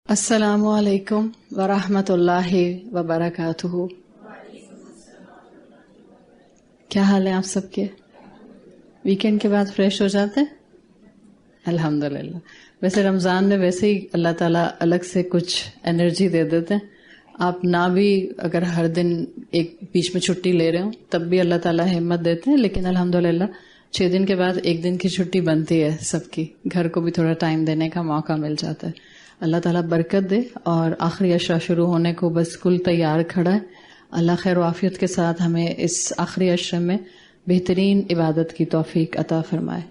السلام علیکم ورحمۃ اللہ وبرکاتہ۔ کیا حال ہے آپ سب کے؟ ویکینڈ کے بعد فریش ہو جاتے ہیں؟ الحمدللہ۔ ویسے رمضان میں ویسے ہی اللہ تعالیٰ الگ سے کچھ انرجی دے دیتے ہیں۔ آپ نہ بھی اگر ہر دن ایک بیچ میں چھٹی لے رہے ہوں تب بھی اللہ تعالیٰ ہمت دیتے ہیں، لیکن الحمدللہ 6 دن کے بعد 1 دن کی چھٹی بنتی ہے سب کی، گھر کو بھی تھوڑا ٹائم دینے کا موقع مل جاتا ہے۔ اللہ تعالیٰ برکت دے، اور آخری عشرہ شروع ہونے کو بس کل تیار کھڑا ہے۔ اللہ خیر و عافیت کے ساتھ ہمیں اس آخری عشرے میں بہترین عبادت کی توفیق عطا فرمائے۔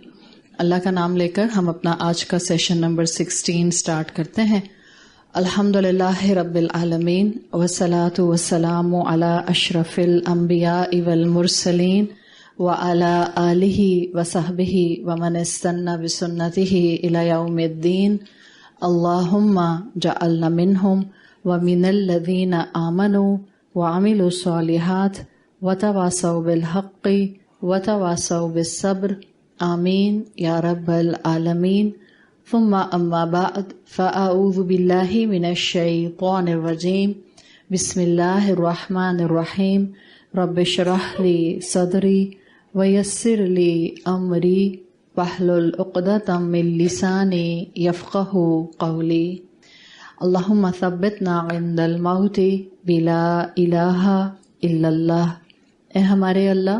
اللہ کا نام لے کر ہم اپنا آج کا سیشن نمبر 16 سٹارٹ کرتے ہیں۔ الحمدللہ رب العالمین، والصلاة والسلام علی اشرف الانبیاء والمرسلین وعلی آلہ وصحبہ ومن استنى بسنتہ الی یوم الدین۔ اللہم جعلنا منہم ومن الذین آمنوا وعملوا الصالحات وتواصوا بالحق وتواصوا بالصبر، آمین یا رب العالمین۔ ثم اما بعد فاعوذ باللہ من الشیطان الرجیم، بسم اللہ الرحمن الرحیم۔ رب اشرح لی صدری ویسر لی امری واحلل عقدۃ من لسانی یفقہوا قولی۔ اللہم ثبتنا عند الموت بلا الہ الا اللہ۔ اے ہمارے اللہ،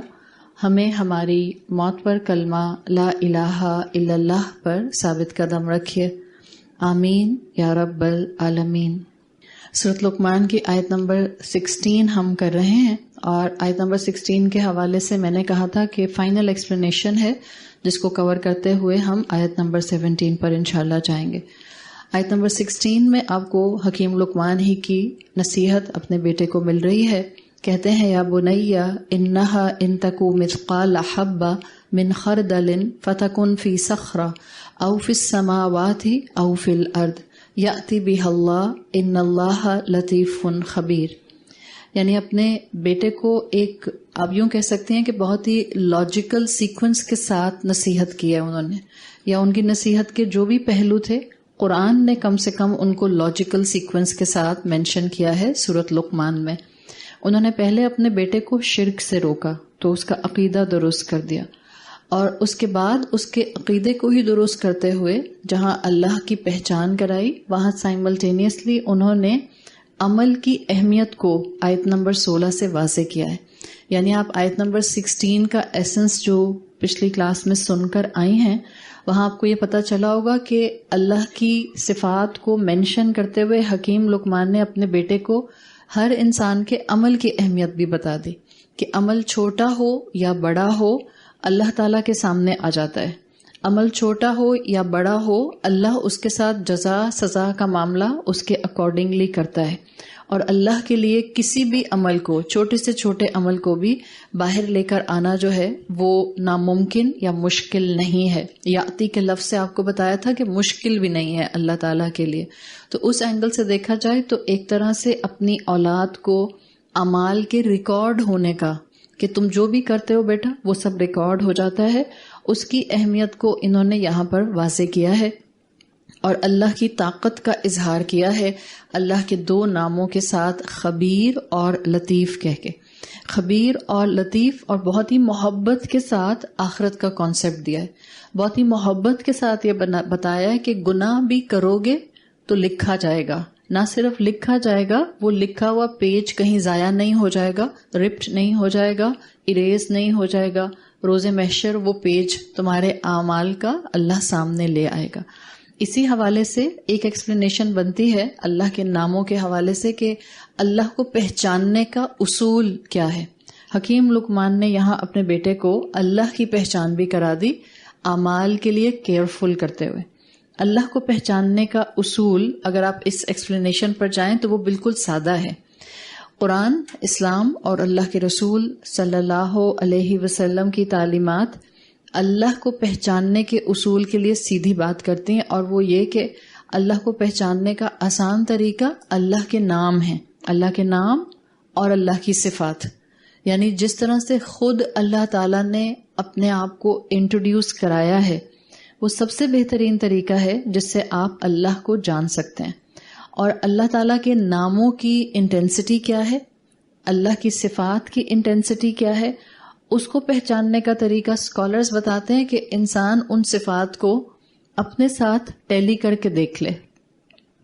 ہمیں ہماری موت پر کلمہ لا الہ الا اللہ پر ثابت قدم رکھیے، آمین یا رب العالمین۔ سورۃ لقمان کی آیت نمبر 16 ہم کر رہے ہیں، اور آیت نمبر 16 کے حوالے سے میں نے کہا تھا کہ فائنل ایکسپلینیشن ہے، جس کو کور کرتے ہوئے ہم آیت نمبر 17 پر انشاءاللہ جائیں گے۔ آیت نمبر 16 میں آپ کو حکیم لقمان ہی کی نصیحت اپنے بیٹے کو مل رہی ہے۔ کہتے ہیں یا بنی انہا ان تکو مثقال حبہ من خردل فتکن فی صخرہ او فی السماوات او فی الارض یأتی بها اللہ ان اللہ لطیف خبیر۔ یعنی اپنے بیٹے کو ایک، آپ یوں کہہ سکتے ہیں کہ بہت ہی لاجیکل سیکوینس کے ساتھ نصیحت کی ہے انہوں نے، یا ان کی نصیحت کے جو بھی پہلو تھے قرآن نے کم سے کم ان کو لاجیکل سیکوینس کے ساتھ مینشن کیا ہے سورۃ لقمان میں۔ انہوں نے پہلے اپنے بیٹے کو شرک سے روکا تو اس کا عقیدہ درست کر دیا، اور اس کے بعد اس کے عقیدے کو ہی درست کرتے ہوئے جہاں اللہ کی پہچان کرائی، وہاں سائملٹینیسلی انہوں نے عمل کی اہمیت کو آیت نمبر 16 سے واضح کیا ہے۔ یعنی آپ آیت نمبر 16 کا ایسنس جو پچھلی کلاس میں سن کر آئی ہیں، وہاں آپ کو یہ پتہ چلا ہوگا کہ اللہ کی صفات کو مینشن کرتے ہوئے حکیم لقمان نے اپنے بیٹے کو ہر انسان کے عمل کی اہمیت بھی بتا دی کہ عمل چھوٹا ہو یا بڑا ہو اللہ تعالیٰ کے سامنے آ جاتا ہے۔ عمل چھوٹا ہو یا بڑا ہو، اللہ اس کے ساتھ جزا سزا کا معاملہ اس کے اکارڈنگلی کرتا ہے، اور اللہ کے لیے کسی بھی عمل کو، چھوٹے سے چھوٹے عمل کو بھی باہر لے کر آنا جو ہے وہ ناممکن یا مشکل نہیں ہے۔ یاتی کے لفظ سے آپ کو بتایا تھا کہ مشکل بھی نہیں ہے اللہ تعالیٰ کے لیے۔ تو اس اینگل سے دیکھا جائے تو ایک طرح سے اپنی اولاد کو اعمال کے ریکارڈ ہونے کا، کہ تم جو بھی کرتے ہو بیٹا وہ سب ریکارڈ ہو جاتا ہے، اس کی اہمیت کو انہوں نے یہاں پر واضح کیا ہے، اور اللہ کی طاقت کا اظہار کیا ہے اللہ کے 2 ناموں کے ساتھ، خبیر اور لطیف کہہ کے۔ خبیر اور لطیف، اور بہت ہی محبت کے ساتھ آخرت کا کانسیپٹ دیا ہے، بہت ہی محبت کے ساتھ یہ بتایا ہے کہ گناہ بھی کرو گے تو لکھا جائے گا، نہ صرف لکھا جائے گا، وہ لکھا ہوا پیج کہیں ضائع نہیں ہو جائے گا، رپٹ نہیں ہو جائے گا، اریز نہیں ہو جائے گا، روز محشر وہ پیج تمہارے اعمال کا اللہ سامنے لے آئے گا۔ اسی حوالے سے ایک ایکسپلینیشن بنتی ہے اللہ کے ناموں کے حوالے سے کہ اللہ کو پہچاننے کا اصول کیا ہے۔ حکیم لقمان نے یہاں اپنے بیٹے کو اللہ کی پہچان بھی کرا دی، اعمال کے لیے کیئرفل کرتے ہوئے۔ اللہ کو پہچاننے کا اصول اگر آپ اس ایکسپلینیشن پر جائیں تو وہ بالکل سادہ ہے۔ قرآن، اسلام اور اللہ کے رسول صلی اللہ علیہ وسلم کی تعلیمات اللہ کو پہچاننے کے اصول کے لیے سیدھی بات کرتی ہیں، اور وہ یہ کہ اللہ کو پہچاننے کا آسان طریقہ اللہ کے نام ہیں، اللہ کے نام اور اللہ کی صفات۔ یعنی جس طرح سے خود اللہ تعالیٰ نے اپنے آپ کو انٹروڈیوس کرایا ہے، وہ سب سے بہترین طریقہ ہے جس سے آپ اللہ کو جان سکتے ہیں۔ اور اللہ تعالیٰ کے ناموں کی انٹینسٹی کیا ہے، اللہ کی صفات کی انٹینسٹی کیا ہے، اس کو پہچاننے کا طریقہ اسکالرز بتاتے ہیں کہ انسان ان صفات کو اپنے ساتھ ٹیلی کر کے دیکھ لے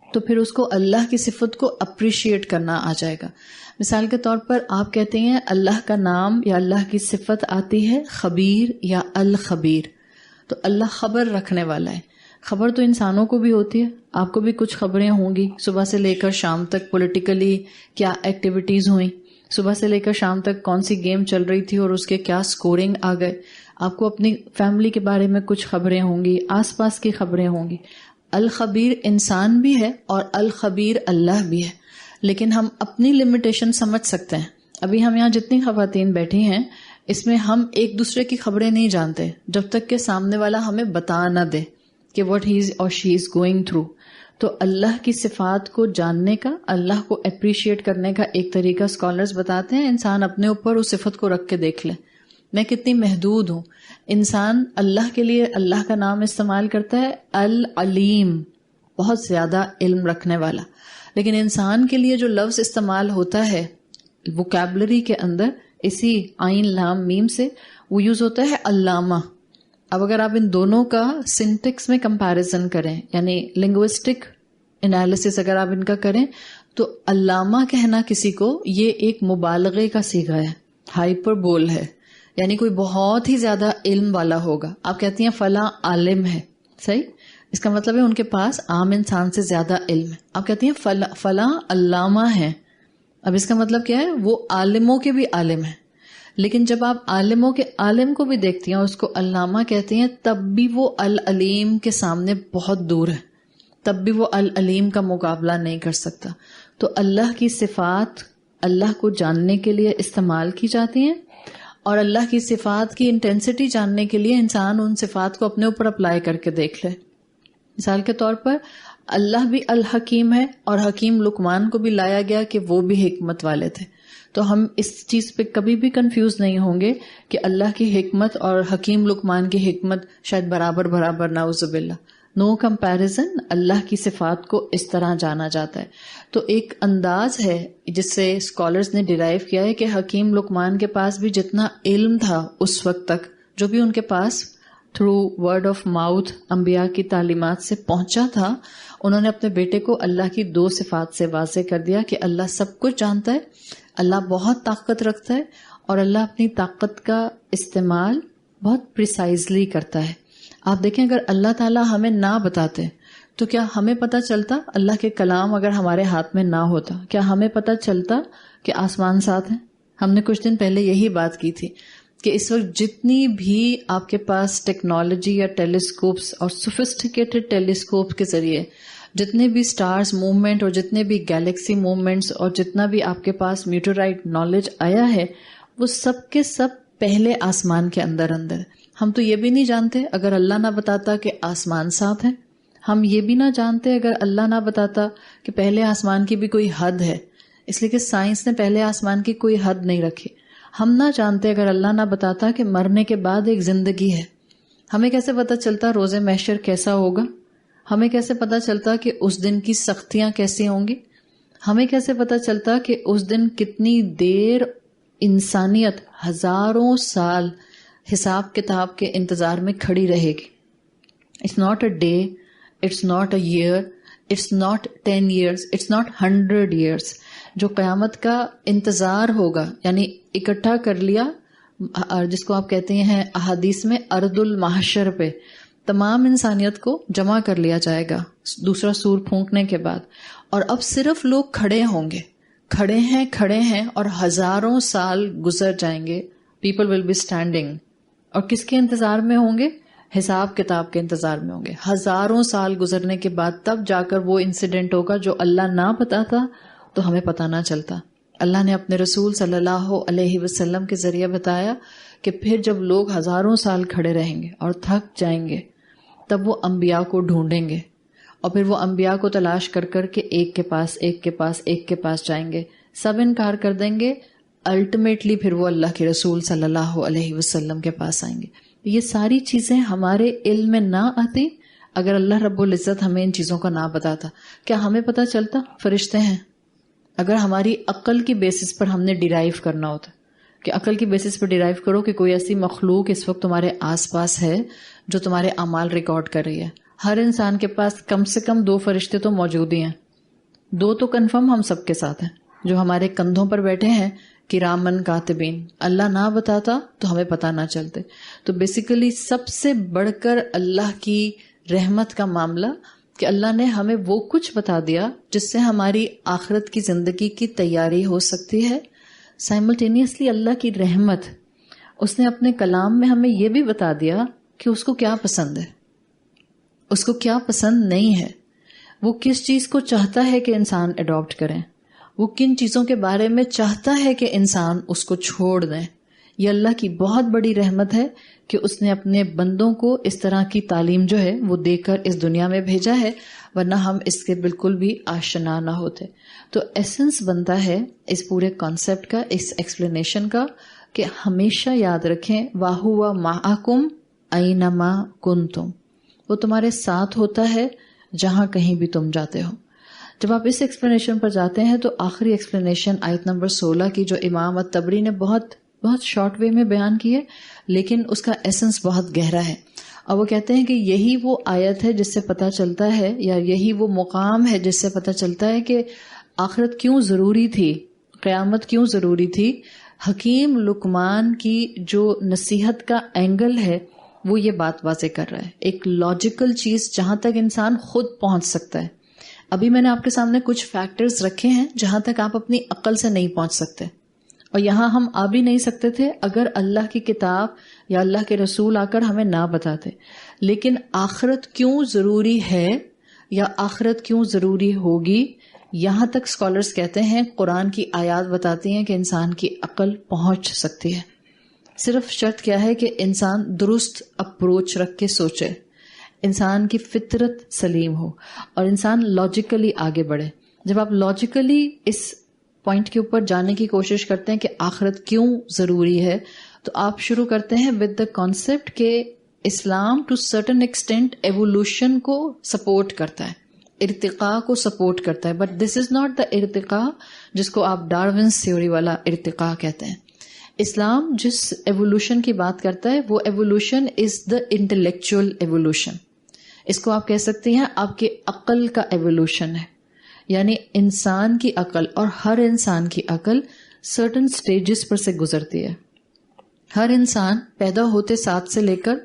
تو پھر اس کو اللہ کی صفت کو اپریشیٹ کرنا آ جائے گا. مثال کے طور پر آپ کہتے ہیں اللہ کا نام یا اللہ کی صفت آتی ہے خبیر یا الخبیر، تو اللہ خبر رکھنے والا ہے. خبر تو انسانوں کو بھی ہوتی ہے، آپ کو بھی کچھ خبریں ہوں گی، صبح سے لے کر شام تک پولیٹیکلی کیا ایکٹیویٹیز ہوئیں، صبح سے لے کر شام تک کون سی گیم چل رہی تھی اور اس کے کیا سکورنگ آ گئے. آپ کو اپنی فیملی کے بارے میں کچھ خبریں ہوں گی، آس پاس کی خبریں ہوں گی. الخبیر انسان بھی ہے اور الخبیر اللہ بھی ہے، لیکن ہم اپنی لمیٹیشن سمجھ سکتے ہیں. ابھی ہم یہاں جتنی خواتین بیٹھی ہیں اس میں ہم ایک دوسرے کی خبریں نہیں جانتے جب تک کہ سامنے والا ہمیں بتا نہ دے کہ what he is or she is going through. تو اللہ کی صفات کو جاننے کا، اللہ کو اپریشیٹ کرنے کا ایک طریقہ اسکالرز بتاتے ہیں انسان اپنے اوپر اس صفت کو رکھ کے دیکھ لے، میں کتنی محدود ہوں. انسان اللہ کے لیے اللہ کا نام استعمال کرتا ہے العلیم، بہت زیادہ علم رکھنے والا، لیکن انسان کے لیے جو لفظ استعمال ہوتا ہے ووکیبلری کے اندر اسی عین لام میم سے، وہ یوز ہوتا ہے علامہ. اب اگر آپ ان دونوں کا سنٹیکس میں کمپیریزن کریں، یعنی لنگوسٹک انالیسس اگر آپ ان کا کریں، تو علامہ کہنا کسی کو یہ ایک مبالغے کا صیغہ ہے، ہائپر بول ہے، یعنی کوئی بہت ہی زیادہ علم والا ہوگا. آپ کہتی ہیں فلاں عالم ہے، صحیح، اس کا مطلب ہے ان کے پاس عام انسان سے زیادہ علم ہے. آپ کہتی ہیں فلاں علامہ ہے، اب اس کا مطلب کیا ہے، وہ عالموں کے بھی عالم ہے. لیکن جب آپ عالموں کے عالم کو بھی دیکھتی ہیں اور اس کو علامہ کہتی ہیں، تب بھی وہ العلیم کے سامنے بہت دور ہے، تب بھی وہ العلیم کا مقابلہ نہیں کر سکتا. تو اللہ کی صفات اللہ کو جاننے کے لیے استعمال کی جاتی ہیں، اور اللہ کی صفات کی انٹینسٹی جاننے کے لیے انسان ان صفات کو اپنے اوپر اپلائی کر کے دیکھ لے. مثال کے طور پر اللہ بھی الحکیم ہے، اور حکیم لقمان کو بھی لایا گیا کہ وہ بھی حکمت والے تھے. تو ہم اس چیز پہ کبھی بھی کنفیوز نہیں ہوں گے کہ اللہ کی حکمت اور حکیم لقمان کی حکمت شاید برابر نعوذ باللہ. نو کمپیریزن، اللہ کی صفات کو اس طرح جانا جاتا ہے. تو ایک انداز ہے جس سے اسکالرز نے ڈیرائیو کیا ہے کہ حکیم لقمان کے پاس بھی جتنا علم تھا اس وقت تک، جو بھی ان کے pass through word of mouth انبیاء کی تعلیمات سے پہنچا تھا، انہوں نے اپنے بیٹے کو اللہ کی دو صفات سے واضح کر دیا کہ اللہ سب کچھ جانتا ہے، اللہ بہت طاقت رکھتا ہے، اور اللہ اپنی طاقت کا استعمال بہت پریسائزلی کرتا ہے. آپ دیکھیں اگر اللہ تعالیٰ ہمیں نہ بتاتے تو کیا ہمیں پتہ چلتا؟ اللہ کے کلام اگر ہمارے ہاتھ میں نہ ہوتا کیا ہمیں پتہ چلتا کہ آسمان ساتھ ہیں؟ ہم نے کچھ دن پہلے یہی بات کی تھی کہ اس وقت جتنی بھی آپ کے پاس ٹیکنالوجی یا ٹیلیسکوپس اور سوفسٹیکیٹڈ ٹیلیسکوپ کے ذریعے جتنے بھی سٹارز موومنٹ اور جتنے بھی گیلیکسی موومنٹس اور جتنا بھی آپ کے پاس میٹرائٹ نالج آیا ہے، وہ سب کے سب پہلے آسمان کے اندر. ہم تو یہ بھی نہیں جانتے اگر اللہ نہ بتاتا کہ آسمان ساتھ ہے، ہم یہ بھی نہ جانتے اگر اللہ نہ بتاتا کہ پہلے آسمان کی بھی کوئی حد ہے، اس لیے کہ سائنس نے پہلے آسمان کی کوئی حد نہیں رکھی. ہم نہ جانتے اگر اللہ نہ بتاتا کہ مرنے کے بعد ایک زندگی ہے. ہمیں کیسے پتہ چلتا روز محشر کیسا ہوگا؟ ہمیں کیسے پتہ چلتا کہ اس دن کی سختیاں کیسی ہوں گی؟ ہمیں کیسے پتہ چلتا کہ اس دن کتنی دیر انسانیت ہزاروں سال حساب کتاب کے انتظار میں کھڑی رہے گی؟ It's not a day, it's not a year, it's not 10 years، it's not 100 years. جو قیامت کا انتظار ہوگا، یعنی اکٹھا کر لیا، جس کو آپ کہتے ہیں احادیث میں ارض المحشر پہ تمام انسانیت کو جمع کر لیا جائے گا دوسرا سور پھونکنے کے بعد، اور اب صرف لوگ کھڑے ہوں گے، کھڑے ہیں اور ہزاروں سال گزر جائیں گے. پیپل ول بی اسٹینڈنگ، اور کس کے انتظار میں ہوں گے؟ حساب کتاب کے انتظار میں ہوں گے. ہزاروں سال گزرنے کے بعد تب جا کر وہ انسیڈنٹ ہوگا جو اللہ نہ بتاتا تو ہمیں پتہ نہ چلتا. اللہ نے اپنے رسول صلی اللہ علیہ وسلم کے ذریعے بتایا کہ پھر جب لوگ ہزاروں سال کھڑے رہیں گے اور تھک جائیں گے، تب وہ انبیاء کو ڈھونڈیں گے، اور پھر وہ انبیاء کو تلاش کر کر کے ایک کے پاس جائیں گے، سب انکار کر دیں گے، الٹیمیٹلی پھر وہ اللہ کے رسول صلی اللہ علیہ وسلم کے پاس آئیں گے. یہ ساری چیزیں ہمارے علم میں نہ آتی اگر اللہ رب العزت ہمیں ان چیزوں کا نہ بتاتا کیا ہمیں پتہ چلتا؟ فرشتے ہیں. اگر ہماری عقل کی بیسس پر ہم نے ڈیرائیو کرنا ہوتا کہ عقل کی بیسس پر ڈیرائیو کرو کہ کوئی ایسی مخلوق اس وقت تمہارے آس پاس ہے جو تمہارے اعمال ریکارڈ کر رہی ہے. ہر انسان کے پاس کم سے کم 2 فرشتے تو موجود ہی ہیں. 2 تو کنفرم ہم سب کے ساتھ ہیں جو ہمارے کندھوں پر بیٹھے ہیں کرامن کاتبین. اللہ نہ بتاتا تو ہمیں پتہ نہ چلتے. تو بیسیکلی سب سے بڑھ کر اللہ کی رحمت کا معاملہ کہ اللہ نے ہمیں وہ کچھ بتا دیا جس سے ہماری آخرت کی زندگی کی تیاری ہو سکتی ہے. سائملٹینیسلی اللہ کی رحمت، اس نے اپنے کلام میں ہمیں یہ بھی بتا دیا کہ اس کو کیا پسند ہے، اس کو کیا پسند نہیں ہے، وہ کس چیز کو چاہتا ہے کہ انسان اڈاپٹ کریں، وہ کن چیزوں کے بارے میں چاہتا ہے کہ انسان اس کو چھوڑ دیں. یہ اللہ کی بہت بڑی رحمت ہے کہ اس نے اپنے بندوں کو اس طرح کی تعلیم جو ہے وہ دے کر اس دنیا میں بھیجا ہے، ورنہ ہم اس کے بالکل بھی آشنا نہ ہوتے. تو ایسنس بنتا ہے اس پورے کانسیپٹ کا، اس ایکسپلینیشن کا، کہ ہمیشہ یاد رکھیں وَهُوَ مَعَكُمْ أَيْنَمَا كُنْتُمْ، وہ تمہارے ساتھ ہوتا ہے جہاں کہیں بھی تم جاتے ہو. جب آپ اس ایکسپلینیشن پر جاتے ہیں تو آخری ایکسپلینیشن آیت نمبر 16 کی جو امام الطبری نے بہت شارٹ وے میں بیان کی ہے، لیکن اس کا ایسنس بہت گہرا ہے. اور وہ کہتے ہیں کہ یہی وہ آیت ہے جس سے پتہ چلتا ہے، یا یہی وہ مقام ہے جس سے پتہ چلتا ہے کہ آخرت کیوں ضروری تھی، قیامت کیوں ضروری تھی. حکیم لقمان کی جو نصیحت کا اینگل ہے وہ یہ بات واضح کر رہا ہے، ایک لاجیکل چیز جہاں تک انسان خود پہنچ سکتا ہے. ابھی میں نے آپ کے سامنے کچھ فیکٹرز رکھے ہیں جہاں تک آپ اپنی عقل سے نہیں پہنچ سکتے، اور یہاں ہم آ بھی نہیں سکتے تھے اگر اللہ کی کتاب یا اللہ کے رسول آ کر ہمیں نہ بتاتے. لیکن آخرت کیوں ضروری ہے یا آخرت کیوں ضروری ہوگی، یہاں تک اسکالرز کہتے ہیں قرآن کی آیات بتاتی ہیں کہ انسان کی عقل پہنچ سکتی ہے. صرف شرط کیا ہے کہ انسان درست اپروچ رکھ کے سوچے، انسان کی فطرت سلیم ہو اور انسان لاجیکلی آگے بڑھے. جب آپ لاجیکلی اس پوائنٹ کے اوپر جانے کی کوشش کرتے ہیں کہ آخرت کیوں ضروری ہے، تو آپ شروع کرتے ہیں ود دا کانسیپٹ کہ اسلام ٹو سرٹن ایکسٹینٹ ایوولوشن کو سپورٹ کرتا ہے، ارتقاء کو سپورٹ کرتا ہے. But this is not the ارتقاء جس کو آپ ڈارونس تھیوری والا ارتقاء کہتے ہیں. اسلام جس ایوولوشن کی بات کرتا ہے وہ evolution is the intellectual evolution. اس کو آپ کہہ سکتے ہیں آپ کی عقل کا ایوولوشن ہے. یعنی انسان کی عقل، اور ہر انسان کی عقل سرٹن سٹیجز پر سے گزرتی ہے. ہر انسان پیدا ہوتے ساتھ سے لے کر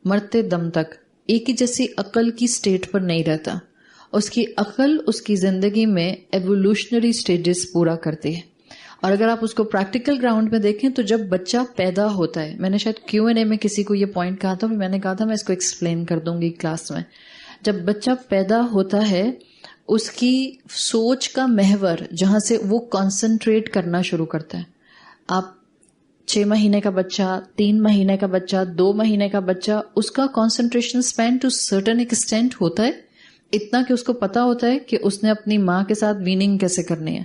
مرتے دم تک ایک ہی جیسی عقل کی سٹیٹ پر نہیں رہتا. اس کی عقل اس کی زندگی میں ایوولوشنری سٹیجز پورا کرتی ہے. اور اگر آپ اس کو پریکٹیکل گراؤنڈ میں دیکھیں تو جب بچہ پیدا ہوتا ہے، میں نے شاید Q&A میں کسی کو یہ پوائنٹ کہا تھا، میں نے کہا تھا میں اس کو ایکسپلین کر دوں گی کلاس میں. جب بچہ پیدا ہوتا ہے اس کی سوچ کا محور جہاں سے وہ کانسنٹریٹ کرنا شروع کرتا ہے. آپ 6 مہینے کا بچہ، 3 مہینے کا بچہ، 2 مہینے کا بچہ، اس کا concentration span to certain extent ہوتا ہے اتنا کہ اس کو پتا ہوتا ہے کہ اس نے اپنی ماں کے ساتھ ویننگ کیسے کرنی ہے،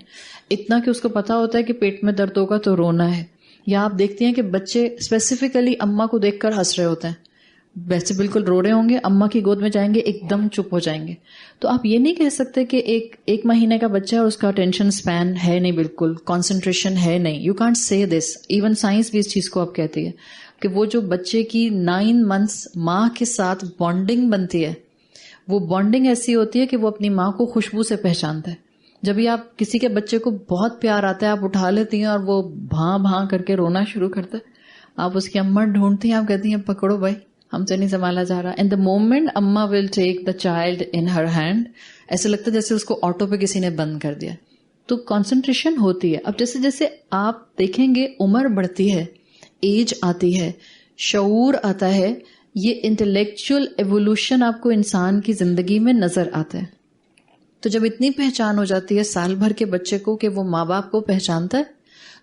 اتنا کہ اس کو پتا ہوتا ہے کہ پیٹ میں درد ہوگا تو رونا ہے. یا آپ دیکھتے ہیں کہ بچے اسپیسیفکلی اماں کو دیکھ کر ہنس رہے ہوتے ہیں، ویسے بالکل رو رہے ہوں گے، اماں کی گود میں جائیں گے ایک دم چپ ہو جائیں گے. تو آپ یہ نہیں کہہ سکتے کہ ایک مہینے کا بچہ ہے اور اس کا اٹینشن سپین ہے نہیں، بالکل کانسنٹریشن ہے نہیں. You can't say this. Even science بھی اس چیز کو اب کہتی ہے کہ وہ جو بچے کی 9 months ماں کے ساتھ بانڈنگ بنتی ہے، وہ بانڈنگ ایسی ہوتی ہے کہ وہ اپنی ماں کو خوشبو سے پہچانتا ہے. جب بھی آپ کسی کے بچے کو بہت پیار آتا ہے، آپ اٹھا لیتی ہیں اور وہ بھاں بھاں کر کے رونا شروع کرتا ہے، آپ اس کی اماں ڈھونڈتی ہیں، آپ کہتی ہیں پکڑو بھائی ہم سے نہیں سنبھالا جا رہا. اینڈ دا مومنٹ اما ول ٹیک the child in Hare hand, ایسے لگتا ہے جیسے اس کو آٹو پہ کسی نے بند کر دیا. تو کانسنٹریشن ہوتی ہے. اب جیسے جیسے آپ دیکھیں گے عمر بڑھتی ہے، ایج آتی ہے، شعور آتا ہے، یہ انٹلیکچوئل ایوولوشن آپ کو انسان کی زندگی میں نظر آتا ہے. تو جب اتنی پہچان ہو جاتی ہے سال بھر کے بچے کو کہ وہ ماں باپ کو پہچانتا ہے،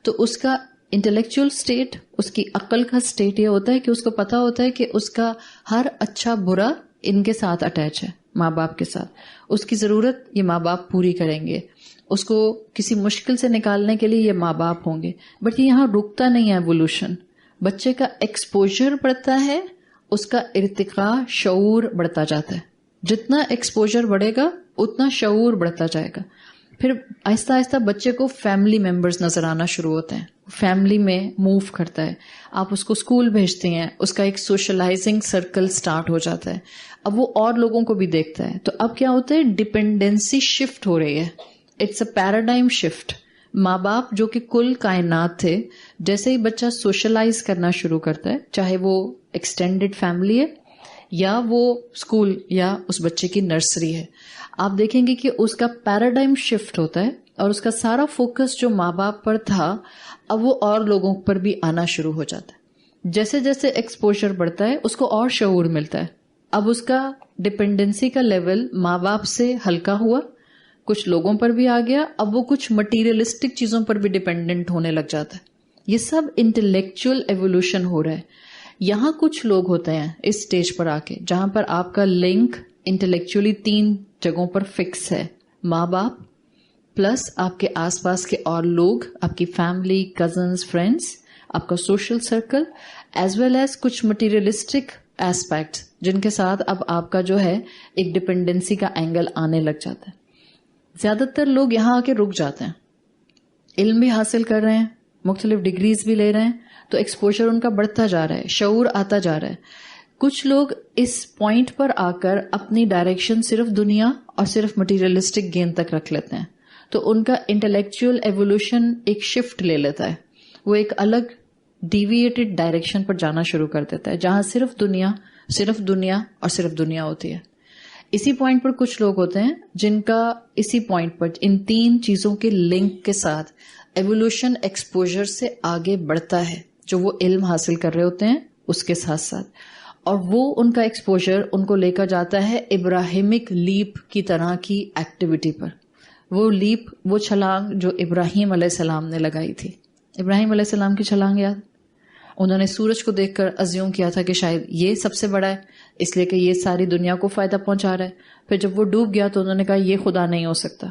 تو اس کا انٹلیکچوئل سٹیٹ، اس کی عقل کا سٹیٹ یہ ہوتا ہے کہ اس کو پتا ہوتا ہے کہ اس کا ہر اچھا برا ان کے ساتھ اٹیچ ہے، ماں باپ کے ساتھ. اس کی ضرورت یہ ماں باپ پوری کریں گے، اس کو کسی مشکل سے نکالنے کے لیے یہ ماں باپ ہوں گے. بٹ یہ یہاں رکتا نہیں ہے ایوولوشن. بچے کا ایکسپوجر بڑھتا ہے، اس کا ارتقاء شعور بڑھتا جاتا ہے. جتنا ایکسپوجر بڑھے گا اتنا شعور بڑھتا جائے گا. پھر آہستہ آہستہ بچے کو فیملی ممبرز نظر آنا شروع ہوتے ہیں, فیملی میں موو کرتا ہے, آپ اس کو اسکول بھیجتے ہیں, اس کا ایک سوشلائزنگ سرکل سٹارٹ ہو جاتا ہے, اب وہ اور لوگوں کو بھی دیکھتا ہے. تو اب کیا ہوتا ہے, ڈپینڈنسی شفٹ ہو رہی ہے, اٹس اے پیراڈائم شفٹ. ماں باپ جو کہ کل کائنات تھے, جیسے ہی بچہ سوشلائز کرنا شروع کرتا ہے, چاہے وہ ایکسٹینڈیڈ فیملی ہے یا وہ اسکول یا اس بچے کی نرسری ہے, آپ دیکھیں گے کہ اس کا پیراڈائم شفٹ ہوتا ہے اور اس کا سارا فوکس جو ماں باپ پر تھا اب وہ اور لوگوں پر بھی آنا شروع ہو جاتا ہے. جیسے جیسے ایکسپوجر بڑھتا ہے اس کو اور شعور ملتا ہے. اب اس کا ڈپینڈنسی کا لیول ماں باپ سے ہلکا ہوا, کچھ لوگوں پر بھی آ گیا, اب وہ کچھ مٹیریلسٹک چیزوں پر بھی ڈپینڈنٹ ہونے لگ جاتا ہے. یہ سب انٹلیکچوئل ایوولوشن ہو رہا ہے. یہاں کچھ لوگ ہوتے ہیں اس سٹیج پر آ کے جہاں پر آپ کا لنک انٹلیکچولی 3 جگہوں پر فکس ہے, ماں باپ پلس آپ کے آس پاس کے اور لوگ, آپ کی فیملی, کزنز, فرینڈس, آپ کا social circle, as well as کچھ مٹیریلسٹک ایسپیکٹ جن کے ساتھ اب آپ کا جو ہے ایک ڈپینڈنسی کا اینگل آنے لگ جاتا ہے. زیادہ تر لوگ یہاں آ کے رک جاتے ہیں, علم بھی حاصل کر رہے ہیں, مختلف ڈگریز بھی لے رہے ہیں, تو ایکسپوجر ان کا بڑھتا جا رہا ہے, شعور آتا جا رہا ہے. کچھ لوگ اس پوائنٹ پر آ کر اپنی ڈائریکشن صرف دنیا اور صرف مٹیریلسٹک گین تک رکھ لیتے ہیں, تو ان کا انٹلیکچوئل ایوولوشن ایک شفٹ لے لیتا ہے, وہ ایک الگ ڈیویٹڈ ڈائریکشن پر جانا شروع کر دیتا ہے جہاں صرف دنیا اور صرف دنیا ہوتی ہے. اسی پوائنٹ پر کچھ لوگ ہوتے ہیں جن کا اسی پوائنٹ پر ان 3 چیزوں کے لنک کے ساتھ ایوولوشن ایکسپوجر سے آگے بڑھتا ہے, جو وہ علم حاصل کر رہے ہوتے ہیں اس کے ساتھ ساتھ, اور وہ ان کا ایکسپوجر ان کو لے کر جاتا ہے ابراہیمک لیپ کی طرح کی ایکٹیویٹی پر. وہ لیپ, وہ چھلانگ جو ابراہیم علیہ السلام نے لگائی تھی. ابراہیم علیہ السلام کی چھلانگ یاد, انہوں نے سورج کو دیکھ کر ازیوم کیا تھا کہ شاید یہ سب سے بڑا ہے, اس لیے کہ یہ ساری دنیا کو فائدہ پہنچا رہا ہے. پھر جب وہ ڈوب گیا تو انہوں نے کہا یہ خدا نہیں ہو سکتا.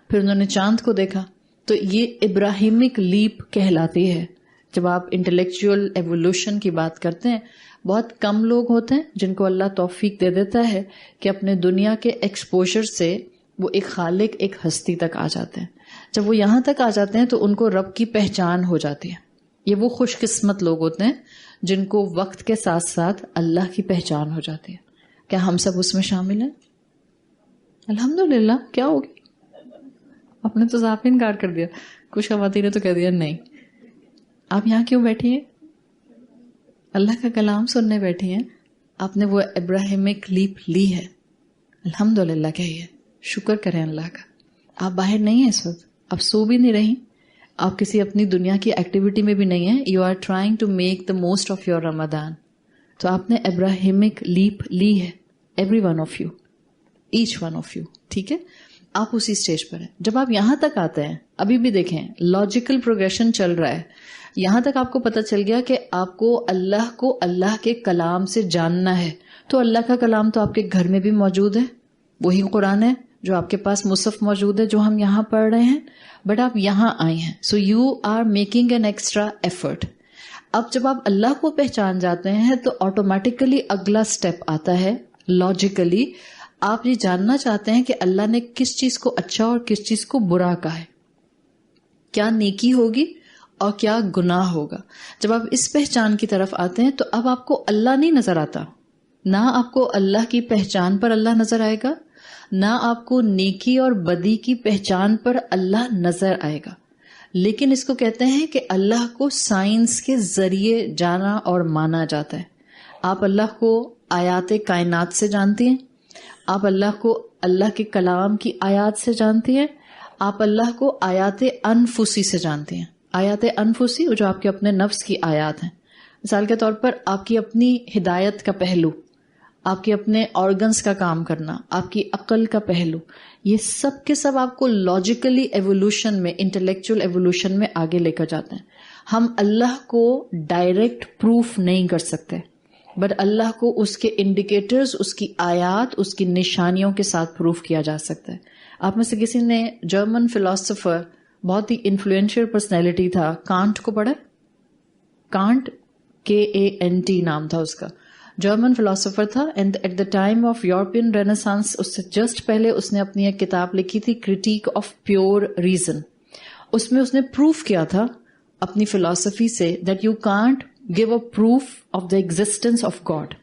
پھر انہوں نے چاند کو دیکھا, تو یہ ابراہیمک لیپ کہلاتی ہے. جب آپ انٹلیکچوئل ایوولوشن کی بات کرتے ہیں, بہت کم لوگ ہوتے ہیں جن کو اللہ توفیق دے دیتا ہے کہ اپنے دنیا کے ایکسپوجر سے وہ ایک خالق, ایک ہستی تک آ جاتے ہیں. جب وہ یہاں تک آ جاتے ہیں تو ان کو رب کی پہچان ہو جاتی ہے. یہ وہ خوش قسمت لوگ ہوتے ہیں جن کو وقت کے ساتھ ساتھ اللہ کی پہچان ہو جاتی ہے. کیا ہم سب اس میں شامل ہیں؟ الحمدللہ. کیا ہوگی؟ آپ نے تو صاف انکار کر دیا. کچھ خواتین نے تو کہہ دیا نہیں. آپ یہاں کیوں بیٹھی ہیں؟ اللہ کا کلام سننے بیٹھی ہیں. آپ نے وہ ابراہیمک لیپ لی ہے. الحمدللہ کہیے, شکر کریں اللہ کا. آپ باہر نہیں ہیں اس وقت, آپ سو بھی نہیں رہی, آپ کسی اپنی دنیا کی ایکٹیویٹی میں بھی نہیں ہیں. You are trying to make the most of your Ramzan. تو آپ نے ابراہیمک لیپ لی ہے, every one of you, each one of you. ٹھیک ہے, آپ اسی سٹیج پر ہیں. جب آپ یہاں تک آتے ہیں, ابھی بھی دیکھیں لاجیکل پروگریشن چل رہا ہے, یہاں تک آپ کو پتہ چل گیا کہ آپ کو اللہ کے کلام سے جاننا ہے. تو اللہ کا کلام تو آپ کے گھر میں بھی موجود ہے, وہی قرآن ہے جو آپ کے پاس مصحف موجود ہے جو ہم یہاں پڑھ رہے ہیں, بٹ آپ یہاں آئے ہیں. So you are making an extra effort. اب جب آپ اللہ کو پہچان جاتے ہیں تو آٹومیٹیکلی اگلا سٹیپ آتا ہے. لاجیکلی آپ یہ جاننا چاہتے ہیں کہ اللہ نے کس چیز کو اچھا اور کس چیز کو برا کہا ہے, کیا نیکی ہوگی اور کیا گناہ ہوگا. جب آپ اس پہچان کی طرف آتے ہیں تو اب آپ کو اللہ نہیں نظر آتا, نہ آپ کو اللہ کی پہچان پر اللہ نظر آئے گا, نہ آپ کو نیکی اور بدی کی پہچان پر اللہ نظر آئے گا. لیکن اس کو کہتے ہیں کہ اللہ کو سائنس کے ذریعے جانا اور مانا جاتا ہے. آپ اللہ کو آیات کائنات سے جانتی ہیں, آپ اللہ کو اللہ کے کلام کی آیات سے جانتی ہیں, آپ اللہ کو آیات انفسی سے جانتی ہیں. آیات انفسی جو آپ کے اپنے نفس کی آیات ہیں. مثال کے طور پر آپ کی اپنی ہدایت کا پہلو, آپ کے اپنے آرگنز کا کام کرنا, آپ کی عقل کا پہلو, یہ سب کے سب آپ کو لاجیکلی ایوولوشن میں, انٹلیکچوئل ایوولوشن میں آگے لے کر جاتے ہیں. ہم اللہ کو ڈائریکٹ پروف نہیں کر سکتے, بٹ اللہ کو اس کے انڈیکیٹرز, اس کی آیات, اس کی نشانیوں کے ساتھ پروف کیا جا سکتا ہے. آپ میں سے کسی نے جرمن فلاسفر, بہت ہی انفلوئنشیل پرسنالٹی تھا, کانٹ کو پڑھا؟ کانٹ, KANT نام تھا اس کا. جرمن فلاسفر تھا and at the time of European renaissance اس سے جسٹ پہلے اس نے اپنی ایک کتاب لکھی تھی کرٹیک آف پیور ریزن. اس میں اس نے پروف کیا تھا اپنی فلاسفی سے that you can't give a proof of the existence of God.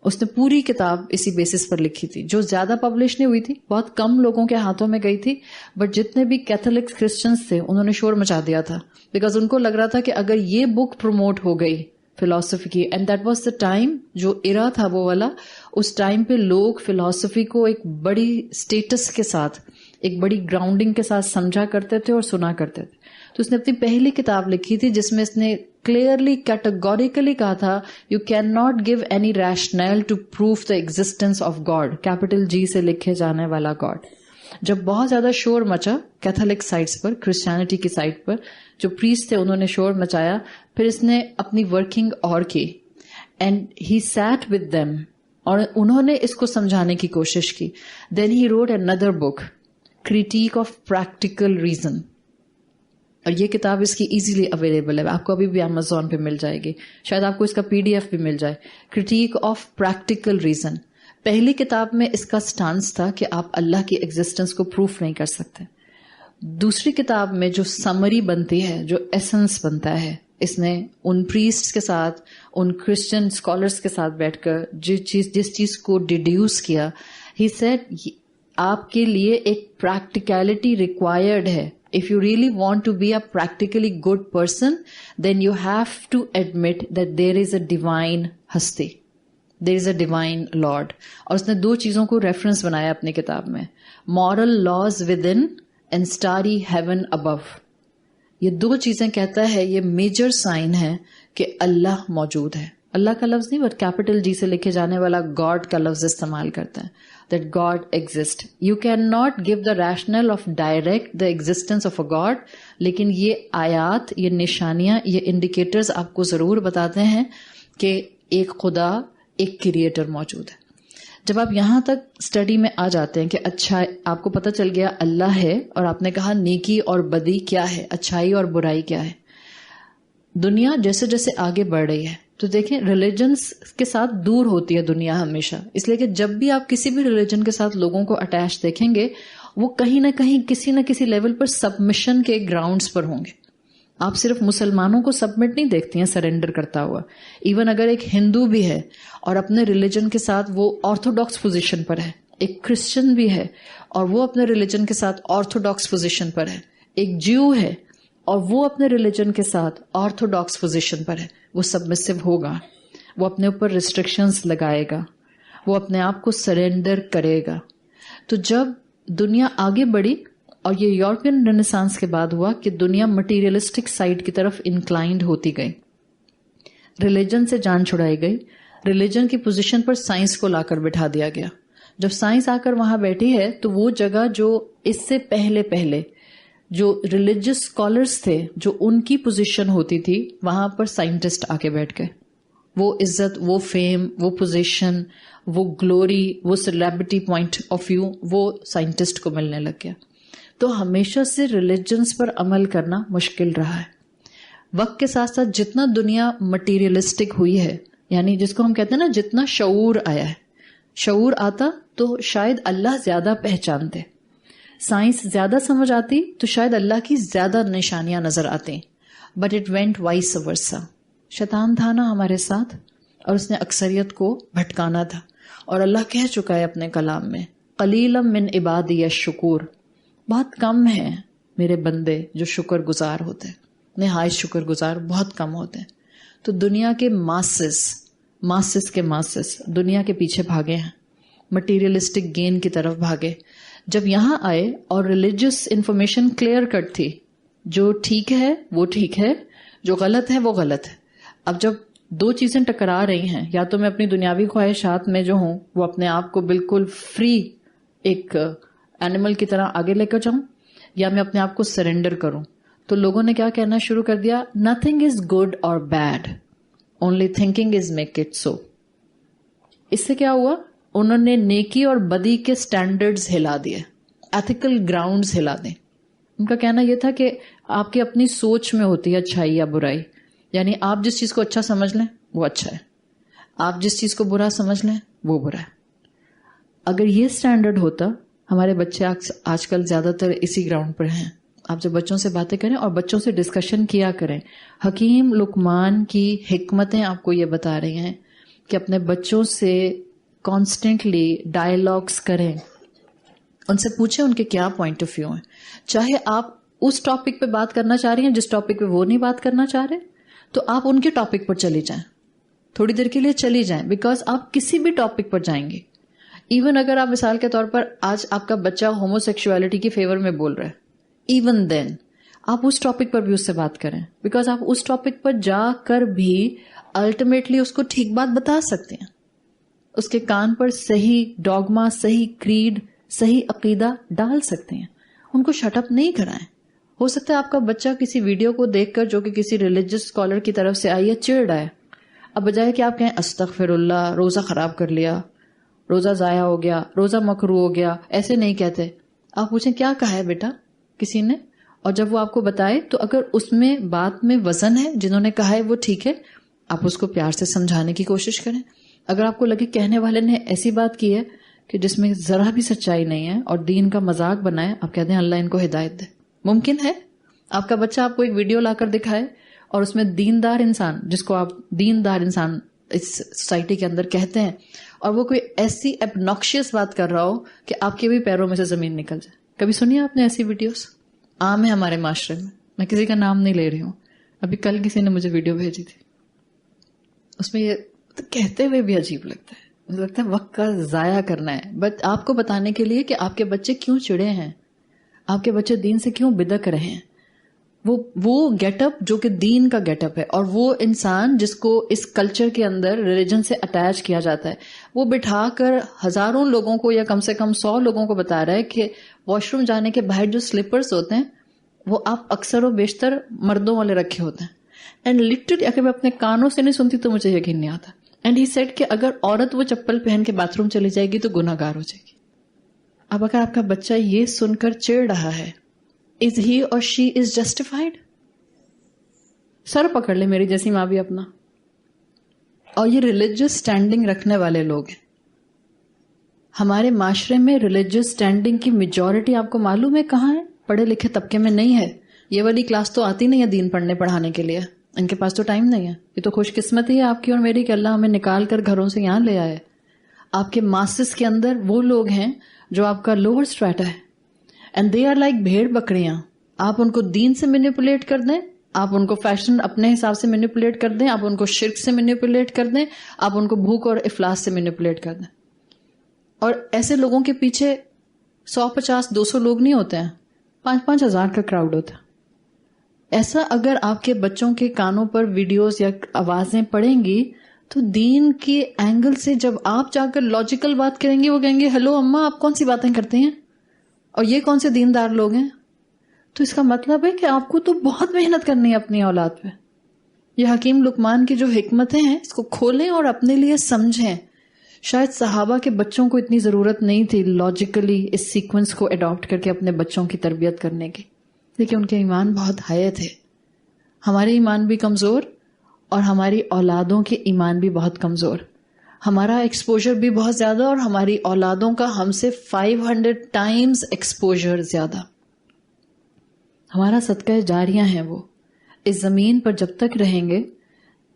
اس نے پوری کتاب اسی بیسس پر لکھی تھی جو زیادہ پبلش نہیں ہوئی تھی, بہت کم لوگوں کے ہاتھوں میں گئی تھی, بٹ جتنے بھی کیتھولک کرسچنس تھے انہوں نے شور مچا دیا تھا بیکاز ان کو لگ رہا تھا کہ اگر یہ بک پروموٹ ہو گئی فلاسفی کی, and that was the time, جو ایرا تھا وہ والا, اس ٹائم پہ لوگ فلاسفی کو ایک بڑی اسٹیٹس کے ساتھ, ایک بڑی گراؤنڈنگ کے ساتھ سمجھا کرتے تھے اور سنا کرتے تھے. تو اس نے اپنی پہلی کتاب لکھی تھی جس میں اس نے کلیئرلی کیٹیگوریکلی کہا تھا you can not give any rational to proof the existence of God, capital G سے لکھے جانے والا گاڈ. جب بہت زیادہ شور مچا کیتھولک سائٹس پر, کرسچینٹی کی سائٹ پر, جو پریسٹ تھے انہوں نے شور مچایا, پھر اس نے اپنی ورکنگ اور کی and he sat with them اور انہوں نے اس کو سمجھانے کی کوشش کی. Then he wrote another book, critique of practical reason, اور یہ کتاب اس کی ایزیلی اویلیبل ہے, آپ کو ابھی بھی امیزون پہ مل جائے گی, شاید آپ کو اس کا PDF بھی مل جائے. Critique of practical reason. پہلی کتاب میں اس کا سٹانس تھا کہ آپ اللہ کی ایگزسٹنس کو پروف نہیں کر سکتے. دوسری کتاب میں جو سمری بنتی ہے, جو ایسنس بنتا ہے, اس نے ان پریسٹ کے ساتھ, ان کرسچن اسکالرس کے ساتھ بیٹھ کر جس چیز کو ڈیڈیوس کیا, ہی سیڈ آپ کے لیے ایک پریکٹیکلٹی ریکوائرڈ ہے. If you really want to be a practically good person, then you have to admit that there is a divine hasti. There is a divine Lord. اور اس نے دو چیزوں کو ریفرنس بنایا اپنی کتاب میں, moral laws within and starry heaven above. یہ دو چیزیں کہتا ہے, یہ میجر سائن ہے کہ اللہ موجود ہے. اللہ کا لفظ نہیں بٹ کیپٹل جی سے لکھے جانے والا گاڈ کا لفظ استعمال کرتے ہیں, that God exists. You cannot give the rationale of direct the existence of a God, لیکن یہ آیات, یہ نشانیاں, یہ انڈیکیٹرز آپ کو ضرور بتاتے ہیں کہ ایک خدا, ایک کریٹر موجود ہے. جب آپ یہاں تک اسٹڈی میں آ جاتے ہیں کہ اچھا آپ کو پتہ چل گیا اللہ ہے, اور آپ نے کہا نیکی اور بدی کیا ہے, اچھائی اور برائی کیا ہے. دنیا جیسے جیسے آگے بڑھ رہی ہے تو دیکھیں ریلیجنس کے ساتھ دور ہوتی ہے دنیا ہمیشہ, اس لیے کہ جب بھی آپ کسی بھی ریلیجن کے ساتھ لوگوں کو اٹیچ دیکھیں گے وہ کہیں نہ کہیں کسی نہ کسی لیول پر سبمشن کے گراؤنڈز پر ہوں گے. آپ صرف مسلمانوں کو سبمٹ نہیں دیکھتی ہیں سرنڈر کرتا ہوا, ایون اگر ایک ہندو بھی ہے اور اپنے ریلیجن کے ساتھ وہ آرتھوڈاکس پوزیشن پر ہے, ایک کرسچن بھی ہے اور وہ اپنے ریلیجن کے ساتھ آرتھوڈاکس پوزیشن پر ہے, ایک جیو ہے اور وہ اپنے ریلیجن کے ساتھ آرتھوڈاکس پوزیشن پر ہے, وہ سبمسو ہوگا, وہ اپنے اوپر ریسٹرکشنز لگائے گا, وہ اپنے آپ کو سرنڈر کرے گا. تو جب دنیا آگے بڑھی, اور یہ یورپین رینیسانس کے بعد ہوا کہ دنیا مٹیریلسٹک سائڈ کی طرف انکلائنڈ ہوتی گئی, ریلیجن سے جان چھڑائی گئی, ریلیجن کی پوزیشن پر سائنس کو لا کر بٹھا دیا گیا. جب سائنس آ کر وہاں بیٹھی ہے تو وہ جگہ جو اس سے پہلے جو ریلیجس اسکالرس تھے, جو ان کی پوزیشن ہوتی تھی, وہاں پر سائنٹسٹ آ کے بیٹھ گئے. وہ عزت, وہ فیم, وہ پوزیشن, وہ گلوری, وہ سیلیبریٹی پوائنٹ آف ویو وہ سائنٹسٹ کو ملنے لگ گیا. تو ہمیشہ سے ریلیجنس پر عمل کرنا مشکل رہا ہے. وقت کے ساتھ ساتھ جتنا دنیا مٹیریلسٹک ہوئی ہے, یعنی جس کو ہم کہتے ہیں نا جتنا شعور آیا ہے, شعور آتا تو شاید اللہ زیادہ پہچانتے, سائنس زیادہ سمجھ آتی تو شاید اللہ کی زیادہ نشانیاں نظر آتی. But it went vice versa. شیطان تھا نا ہمارے ساتھ, اور اس نے اکثریت کو بھٹکانا تھا. اور اللہ کہہ چکا ہے اپنے کلام میں, قلیلا من عبادی الشکور, بہت کم ہیں میرے بندے جو شکر گزار ہوتے ہیں, نہایت شکر گزار بہت کم ہوتے ہیں. تو دنیا کے ماسس کے ماسس دنیا کے پیچھے بھاگے ہیں, مٹیریلسٹک گین کی طرف بھاگے. جب یہاں آئے اور ریلیجس انفارمیشن کلیئر کٹ تھی, جو ٹھیک ہے وہ ٹھیک ہے, جو غلط ہے وہ غلط ہے. اب جب دو چیزیں ٹکرا رہی ہیں, یا تو میں اپنی دنیاوی خواہشات میں جو ہوں وہ اپنے آپ کو بالکل فری ایک اینیمل کی طرح آگے لے کر جاؤں, یا میں اپنے آپ کو سرنڈر کروں. تو لوگوں نے کیا کہنا شروع کر دیا, nothing is good or bad, only thinking is make it so. اس سے کیا ہوا, انہوں نے نیکی اور بدی کے سٹینڈرڈز ہلا دیے, ایتھیکل گراؤنڈز ہلا دیں. ان کا کہنا یہ تھا کہ آپ کی اپنی سوچ میں ہوتی ہے اچھائی یا برائی, یعنی آپ جس چیز کو اچھا سمجھ لیں وہ اچھا ہے, آپ جس چیز کو برا سمجھ لیں وہ برا ہے. اگر یہ اسٹینڈرڈ ہوتا, ہمارے بچے آج کل زیادہ تر اسی گراؤنڈ پر ہیں. آپ جب بچوں سے باتیں کریں اور بچوں سے ڈسکشن کیا کریں, حکیم لقمان کی حکمتیں آپ کو یہ بتا رہی ہیں کہ اپنے بچوں سے کانسٹنٹلی ڈائلاگس کریں, ان سے پوچھیں ان کے کیا پوائنٹ آف ویو ہیں. چاہے آپ اس ٹاپک پہ بات کرنا چاہ رہی ہیں جس ٹاپک پہ وہ نہیں بات کرنا چاہ رہے, تو آپ ان کے ٹاپک پر چلی جائیں, تھوڑی دیر کے لیے چلی جائیں, بیکاز آپ کسی بھی ٹاپک پر جائیں گے. ایون اگر آپ مثال کے طور پر آج آپ کا بچہ ہومو سیکشولیٹی کی فیور میں بول رہا ہے, ایون دین آپ اس ٹاپک پر بھی اس سے بات کریں, بیکاز آپ اس ٹاپک پر جا کر بھی الٹیمیٹلی اس کو ٹھیک بات بتا سکتے ہیں. اس کے کان پر صحیح ڈوگما, صحیح کریڈ, صحیح عقیدہ ڈال سکتے ہیں. ان کو شٹ اپ نہیں کرائیں. ہو سکتا ہے آپ کا بچہ کسی ویڈیو کو دیکھ کر جو کہ کسی ریلیجس اسکالر کی طرف سے آئی ہے چڑ رہا ہے, اب بجائے کہ آپ کہیں استغفر اللہ, روزہ خراب کر لیا, روزہ ضائع ہو گیا, روزہ مکروہ ہو گیا, ایسے نہیں کہتے. آپ پوچھیں کیا کہا ہے بیٹا کسی نے, اور جب وہ آپ کو بتائے تو اگر اس میں بات میں وزن ہے, جنہوں نے کہا ہے وہ ٹھیک ہے, آپ اس کو پیار سے سمجھانے کی کوشش کریں. اگر آپ کو لگے کہنے والے نے ایسی بات کی ہے کہ جس میں ذرا بھی سچائی نہیں ہے اور دین کا مذاق بنائے, آپ کہتے ہیں اللہ ان کو ہدایت دے. ممکن ہے آپ کا بچہ آپ کو ایک ویڈیو لا کر دکھائے اور اس میں دیندار انسان, جس کو آپ دیندار انسان اس سوسائٹی کے اندر کہتے ہیں, اور وہ کوئی ایسی ابنوکشیس بات کر رہا ہو کہ آپ کے بھی پیروں میں سے زمین نکل جائے. کبھی سنی آپ نے ایسی ویڈیوز؟ عام ہے ہمارے معاشرے میں کسی کا نام نہیں لے رہی ہوں. ابھی کل کسی نے مجھے ویڈیو بھیجی تھی, اس میں یہ کہتے ہوئے بھی عجیب لگتا ہے, مجھے لگتا ہے وقت کا ضائع کرنا ہے. بٹ آپ کو بتانے کے لیے کہ آپ کے بچے کیوں چڑے ہیں, آپ کے بچے دین سے کیوں بدک رہے ہیں. وہ گیٹ اپ جو کہ دین کا گیٹ اپ ہے, اور وہ انسان جس کو اس کلچر کے اندر ریلیجن سے اٹیچ کیا جاتا ہے, وہ بٹھا کر ہزاروں لوگوں کو یا کم سے کم 100 لوگوں کو بتا رہا ہے کہ واش روم جانے کے باہر جو سلیپرز ہوتے ہیں وہ آپ اکثر و بیشتر مردوں والے رکھے ہوتے ہیں. اینڈ لٹرلی اگر میں اپنے کانوں سے نہیں سنتی تو مجھے یقین نہیں آتا. اینڈ ہی سیڈ کہ اگر عورت وہ چپل پہن کے باتھ روم چلی جائے گی تو گناہ گار ہو جائے گی. اب اگر آپ کا بچہ یہ سن کر چڑ رہا ہے, is he or she is justified؟ سر پکڑ لے میری جیسی ماں بھی اپنا. اور یہ ریلیجس سٹینڈنگ رکھنے والے لوگ ہیں. ہمارے معاشرے میں ریلیجس سٹینڈنگ کی میجورٹی آپ کو معلوم ہے کہاں ہے؟ پڑھے لکھے طبقے میں نہیں ہے. یہ والی کلاس تو آتی نہیں ہے دین پڑھنے پڑھانے کے لیے, ان کے پاس تو ٹائم نہیں ہے. یہ تو خوش قسمتی ہے آپ کی اور میری کہ اللہ ہمیں نکال کر گھروں سے یہاں لے آئے. آپ کے ماسس کے اندر وہ لوگ ہیں جو آپ کا لوور اسٹریٹا ہے, اینڈ دے آر لائک بھیڑ بکریاں. آپ ان کو دین سے مینیپولیٹ کر دیں, آپ ان کو فیشن اپنے حساب سے مینیپولیٹ کر دیں, آپ ان کو شرک سے مینیپولیٹ کر دیں, آپ ان کو بھوک اور افلاس سے مینیپولیٹ کر دیں. اور ایسے لوگوں کے پیچھے 150-200 لوگ نہیں ہوتے ہیں, 5-5 ہزار کا کراؤڈ ہوتا ہے. ایسا اگر آپ کے بچوں کے کانوں پر ویڈیوز یا آوازیں پڑیں گی تو دین کے اینگل سے جب آپ جا کر لاجیکل بات کریں گے, وہ کہیں گے ہلو اماں آپ کون سی باتیں کرتے ہیں اور یہ کون سے دیندار لوگ ہیں. تو اس کا مطلب ہے کہ آپ کو تو بہت محنت کرنی ہے اپنی اولاد پہ. یہ حکیم لقمان کی جو حکمتیں ہیں اس کو کھولیں اور اپنے لیے سمجھیں. شاید صحابہ کے بچوں کو اتنی ضرورت نہیں تھی لاجیکلی اس سیکوینس کو اڈاپٹ کر کے اپنے بچوں کی تربیت کرنے کی, لیکن ان کے ایمان بہت ہائی تھے. ہمارے ایمان بھی کمزور اور ہماری اولادوں کے ایمان بھی بہت کمزور. ہمارا ایکسپوجر بھی بہت زیادہ اور ہماری اولادوں کا ہم سے 500 ٹائمز ایکسپوجر زیادہ. ہمارا صدقہ جاریہ ہیں وہ اس زمین پر جب تک رہیں گے,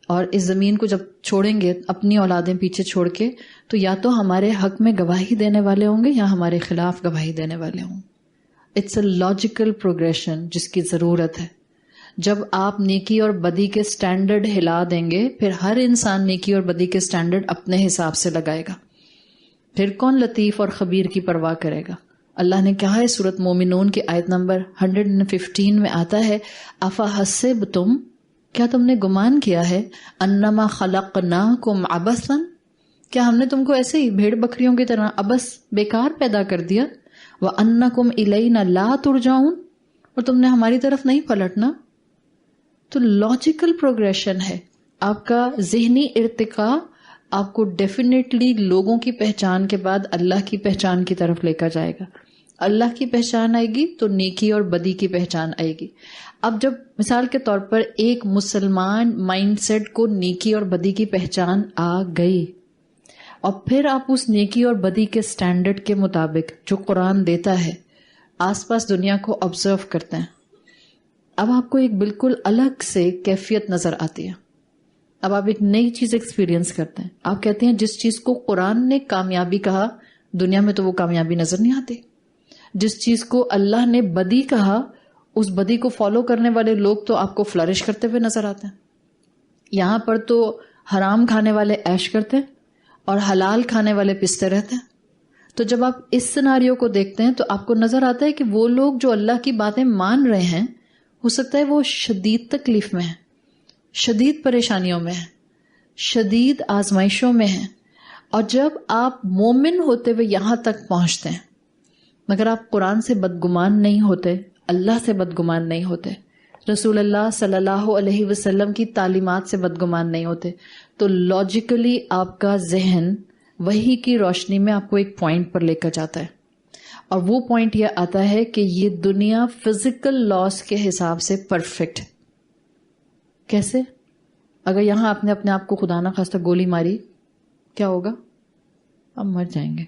اور اس زمین کو جب چھوڑیں گے اپنی اولادیں پیچھے چھوڑ کے, تو یا تو ہمارے حق میں گواہی دینے والے ہوں گے یا ہمارے خلاف گواہی دینے والے ہوں. اٹس اے لاجیکل پروگریشن جس کی ضرورت ہے. جب آپ نیکی اور بدی کے سٹینڈرڈ ہلا دیں گے, پھر ہر انسان نیکی اور بدی کے سٹینڈرڈ اپنے حساب سے لگائے گا. پھر کون لطیف اور خبیر کی پرواہ کرے گا؟ اللہ نے کہا ہے سورۃ مومنون کی آیت نمبر 115 میں آتا ہے, افحسبتم, کیا تم نے گمان کیا ہے, انما خلقناکم عبثا, کیا ہم نے تم کو ایسے ہی بھیڑ بکریوں کی طرح عبث بیکار پیدا کر دیا, وانکم الینا لا ترجعون, اور تم نے ہماری طرف نہیں پلٹنا. تو لاجیکل پروگریشن ہے. آپ کا ذہنی ارتقاء آپ کو ڈیفینیٹلی لوگوں کی پہچان کے بعد اللہ کی پہچان کی طرف لے کر جائے گا. اللہ کی پہچان آئے گی تو نیکی اور بدی کی پہچان آئے گی. اب جب مثال کے طور پر ایک مسلمان مائنڈ سیٹ کو نیکی اور بدی کی پہچان آ گئی اور پھر آپ اس نیکی اور بدی کے سٹینڈرڈ کے مطابق جو قرآن دیتا ہے آس پاس دنیا کو آبزرو کرتے ہیں, اب آپ کو ایک بالکل الگ سے کیفیت نظر آتی ہے. اب آپ ایک نئی چیز ایکسپیرینس کرتے ہیں. آپ کہتے ہیں جس چیز کو قرآن نے کامیابی کہا دنیا میں تو وہ کامیابی نظر نہیں آتی. جس چیز کو اللہ نے بدی کہا اس بدی کو فالو کرنے والے لوگ تو آپ کو فلرش کرتے ہوئے نظر آتے ہیں. یہاں پر تو حرام کھانے والے عیش کرتے ہیں اور حلال کھانے والے پستے رہتے ہیں. تو جب آپ اس سیناریو کو دیکھتے ہیں تو آپ کو نظر آتا ہے کہ وہ لوگ جو اللہ کی باتیں مان رہے ہیں ہو سکتا ہے وہ شدید تکلیف میں ہیں, شدید پریشانیوں میں ہیں, شدید آزمائشوں میں ہیں. اور جب آپ مومن ہوتے ہوئے یہاں تک پہنچتے ہیں مگر آپ قرآن سے بدگمان نہیں ہوتے, اللہ سے بدگمان نہیں ہوتے, رسول اللہ صلی اللہ علیہ وسلم کی تعلیمات سے بدگمان نہیں ہوتے, تو لاجیکلی آپ کا ذہن وحی کی روشنی میں آپ کو ایک پوائنٹ پر لے کر جاتا ہے, اور وہ پوائنٹ یہ آتا ہے کہ یہ دنیا فزیکل لاس کے حساب سے پرفیکٹ. کیسے؟ اگر یہاں آپ نے اپنے آپ کو خدا نہ خواستہ گولی ماری کیا ہوگا؟ آپ مر جائیں گے.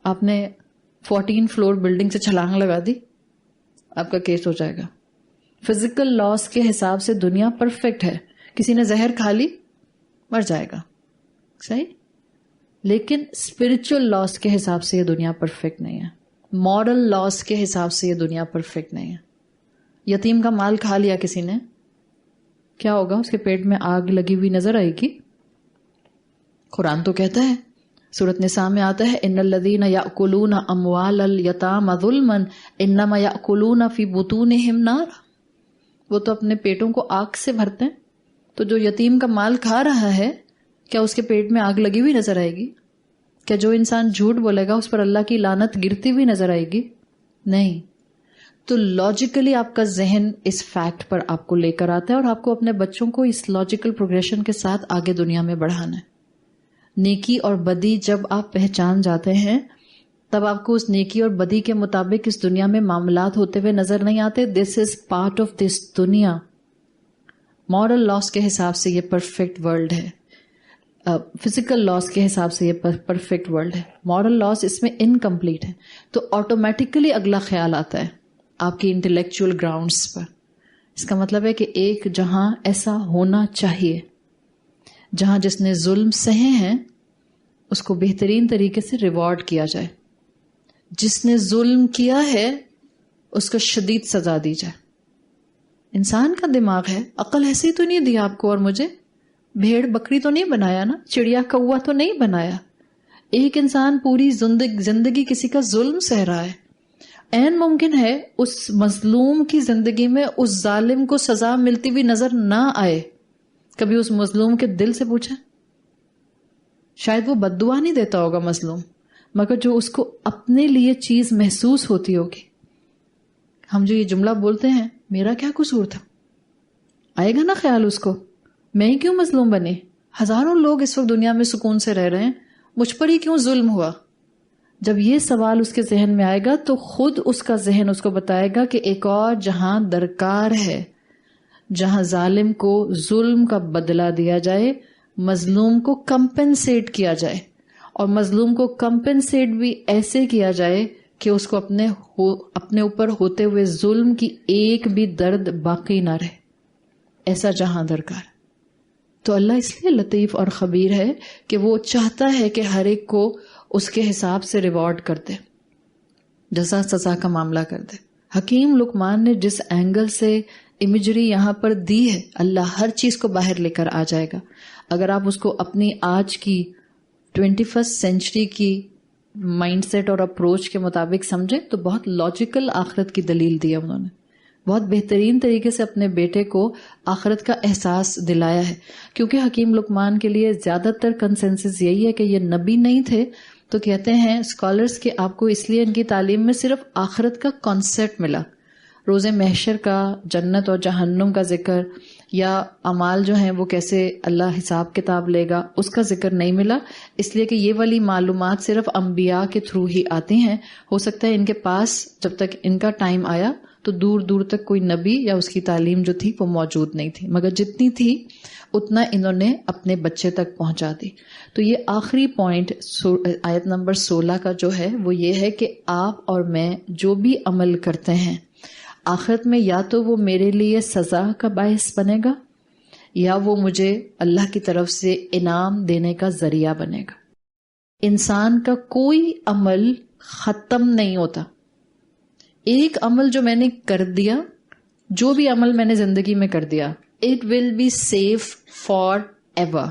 آپ نے 14 فلور بلڈنگ سے چھلانگ لگا دی, آپ کا کیس ہو جائے گا. فزیکل لاس کے حساب سے دنیا پرفیکٹ ہے. کسی نے زہر کھا لی مر جائے گا, صحیح. لیکن اسپرچل لاس کے حساب سے یہ دنیا پرفیکٹ نہیں ہے. مورل لاس کے حساب سے یہ دنیا پرفیکٹ نہیں ہے. یتیم کا مال کھا لیا کسی نے, کیا ہوگا؟ اس کے پیٹ میں آگ لگی ہوئی نظر آئے گی. قرآن تو کہتا ہے, سورۃ نساء میں آتا ہے, ان الذین یاکلون اموال الیتامی ظلما انما یاکلون فی بطونہم نارا. وہ تو اپنے پیٹوں کو آگ سے بھرتے ہیں, تو جو یتیم کا مال کھا رہا ہے کیا اس کے پیٹ میں آگ لگی ہوئی نظر آئے گی؟ کیا جو انسان جھوٹ بولے گا اس پر اللہ کی لعنت گرتی ہوئی نظر آئے گی؟ نہیں. تو لاجیکلی آپ کا ذہن اس فیکٹ پر آپ کو لے کر آتا ہے اور آپ کو اپنے بچوں کو اس لاجیکل پروگریشن کے ساتھ آگے دنیا میں بڑھانا ہے. نیکی اور بدی جب آپ پہچان جاتے ہیں تب آپ کو اس نیکی اور بدی کے مطابق اس دنیا میں معاملات ہوتے ہوئے نظر نہیں آتے. دس از پارٹ آف دس دنیا. مورل لاس کے حساب سے یہ پرفیکٹ ورلڈ ہے, فزیکل لاس کے حساب سے یہ پرفیکٹ ورلڈ ہے. مورل لاس اس میں انکمپلیٹ ہے. تو آٹومیٹیکلی اگلا خیال آتا ہے آپ کی انٹلیکچوئل گراؤنڈز پر. اس کا مطلب ہے کہ ایک جہاں ایسا ہونا چاہیے جہاں جس نے ظلم سہے ہیں اس کو بہترین طریقے سے ریوارڈ کیا جائے, جس نے ظلم کیا ہے اس کو شدید سزا دی جائے. انسان کا دماغ ہے, عقل ایسی تو نہیں دی آپ کو اور مجھے, بھیڑ بکری تو نہیں بنایا نا, چڑیا کوا تو نہیں بنایا. ایک انسان پوری زندگی کسی کا ظلم سہ رہا ہے. عین ممکن ہے اس مظلوم کی زندگی میں اس ظالم کو سزا ملتی ہوئی نظر نہ آئے. کبھی اس مظلوم کے دل سے پوچھیں, شاید وہ بد دعا نہیں دیتا ہوگا مظلوم, مگر جو اس کو اپنے لیے چیز محسوس ہوتی ہوگی. ہم جو یہ جملہ بولتے ہیں میرا کیا قصور تھا, آئے گا نا خیال اس کو, میں ہی کیوں مظلوم بنے؟ ہزاروں لوگ اس وقت دنیا میں سکون سے رہ رہے ہیں, مجھ پر ہی کیوں ظلم ہوا؟ جب یہ سوال اس کے ذہن میں آئے گا تو خود اس کا ذہن اس کو بتائے گا کہ ایک اور جہاں درکار ہے جہاں ظالم کو ظلم کا بدلہ دیا جائے, مظلوم کو کمپنسیٹ کیا جائے, اور مظلوم کو کمپنسیٹ بھی ایسے کیا جائے کہ اس کو اپنے اوپر ہوتے ہوئے ظلم کی ایک بھی درد باقی نہ رہے. ایسا جہاں درکار. تو اللہ اس لیے لطیف اور خبیر ہے کہ وہ چاہتا ہے کہ ہر ایک کو اس کے حساب سے ریوارڈ کر دے, جزا سزا کا معاملہ کر دے. حکیم لقمان نے جس اینگل سے امیجری یہاں پر دی ہے, اللہ ہر چیز کو باہر لے کر آ جائے گا. اگر آپ اس کو اپنی آج کی 21st سینچری کی مائنڈ سیٹ اور اپروچ کے مطابق سمجھیں تو بہت لاجیکل آخرت کی دلیل دی ہے انہوں نے. بہت بہترین طریقے سے اپنے بیٹے کو آخرت کا احساس دلایا ہے. کیونکہ حکیم لقمان کے لیے زیادہ تر کنسنسس یہی ہے کہ یہ نبی نہیں تھے, تو کہتے ہیں اسکالرز کہ آپ کو اس لیے ان کی تعلیم میں صرف آخرت کا کانسیپٹ ملا, روز محشر کا، جنت اور جہنم کا ذکر یا اعمال جو ہیں وہ کیسے اللہ حساب کتاب لے گا، اس کا ذکر نہیں ملا، اس لیے کہ یہ والی معلومات صرف انبیاء کے تھرو ہی آتی ہیں. ہو سکتا ہے ان کے پاس جب تک ان کا ٹائم آیا تو دور دور تک کوئی نبی یا اس کی تعلیم جو تھی وہ موجود نہیں تھی، مگر جتنی تھی اتنا انہوں نے اپنے بچے تک پہنچا دی. تو یہ آخری پوائنٹ آیت نمبر 16 کا جو ہے وہ یہ ہے کہ آپ اور میں جو بھی عمل کرتے ہیں آخرت میں یا تو وہ میرے لیے سزا کا باعث بنے گا یا وہ مجھے اللہ کی طرف سے انعام دینے کا ذریعہ بنے گا. انسان کا کوئی عمل ختم نہیں ہوتا. ایک عمل جو میں نے کر دیا، جو بھی عمل میں نے زندگی میں کر دیا، it will be safe for ever,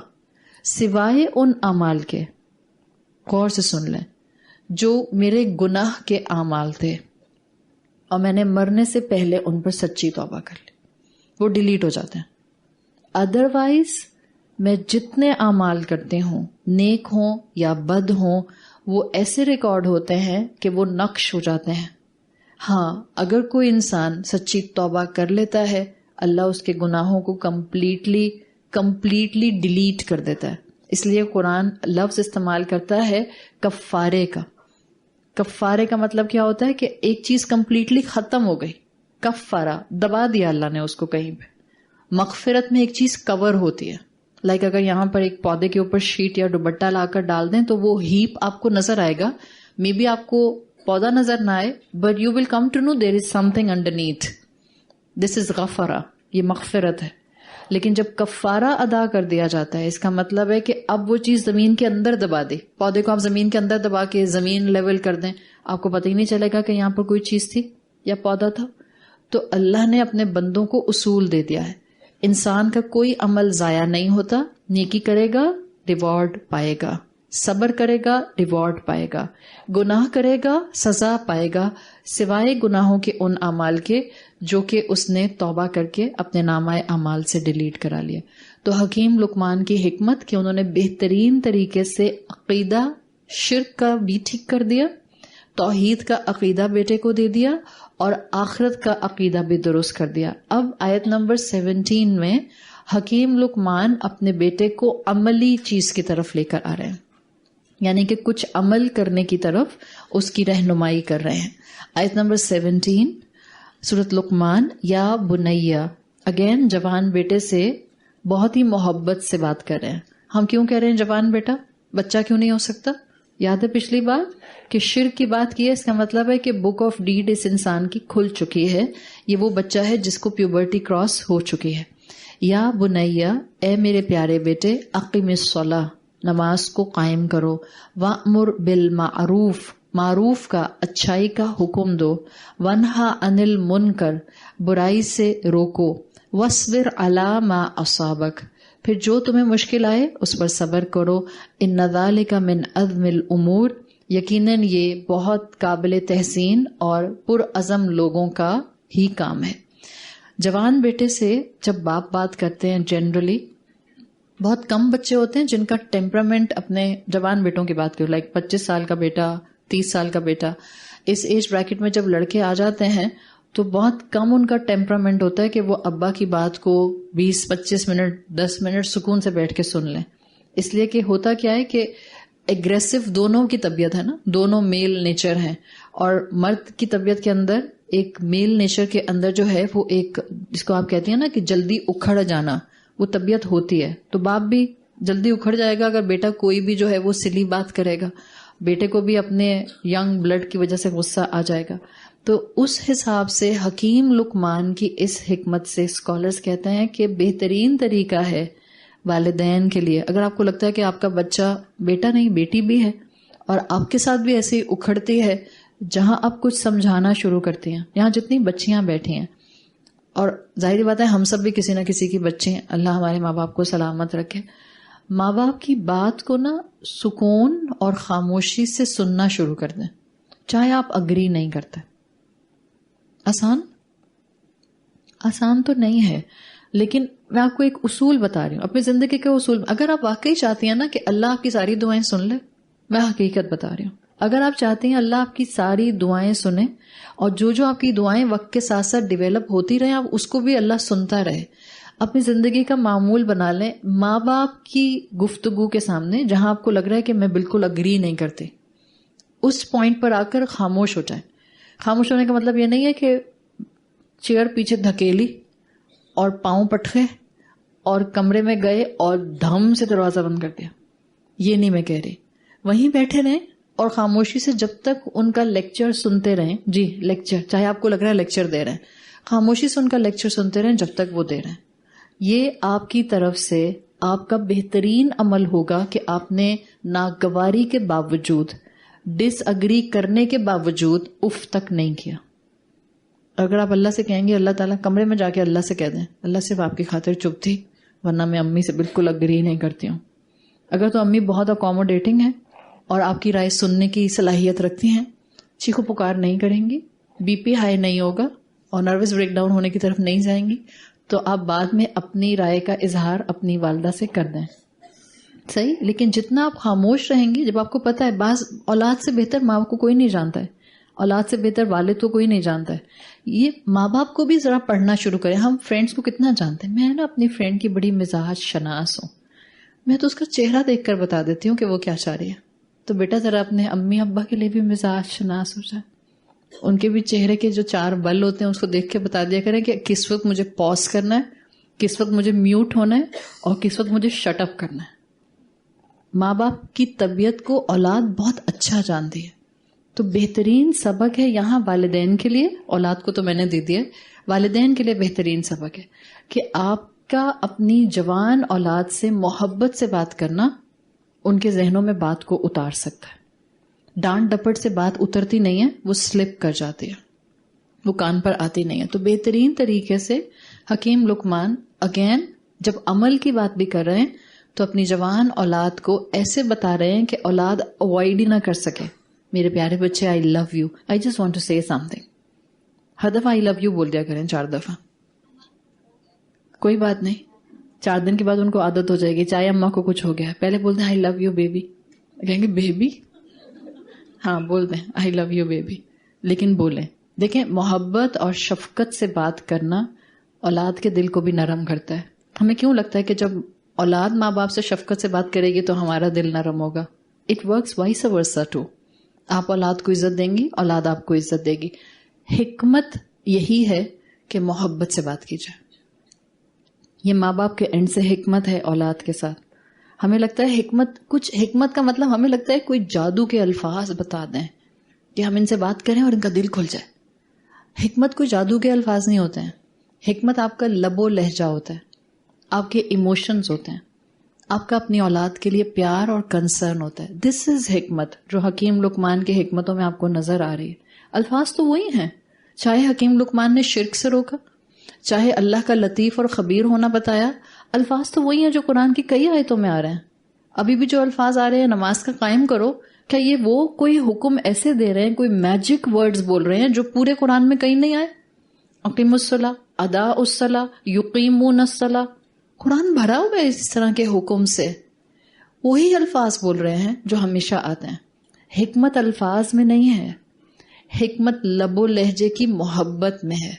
سوائے ان اعمال کے، غور سے سن لیں، جو میرے گناہ کے اعمال تھے اور میں نے مرنے سے پہلے ان پر سچی توبہ کر لی، وہ ڈیلیٹ ہو جاتے ہیں. ادروائز میں جتنے اعمال کرتی ہوں، نیک ہوں یا بد ہوں، وہ ایسے ریکارڈ ہوتے ہیں کہ وہ نقش ہو جاتے ہیں. ہاں، اگر کوئی انسان سچی توبہ کر لیتا ہے، اللہ اس کے گناہوں کو کمپلیٹلی ڈیلیٹ کر دیتا ہے. اس لیے قرآن لفظ استعمال کرتا ہے کفارے کا. کفارے کا مطلب کیا ہوتا ہے کہ ایک چیز کمپلیٹلی ختم ہو گئی، کفارہ دبا دیا اللہ نے اس کو کہیں پہ. مغفرت میں ایک چیز کور ہوتی ہے، لائک اگر یہاں پر ایک پودے کے اوپر شیٹ یا دوپٹہ لا کر ڈال دیں تو وہ ہیپ آپ کو نظر آئے گا، مے بی آپ کو پودا نظر نہ آئے، but you will come to know there is something underneath. This is غفرہ، یہ مغفرت ہے. لیکن جب کفارہ ادا کر دیا جاتا ہے، اس کا مطلب ہے کہ اب وہ چیز زمین کے اندر دبا دی. پودے کو آپ زمین کے اندر دبا کے زمین لیول کر دیں، آپ کو پتہ ہی نہیں چلے گا کہ یہاں پر کوئی چیز تھی یا پودا تھا. تو اللہ نے اپنے بندوں کو اصول دے دیا ہے، انسان کا کوئی عمل ضائع نہیں ہوتا. نیکی کرے گا ریوارڈ پائے گا، صبر کرے گا ریوارڈ پائے گا، گناہ کرے گا سزا پائے گا، سوائے گناہوں کے ان اعمال کے جو کہ اس نے توبہ کر کے اپنے نامہ اعمال سے ڈیلیٹ کرا لیا. تو حکیم لقمان کی حکمت کہ انہوں نے بہترین طریقے سے عقیدہ شرک کا بھی ٹھیک کر دیا، توحید کا عقیدہ بیٹے کو دے دیا اور آخرت کا عقیدہ بھی درست کر دیا. اب آیت نمبر 17 میں حکیم لقمان اپنے بیٹے کو عملی چیز کی طرف لے کر آ رہے ہیں، یعنی کہ کچھ عمل کرنے کی طرف اس کی رہنمائی کر رہے ہیں. آیت نمبر 17 سورۃ لقمان، یا بنیا، اگین جوان بیٹے سے بہت ہی محبت سے بات کر رہے ہیں. ہم کیوں کہہ رہے ہیں جوان بیٹا؟ بچہ کیوں نہیں ہو سکتا؟ یاد ہے پچھلی بات کہ شرک کی بات کی ہے، اس کا مطلب ہے کہ بک آف ڈیڈ اس انسان کی کھل چکی ہے. یہ وہ بچہ ہے جس کو پیوبرٹی کراس ہو چکی ہے. یا بنیا، اے میرے پیارے بیٹے، اقیم الصلاۃ، نماز کو قائم کرو، وَأْمُرْ بِالْمَعْرُوفِ، معروف کا، اچھائی کا حکم دو، وَانْهَا عَنِ الْمُنْكَرِ، برائی سے روکو، وَاصْبِرْ عَلَىٰ مَا أَصَابَكَ، پھر جو تمہیں مشکل آئے اس پر صبر کرو. إِنَّ ذَلِكَ مِنْ عَزْمِ الْأُمُورِ، یقیناً یہ بہت قابل تحسین اور پرعزم لوگوں کا ہی کام ہے. جوان بیٹے سے جب باپ بات کرتے ہیں، جنرلی بہت کم بچے ہوتے ہیں جن کا ٹیمپرامنٹ، اپنے جوان بیٹوں کی بات کرو، لائک 25 سال کا بیٹا، 30 سال کا بیٹا، اس ایج بریکٹ میں جب لڑکے آ جاتے ہیں تو بہت کم ان کا ٹیمپرامنٹ ہوتا ہے کہ وہ ابا کی بات کو 20-25 منٹ 10 منٹ سکون سے بیٹھ کے سن لیں. اس لیے کہ ہوتا کیا ہے کہ ایگریسو دونوں کی طبیعت ہے نا، دونوں میل نیچر ہیں، اور مرد کی طبیعت کے اندر ایک میل نیچر کے اندر جو ہے وہ ایک، جس کو آپ کہتے ہیں نا کہ جلدی اکھڑ جانا، وہ طبیعت ہوتی ہے. تو باپ بھی جلدی اکھڑ جائے گا اگر بیٹا کوئی بھی جو ہے وہ سلی بات کرے گا، بیٹے کو بھی اپنے ینگ بلڈ کی وجہ سے غصہ آ جائے گا. تو اس حساب سے حکیم لقمان کی اس حکمت سے اسکالرز کہتے ہیں کہ بہترین طریقہ ہے والدین کے لیے، اگر آپ کو لگتا ہے کہ آپ کا بچہ، بیٹا نہیں بیٹی بھی ہے، اور آپ کے ساتھ بھی ایسی اکھڑتی ہے، جہاں آپ کچھ سمجھانا شروع کرتی ہیں. یہاں جتنی بچیاں بیٹھی ہیں، اور ظاہری بات ہے ہم سب بھی کسی نہ کسی کی بچے ہیں، اللہ ہمارے ماں باپ کو سلامت رکھے. ماں باپ کی بات کو نا سکون اور خاموشی سے سننا شروع کر دیں، چاہے آپ اگری نہیں کرتے. آسان تو نہیں ہے، لیکن میں آپ کو ایک اصول بتا رہی ہوں، اپنی زندگی کے اصول. اگر آپ واقعی چاہتی ہیں نا کہ اللہ آپ کی ساری دعائیں سن لے، میں حقیقت بتا رہی ہوں، اگر آپ چاہتے ہیں اللہ آپ کی ساری دعائیں سنیں اور جو آپ کی دعائیں وقت کے ساتھ ساتھ ڈیولپ ہوتی رہیں، آپ اس کو بھی اللہ سنتا رہے، اپنی زندگی کا معمول بنا لیں ماں باپ کی گفتگو کے سامنے جہاں آپ کو لگ رہا ہے کہ میں بالکل اگری نہیں کرتی، اس پوائنٹ پر آ کر خاموش ہو جائیں. خاموش ہونے کا مطلب یہ نہیں ہے کہ چیئر پیچھے دھکیلی اور پاؤں پٹکے اور کمرے میں گئے اور دھم سے دروازہ بند کر دیا، یہ نہیں میں کہہ رہی. وہیں بیٹھے رہیں اور خاموشی سے جب تک ان کا لیکچر سنتے رہیں. جی لیکچر، چاہے آپ کو لگ رہا ہے لیکچر دے رہے ہیں، خاموشی سے ان کا لیکچر سنتے رہیں جب تک وہ دے رہے ہیں. یہ آپ کی طرف سے آپ کا بہترین عمل ہوگا کہ آپ نے ناگواری کے باوجود، ڈس اگری کرنے کے باوجود اف تک نہیں کیا. اگر آپ اللہ سے کہیں گے، اللہ تعالیٰ کمرے میں جا کے اللہ سے کہہ دیں اللہ صرف آپ کی خاطر چپ تھی ورنہ میں امی سے بالکل اگری نہیں کرتی ہوں. اگر تو امی بہت اکوموڈیٹنگ ہے اور آپ کی رائے سننے کی صلاحیت رکھتی ہیں، چیخو پکار نہیں کریں گی، بی پی ہائی نہیں ہوگا اور نروس بریک ڈاؤن ہونے کی طرف نہیں جائیں گی، تو آپ بعد میں اپنی رائے کا اظہار اپنی والدہ سے کر دیں. صحیح. لیکن جتنا آپ خاموش رہیں گی، جب آپ کو پتا ہے بعض اولاد سے بہتر ماں کو کوئی نہیں جانتا ہے، اولاد سے بہتر والد تو کوئی نہیں جانتا ہے. یہ ماں باپ کو بھی ذرا پڑھنا شروع کریں. ہم فرینڈس کو کتنا جانتے ہیں. میں نا اپنی فرینڈ کی بڑی مزاج شناس ہوں، میں تو اس کا چہرہ دیکھ کر بتا دیتی ہوں کہ وہ کیا چاہ رہی ہے. تو بیٹا ذرا اپنے امی ابا کے لیے بھی مزاج شناس ہو جائے، ان کے بھی چہرے کے جو 4 بل ہوتے ہیں اس کو دیکھ کے بتا دیا کریں کہ کس وقت مجھے پاز کرنا ہے، کس وقت مجھے میوٹ ہونا ہے اور کس وقت مجھے شٹ اپ کرنا ہے. ماں باپ کی طبیعت کو اولاد بہت اچھا جانتی ہے. تو بہترین سبق ہے یہاں والدین کے لیے، اولاد کو تو میں نے دے دیا، والدین کے لیے بہترین سبق ہے کہ آپ کا اپنی جوان اولاد سے محبت سے بات کرنا ان کے ذہنوں میں بات کو اتار سکتا ہے. ڈانٹ ڈپٹ سے بات اترتی نہیں ہے، وہ سلپ کر جاتی ہے، وہ کان پر آتی نہیں ہے. تو بہترین طریقے سے حکیم لقمان اگین جب عمل کی بات بھی کر رہے ہیں تو اپنی جوان اولاد کو ایسے بتا رہے ہیں کہ اولاد اوائڈ ہی نہ کر سکے. میرے پیارے بچے، I love you, I just want to say some thing. ہر دفعہ آئی لو یو بول دیا کریں، 4 دفعہ، کوئی بات نہیں. 4 دن کے بعد ان کو عادت ہو جائے گی. چاہے اماں کو کچھ ہو گیا، پہلے بولتے ہیں آئی لو یو بیبی، کہیں گے بیبی، ہاں بول دیں آئی لو یو بیبی، لیکن بولیں. دیکھیں محبت اور شفقت سے بات کرنا اولاد کے دل کو بھی نرم کرتا ہے. ہمیں کیوں لگتا ہے کہ جب اولاد ماں باپ سے شفقت سے بات کرے گی تو ہمارا دل نرم ہوگا؟ It works vice versa too. آپ اولاد کو عزت دیں گی، اولاد آپ کو عزت دے گی. حکمت یہی ہے کہ محبت سے بات کی جائے. یہ ماں باپ کے اینڈ سے حکمت ہے اولاد کے ساتھ. ہمیں لگتا ہے حکمت کا مطلب ہمیں لگتا ہے کوئی جادو کے الفاظ بتا دیں کہ ہم ان سے بات کریں اور ان کا دل کھل جائے. حکمت کوئی جادو کے الفاظ نہیں ہوتے ہیں. حکمت آپ کا لب و لہجہ ہوتا ہے، آپ کے ایموشنز ہوتے ہیں، آپ کا اپنی اولاد کے لیے پیار اور کنسرن ہوتا ہے. دس از حکمت جو حکیم لقمان کے حکمتوں میں آپ کو نظر آ رہی ہے. الفاظ تو وہی ہیں، چاہے حکیم لقمان نے شرک سے روکا، چاہے اللہ کا لطیف اور خبیر ہونا بتایا، الفاظ تو وہی ہیں جو قرآن کی کئی آیتوں میں آ رہے ہیں. ابھی بھی جو الفاظ آ رہے ہیں نماز کا قائم کرو، کیا یہ وہ کوئی حکم ایسے دے رہے ہیں، کوئی میجک ورڈز بول رہے ہیں جو پورے قرآن میں کہیں نہیں آئے؟ اقیم الصلاۃ، ادا الصلاۃ، یقیمون الصلاۃ، قرآن بھرا ہوا ہے اس طرح کے حکم سے. وہی الفاظ بول رہے ہیں جو ہمیشہ آتے ہیں. حکمت الفاظ میں نہیں ہے، حکمت لب و لہجے کی محبت میں ہے،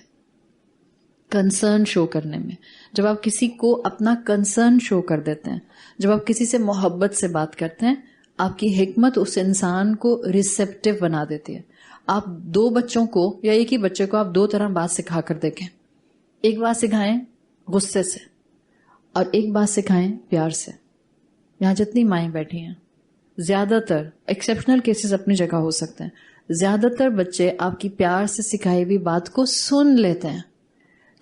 کنسرن شو کرنے میں. جب آپ کسی کو اپنا کنسرن شو کر دیتے ہیں، جب آپ کسی سے محبت سے بات کرتے ہیں، آپ کی حکمت اس انسان کو ریسیپٹیو بنا دیتی ہے. آپ 2 بچوں کو یا ایک ہی بچے کو آپ 2 طرح بات سکھا کر دیکھیں. ایک بات سکھائیں غصے سے اور ایک بات سکھائیں پیار سے. یہاں جتنی مائیں بیٹھی ہیں، زیادہ تر ایکسیپشنل کیسز اپنی جگہ ہو سکتے ہیں، زیادہ تر بچے آپ کی پیار سے سکھائی ہوئی بات کو سن لیتے ہیں.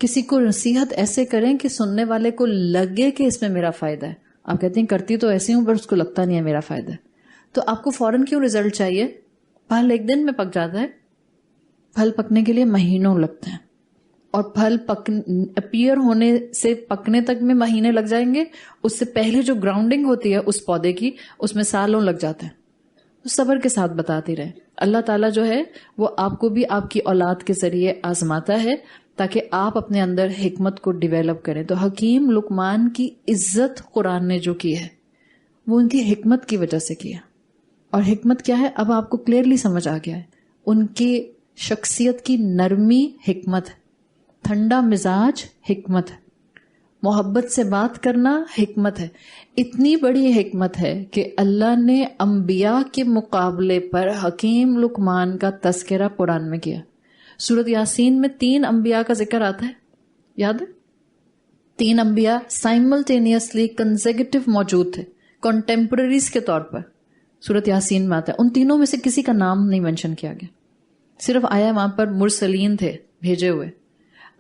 کسی کو نصیحت ایسے کریں کہ سننے والے کو لگے کہ اس میں میرا فائدہ ہے. آپ کہتے ہیں کرتی تو ایسی ہوں پر اس کو لگتا نہیں ہے میرا فائدہ ہے. تو آپ کو فوراً کیوں رزلٹ چاہیے؟ پھل ایک دن میں پک جاتا ہے، پھل پکنے کے لیے مہینوں لگتے ہیں، اور پھل اپیئر ہونے سے پکنے تک میں مہینے لگ جائیں گے. اس سے پہلے جو گراؤنڈنگ ہوتی ہے اس پودے کی، اس میں سالوں لگ جاتے ہیں. تو صبر کے ساتھ بتاتی رہے. اللہ تعالیٰ جو ہے وہ آپ کو بھی آپ کی اولاد کے ذریعے آزماتا ہے تاکہ آپ اپنے اندر حکمت کو ڈیویلپ کریں. تو حکیم لقمان کی عزت قرآن نے جو کی ہے وہ ان کی حکمت کی وجہ سے کیا. اور حکمت کیا ہے اب آپ کو کلیئرلی سمجھ آ گیا ہے. ان کی شخصیت کی نرمی حکمت ہے, ٹھنڈا مزاج حکمت ہے, محبت سے بات کرنا حکمت ہے. اتنی بڑی حکمت ہے کہ اللہ نے انبیاء کے مقابلے پر حکیم لقمان کا تذکرہ قرآن میں کیا. سورۃ یاسین میں 3 انبیاء کا ذکر آتا ہے, یاد ہے؟ 3 انبیاء سائملٹینیسلی کنزیکٹو موجود تھے, کنٹمپرریز کے طور پر. سورۃ یاسین میں آتا ہے, ان تینوں میں سے کسی کا نام نہیں مینشن کیا گیا, صرف آیا وہاں پر مرسلین تھے, بھیجے ہوئے.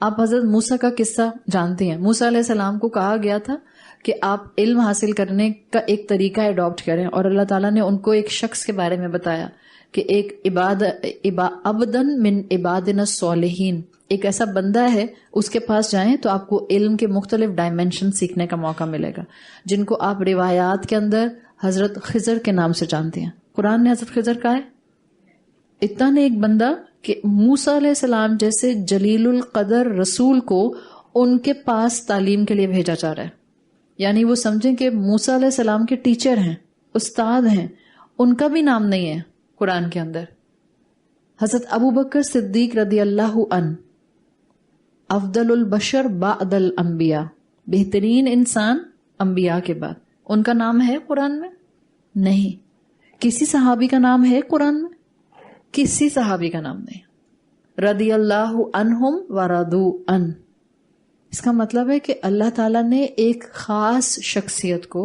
آپ حضرت موسیٰ کا قصہ جانتے ہیں. موسیٰ علیہ السلام کو کہا گیا تھا کہ آپ علم حاصل کرنے کا ایک طریقہ اڈاپٹ کریں, اور اللہ تعالیٰ نے ان کو ایک شخص کے بارے میں بتایا کہ ایک عبدن من عبادنا الصالحین, ایک ایسا بندہ ہے, اس کے پاس جائیں تو آپ کو علم کے مختلف ڈائمینشن سیکھنے کا موقع ملے گا, جن کو آپ روایات کے اندر حضرت خضر کے نام سے جانتے ہیں. قرآن نے حضرت خضر کہا ہے. اتنا نے ایک بندہ کہ موسیٰ علیہ السلام جیسے جلیل القدر رسول کو ان کے پاس تعلیم کے لیے بھیجا جا رہا ہے. یعنی وہ سمجھیں کہ موسیٰ علیہ السلام کے ٹیچر ہیں, استاد ہیں, ان کا بھی نام نہیں ہے قرآن کے اندر. حضرت ابوبکر صدیق رضی اللہ عنہ, افضل البشر بعد الانبیاء, بہترین انسان انبیاء کے بعد, ان کا نام ہے قرآن میں؟ نہیں. کسی صحابی کا نام ہے قرآن میں؟ کسی صحابی کا نام نہیں. رضی اللہ عنہم ورضوا عنہ. اس کا مطلب ہے کہ اللہ تعالیٰ نے ایک خاص شخصیت کو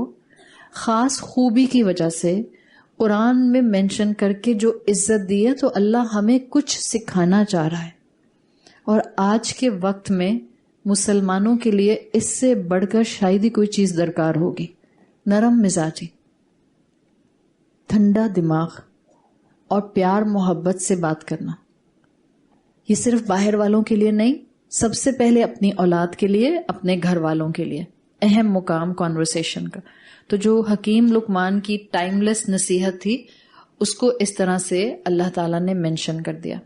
خاص خوبی کی وجہ سے قرآن میں مینشن کر کے جو عزت دی ہے, تو اللہ ہمیں کچھ سکھانا چاہ رہا ہے. اور آج کے وقت میں مسلمانوں کے لیے اس سے بڑھ کر شاید ہی کوئی چیز درکار ہوگی. نرم مزاجی, ٹھنڈا دماغ اور پیار محبت سے بات کرنا. یہ صرف باہر والوں کے لیے نہیں, سب سے پہلے اپنی اولاد کے لیے, اپنے گھر والوں کے لیے اہم مقام کانورسیشن کا. تو جو حکیم لقمان کی ٹائم لیس نصیحت تھی, اس کو اس طرح سے اللہ تعالیٰ نے مینشن کر دیا.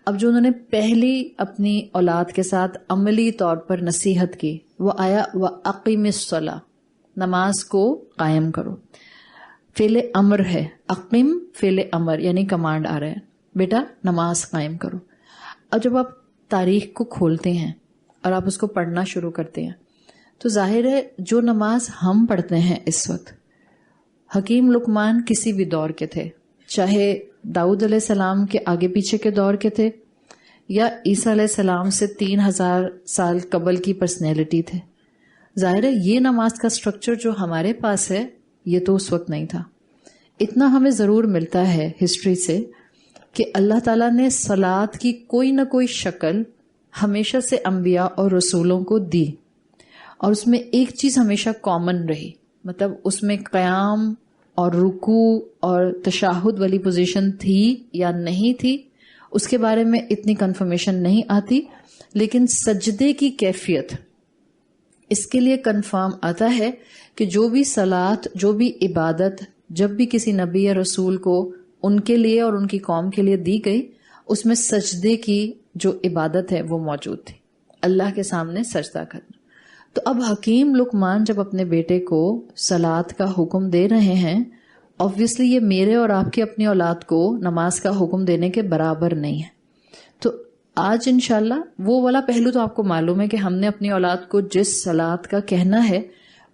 اب جو انہوں نے پہلی اپنی اولاد کے ساتھ عملی طور پر نصیحت کی, وہ آیا وَأَقِمِ الصَّلَاةَ, نماز کو قائم کرو. فعل امر ہے, اقیم فعل امر یعنی کمانڈ آ رہا ہے, بیٹا نماز قائم کرو. اب جب آپ تاریخ کو کھولتے ہیں اور آپ اس کو پڑھنا شروع کرتے ہیں, تو ظاہر ہے جو نماز ہم پڑھتے ہیں اس وقت, حکیم لقمان کسی بھی دور کے تھے, چاہے داؤد علیہ السلام کے آگے پیچھے کے دور کے تھے یا عیسیٰ علیہ السلام سے 3000 سال قبل کی پرسنالٹی تھے. ظاہر ہے یہ نماز کا سٹرکچر جو ہمارے پاس ہے یہ تو اس وقت نہیں تھا. اتنا ہمیں ضرور ملتا ہے ہسٹری سے کہ اللہ تعالیٰ نے صلاۃ کی کوئی نہ کوئی شکل ہمیشہ سے انبیاء اور رسولوں کو دی, اور اس میں ایک چیز ہمیشہ کامن رہی, مطلب اس میں قیام اور رکوع اور تشہد والی پوزیشن تھی یا نہیں تھی اس کے بارے میں اتنی کنفرمیشن نہیں آتی, لیکن سجدے کی کیفیت اس کے لیے کنفرم آتا ہے کہ جو بھی صلاۃ, جو بھی عبادت جب بھی کسی نبی یا رسول کو ان کے لیے اور ان کی قوم کے لیے دی گئی, اس میں سجدے کی جو عبادت ہے وہ موجود تھی, اللہ کے سامنے سجدہ کرنا. تو اب حکیم لقمان جب اپنے بیٹے کو صلاۃ کا حکم دے رہے ہیں, obviously یہ میرے اور آپ کی اپنی اولاد کو نماز کا حکم دینے کے برابر نہیں ہے. تو آج انشاءاللہ وہ والا پہلو تو آپ کو معلوم ہے کہ ہم نے اپنی اولاد کو جس صلاۃ کا کہنا ہے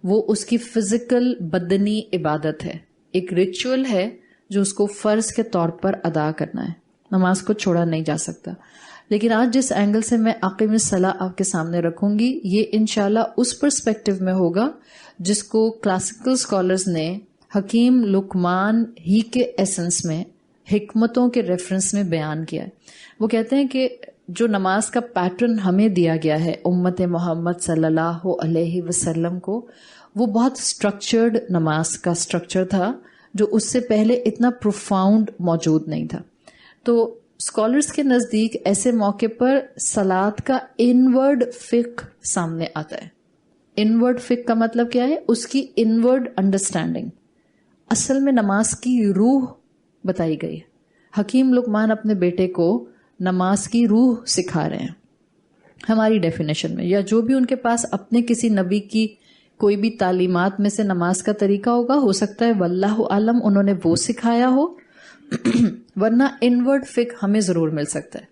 وہ اس کی فزیکل بدنی عبادت ہے, ایک ریچول ہے جو اس کو فرض کے طور پر ادا کرنا ہے, نماز کو چھوڑا نہیں جا سکتا. لیکن آج جس اینگل سے میں اقیم الصلاۃ آپ کے سامنے رکھوں گی, یہ انشاءاللہ اس پرسپیکٹو میں ہوگا جس کو کلاسیکل اسکالرز نے حکیم لقمان ہی کے ایسنس میں, حکمتوں کے ریفرنس میں بیان کیا ہے. وہ کہتے ہیں کہ جو نماز کا پیٹرن ہمیں دیا گیا ہے امت محمد صلی اللہ علیہ وسلم کو, وہ بہت سٹرکچرڈ نماز کا سٹرکچر تھا جو اس سے پہلے اتنا پروفاؤنڈ موجود نہیں تھا. تو اسکالرس کے نزدیک ایسے موقع پر صلاۃ کا انورڈ فقہ سامنے آتا ہے. انورڈ فقہ کا مطلب کیا ہے؟ اس کی انورڈ انڈرسٹینڈنگ. اصل میں نماز کی روح بتائی گئی ہے. حکیم لقمان اپنے بیٹے کو نماز کی روح سکھا رہے ہیں ہماری ڈیفینیشن میں, یا جو بھی ان کے پاس اپنے کسی نبی کی کوئی بھی تعلیمات میں سے نماز کا طریقہ ہوگا, ہو سکتا ہے واللہ عالم انہوں نے وہ سکھایا ہو, ورنہ انورڈ فقہ ہمیں ضرور مل سکتا ہے.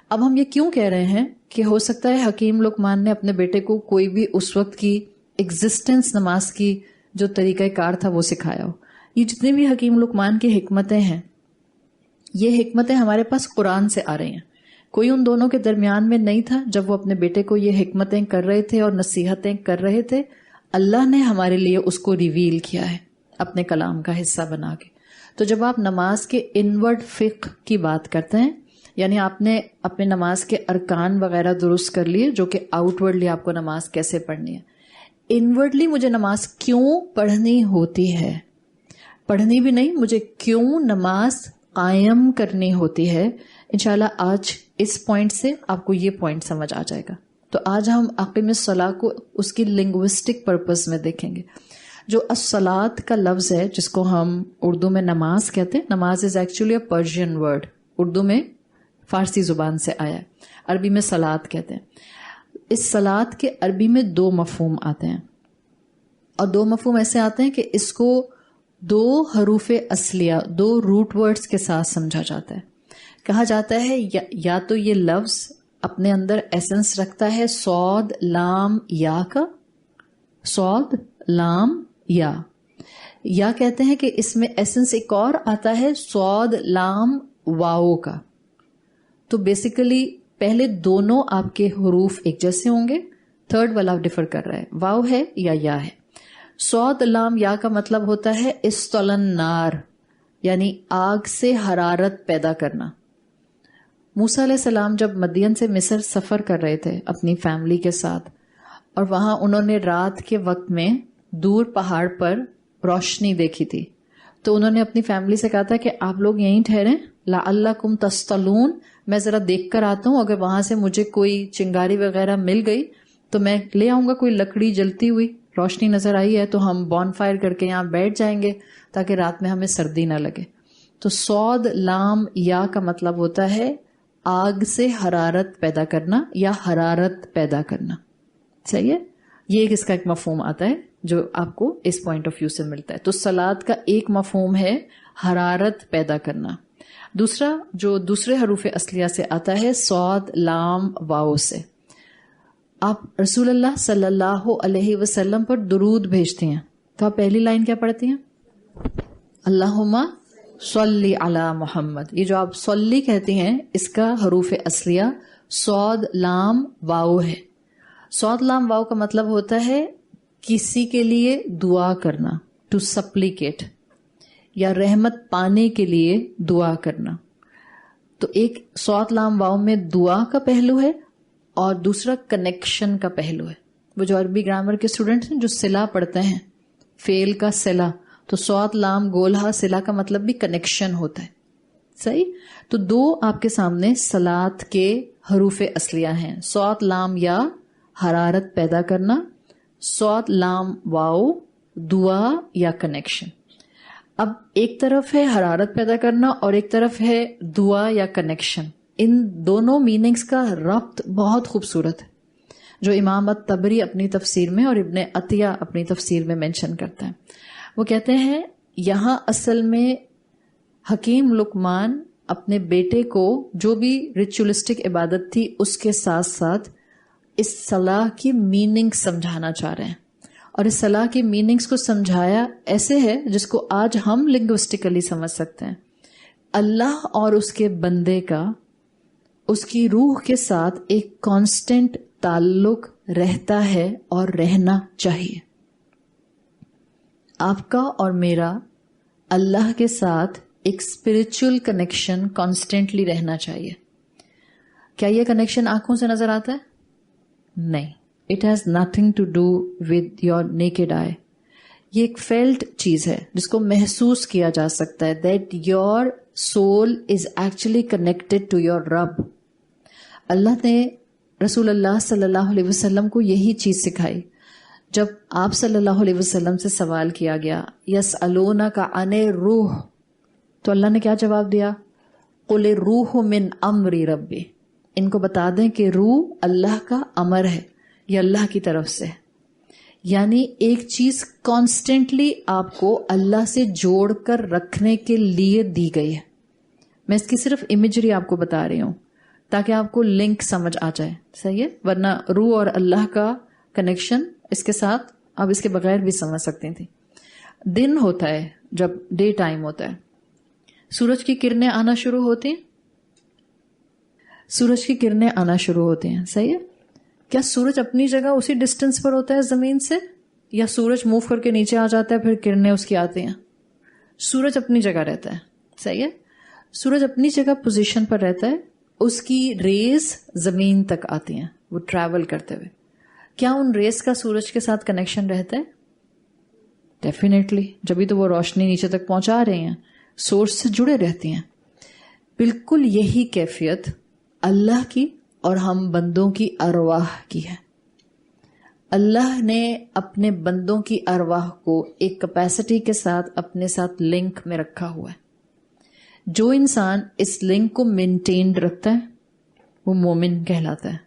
اب ہم یہ کیوں کہہ رہے ہیں کہ ہو سکتا ہے حکیم لقمان نے اپنے بیٹے کو کوئی بھی اس وقت کی ایگزسٹنس نماز کی جو طریقہ کار تھا وہ سکھایا ہو. یہ جتنے بھی حکیم لقمان کی حکمتیں ہیں, یہ حکمتیں ہمارے پاس قرآن سے آ رہی ہیں. کوئی ان دونوں کے درمیان میں نہیں تھا جب وہ اپنے بیٹے کو یہ حکمتیں کر رہے تھے اور نصیحتیں کر رہے تھے. اللہ نے ہمارے لیے اس کو ریویل کیا ہے اپنے کلام کا حصہ بنا کے. تو جب آپ نماز کے انورڈ فقہ کی بات کرتے ہیں, یعنی آپ نے اپنے نماز کے ارکان وغیرہ درست کر لیے جو کہ آؤٹ ورڈلی آپ کو نماز کیسے پڑھنی ہے, انورڈلی مجھے نماز کیوں پڑھنی ہوتی ہے, پڑھنی بھی نہیں, مجھے کیوں نماز قائم کرنی ہوتی ہے. انشاءاللہ آج اس پوائنٹ سے آپ کو یہ پوائنٹ سمجھ آ جائے گا. تو آج ہم اقیم الصلاۃ کو اس کی لنگوسٹک پرپز میں دیکھیں گے. جو الصلاۃ کا لفظ ہے جس کو ہم اردو میں نماز کہتے ہیں, نماز is actually a Persian word, Urdu میں فارسی زبان سے آیا ہے, عربی میں صلاۃ کہتے ہیں. اس صلاۃ کے عربی میں 2 مفہوم آتے ہیں, اور 2 مفہوم ایسے آتے ہیں کہ اس کو 2 حروف اصلیہ 2 روٹ ورڈز کے ساتھ سمجھا جاتا ہے. کہا جاتا ہے یا تو یہ لفظ اپنے اندر ایسنس رکھتا ہے صاد لام یا کا, صاد لام یا کہتے ہیں کہ اس میں ایسنس ایک اور آتا ہے صاد لام واو کا. تو بیسیکلی پہلے دونوں آپ کے حروف ایک جیسے ہوں گے, تھرڈ والا ڈیفر کر رہا ہے, واو ہے یا ہے. صاد لام یا کا مطلب ہوتا ہے استلن نار, یعنی آگ سے حرارت پیدا کرنا. موسیٰ علیہ السلام جب مدین سے مصر سفر کر رہے تھے اپنی فیملی کے ساتھ, اور وہاں انہوں نے رات کے وقت میں دور پہاڑ پر روشنی دیکھی تھی, تو انہوں نے اپنی فیملی سے کہا تھا کہ آپ لوگ یہیں ٹھہریں, لعلکم تصطلون, میں ذرا دیکھ کر آتا ہوں, اگر وہاں سے مجھے کوئی چنگاری وغیرہ مل گئی تو میں لے آؤں گا, کوئی لکڑی جلتی ہوئی روشنی نظر آئی ہے تو ہم بون فائر کر کے یہاں بیٹھ جائیں گے تاکہ رات میں ہمیں سردی نہ لگے. تو صاد لام یا کا مطلب ہوتا ہے آگ سے حرارت پیدا کرنا یا حرارت پیدا کرنا. صحیح ہے, یہ اس کا ایک مفہوم آتا ہے جو آپ کو اس پوائنٹ آف ویو سے ملتا ہے. تو صلاۃ کا ایک مفہوم ہے حرارت پیدا کرنا, دوسرا جو دوسرے حروف اصلیہ سے آتا ہے صاد لام واو سے. آپ رسول اللہ صلی اللہ علیہ وسلم پر درود بھیجتے ہیں تو آپ پہلی لائن کیا پڑھتی ہیں؟ اللہم صلی علی محمد. یہ جو آپ صلی کہتی ہیں اس کا حروف اصلیہ صاد لام واو ہے. صاد لام واو کا مطلب ہوتا ہے کسی کے لیے دعا کرنا, ٹو سپلیکیٹ, یا رحمت پانے کے لیے دعا کرنا. تو ایک صاد لام واو میں دعا کا پہلو ہے اور دوسرا کنیکشن کا پہلو ہے. وہ جو عربی گرامر کے اسٹوڈنٹس ہیں جو صلہ پڑھتے ہیں, فعل کا صلہ, تو صاد لام گولہا صلہ کا مطلب بھی کنیکشن ہوتا ہے. صحیح. تو 2 آپ کے سامنے صلاۃ کے حروف اصلیہ ہیں, صاد لام یا حرارت پیدا کرنا, صاد لام واو دعا یا کنیکشن. اب ایک طرف ہے حرارت پیدا کرنا اور ایک طرف ہے دعا یا کنیکشن. ان دونوں میننگز کا ربط بہت خوبصورت ہے جو امام الطبری اپنی تفسیر میں اور ابن عطیہ اپنی تفسیر میں مینشن کرتا ہے. وہ کہتے ہیں یہاں اصل میں حکیم لقمان اپنے بیٹے کو جو بھی ریچولسٹک عبادت تھی اس کے ساتھ ساتھ اس صلاح کی میننگ سمجھانا چاہ رہے ہیں, اور اس صلاح کی میننگز کو سمجھایا ایسے ہے جس کو آج ہم لنگوسٹیکلی سمجھ سکتے ہیں. اللہ اور اس کے بندے کا اس کی روح کے ساتھ ایک کانسٹنٹ تعلق رہتا ہے اور رہنا چاہیے. آپ کا اور میرا اللہ کے ساتھ ایک اسپرچل کنیکشن کانسٹنٹلی رہنا چاہیے. کیا یہ کنیکشن آنکھوں سے نظر آتا ہے؟ نہیں. It has nothing to do with your naked eye. یہ ایک فیلٹ چیز ہے جس کو محسوس کیا جا سکتا ہے, that your soul is actually connected to your رب. اللہ نے رسول اللہ صلی اللہ علیہ وسلم کو یہی چیز سکھائی. جب آپ صلی اللہ علیہ وسلم سے سوال کیا گیا یسألونک عن الروح, تو اللہ نے کیا جواب دیا؟ قل الروح من امر ربی. ان کو بتا دیں کہ روح اللہ کا امر ہے, یہ اللہ کی طرف سے ہے. یعنی ایک چیز کانسٹنٹلی آپ کو اللہ سے جوڑ کر رکھنے کے لیے دی گئی ہے. میں اس کی صرف امیجری آپ کو بتا رہی ہوں تاکہ آپ کو لنک سمجھ آ جائے. صحیح ہے؟ ورنہ روح اور اللہ کا کنیکشن اس کے ساتھ آپ اس کے بغیر بھی سمجھ سکتی تھی. دن ہوتا ہے جب ڈے ٹائم ہوتا ہے, سورج کی کرنیں آنا شروع ہوتی ہیں. سورج کی کرنیں آنا شروع ہوتی ہیں. صحیح ہے؟ کیا سورج اپنی جگہ اسی ڈسٹینس پر ہوتا ہے زمین سے, یا سورج موو کر کے نیچے آ جاتا ہے پھر کرنیں اس کی آتی ہیں؟ سورج اپنی جگہ رہتا ہے. صحیح ہے؟ سورج اپنی جگہ پوزیشن پر رہتا ہے, اس کی ریز زمین تک آتی ہیں وہ ٹریول کرتے ہوئے. کیا ان ریز کا سورج کے ساتھ کنیکشن رہتا ہے؟ ڈیفینیٹلی, جبھی تو وہ روشنی نیچے تک پہنچا رہے ہیں, سورس سے جڑے رہتی ہیں. بالکل یہی کیفیت اللہ کی اور ہم بندوں کی ارواح کی ہے. اللہ نے اپنے بندوں کی ارواح کو ایک کیپیسٹی کے ساتھ اپنے ساتھ لنک میں رکھا ہوا ہے. جو انسان اس لنک کو مینٹینڈ رکھتا ہے وہ مومن کہلاتا ہے.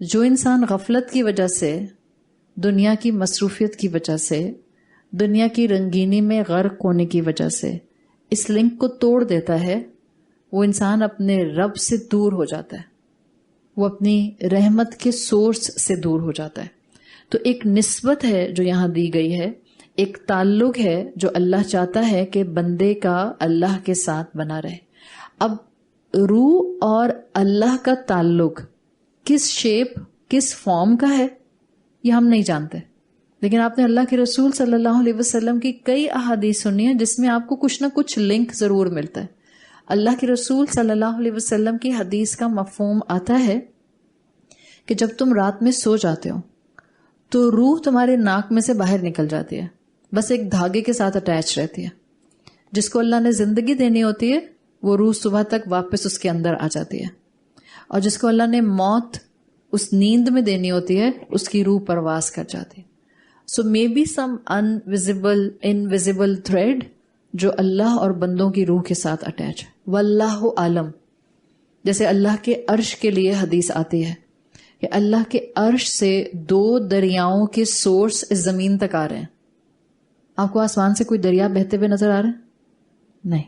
جو انسان غفلت کی وجہ سے, دنیا کی مصروفیت کی وجہ سے, دنیا کی رنگینی میں غرق ہونے کی وجہ سے اس لنک کو توڑ دیتا ہے, وہ انسان اپنے رب سے دور ہو جاتا ہے, وہ اپنی رحمت کے سورس سے دور ہو جاتا ہے. تو ایک نسبت ہے جو یہاں دی گئی ہے, ایک تعلق ہے جو اللہ چاہتا ہے کہ بندے کا اللہ کے ساتھ بنا رہے. اب روح اور اللہ کا تعلق کس شیپ, کس فارم کا ہے یہ ہم نہیں جانتے, لیکن آپ نے اللہ کے رسول صلی اللہ علیہ وسلم کی کئی احادیث سنی ہیں جس میں آپ کو کچھ نہ کچھ لنک ضرور ملتا ہے. اللہ کے رسول صلی اللہ علیہ وسلم کی حدیث کا مفہوم آتا ہے کہ جب تم رات میں سو جاتے ہو تو روح تمہارے ناک میں سے باہر نکل جاتی ہے, بس ایک دھاگے کے ساتھ اٹیچ رہتی ہے. جس کو اللہ نے زندگی دینی ہوتی ہے وہ روح صبح تک واپس اس کے اندر آ جاتی ہے, اور جس کو اللہ نے موت اس نیند میں دینی ہوتی ہے اس کی روح پرواز کر جاتی ہے. So maybe some invisible thread جو اللہ اور بندوں کی روح کے ساتھ اٹیچ ہے. واللہ عالم. جیسے اللہ کے عرش کے لیے حدیث آتی ہے کہ اللہ کے عرش سے 2 دریاؤں کے سورس اس زمین تک آ رہے ہیں. آپ کو آسمان سے کوئی دریا بہتے ہوئے نظر آ رہے ہیں؟ نہیں.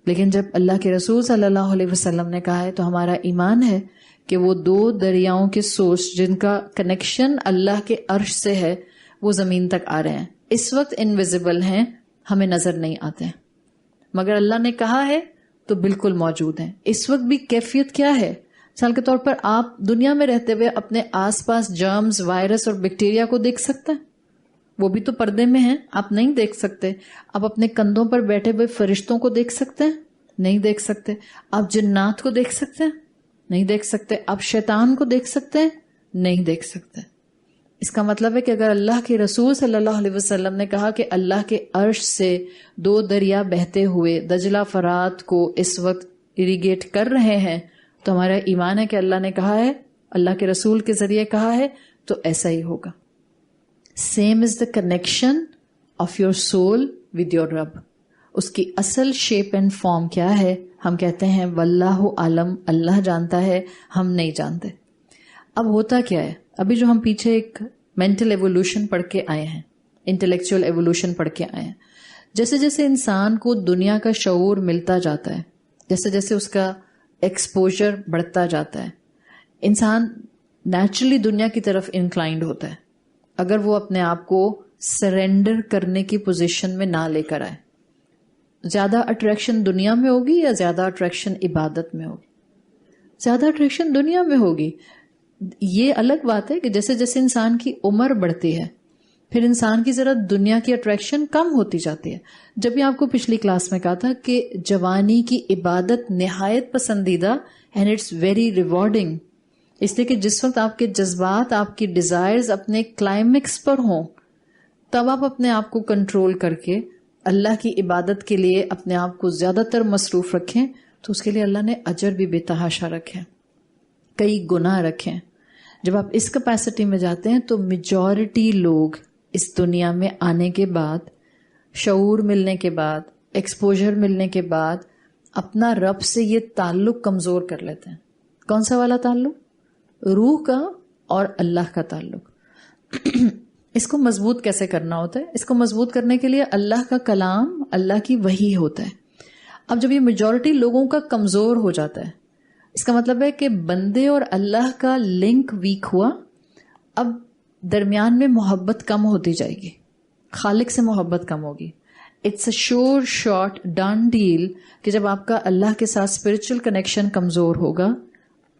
لیکن جب اللہ کے رسول صلی اللہ علیہ وسلم نے کہا ہے تو ہمارا ایمان ہے کہ وہ 2 دریاؤں کے سورس جن کا کنیکشن اللہ کے عرش سے ہے وہ زمین تک آ رہے ہیں. اس وقت انویزیبل ہیں, ہمیں نظر نہیں آتے ہیں, مگر اللہ نے کہا ہے تو بالکل موجود ہیں. اس وقت بھی کیفیت کیا ہے؟ مثال کے طور پر آپ دنیا میں رہتے ہوئے اپنے آس پاس جرمز, وائرس اور بیکٹیریا کو دیکھ سکتے ہیں؟ وہ بھی تو پردے میں ہیں, آپ نہیں دیکھ سکتے. آپ اپنے کندھوں پر بیٹھے ہوئے فرشتوں کو دیکھ سکتے ہیں؟ نہیں دیکھ سکتے. آپ جنات کو دیکھ سکتے ہیں؟ نہیں دیکھ سکتے. آپ شیطان کو دیکھ سکتے ہیں؟ نہیں دیکھ سکتے. اس کا مطلب ہے کہ اگر اللہ کے رسول صلی اللہ علیہ وسلم نے کہا کہ اللہ کے عرش سے 2 دریا بہتے ہوئے دجلہ فرات کو اس وقت اریگیٹ کر رہے ہیں, تو ہمارا ایمان ہے کہ اللہ نے کہا ہے, اللہ کے رسول کے ذریعے کہا ہے, تو ایسا ہی ہوگا. Same is the connection of your soul with your رب. اس کی اصل شیپ اینڈ فارم کیا ہے؟ ہم کہتے ہیں واللہ عالم, اللہ جانتا ہے, ہم نہیں جانتے. اب ہوتا کیا ہے؟ ابھی جو ہم پیچھے ایک مینٹل ایوولوشن پڑھ کے آئے ہیں, انٹلیکچوئل ایوولوشن پڑھ کے آئے ہیں, جیسے جیسے انسان کو دنیا کا شعور ملتا جاتا ہے, جیسے جیسے اس کا ایکسپوجر بڑھتا جاتا ہے, انسان نیچرلی دنیا کی طرف انکلائنڈ ہوتا ہے اگر وہ اپنے آپ کو سرینڈر کرنے کی پوزیشن میں نہ لے کر آئے. زیادہ اٹریکشن دنیا میں ہوگی یا زیادہ اٹریکشن عبادت میں ہوگی؟ زیادہ اٹریکشن دنیا میں ہوگی. یہ الگ بات ہے کہ جیسے جیسے انسان کی عمر بڑھتی ہے پھر انسان کی ذرا دنیا کی اٹریکشن کم ہوتی جاتی ہے. جب بھی آپ کو پچھلی کلاس میں کہا تھا کہ جوانی کی عبادت نہایت پسندیدہ اینڈ اٹس ویری ریوارڈنگ, اس لیے کہ جس وقت آپ کے جذبات, آپ کی ڈیزائرز اپنے کلائمیکس پر ہوں تب آپ اپنے آپ کو کنٹرول کر کے اللہ کی عبادت کے لیے اپنے آپ کو زیادہ تر مصروف رکھیں, تو اس کے لیے اللہ نے اجر بھی بے تحاشا رکھے, کئی گنا رکھیں. جب آپ اس کیپیسٹی میں جاتے ہیں تو میجورٹی لوگ اس دنیا میں آنے کے بعد, شعور ملنے کے بعد, ایکسپوجر ملنے کے بعد اپنا رب سے یہ تعلق کمزور کر لیتے ہیں. کون سا والا تعلق؟ روح کا اور اللہ کا تعلق. اس کو مضبوط کیسے کرنا ہوتا ہے؟ اس کو مضبوط کرنے کے لیے اللہ کا کلام، اللہ کی وحی ہوتا ہے. اب جب یہ میجورٹی لوگوں کا کمزور ہو جاتا ہے، اس کا مطلب ہے کہ بندے اور اللہ کا لنک ویک ہوا. اب درمیان میں محبت کم ہوتی جائے گی، خالق سے محبت کم ہوگی. اٹس اے شور شارٹ ڈن ڈیل کہ جب آپ کا اللہ کے ساتھ اسپرچل کنیکشن کمزور ہوگا،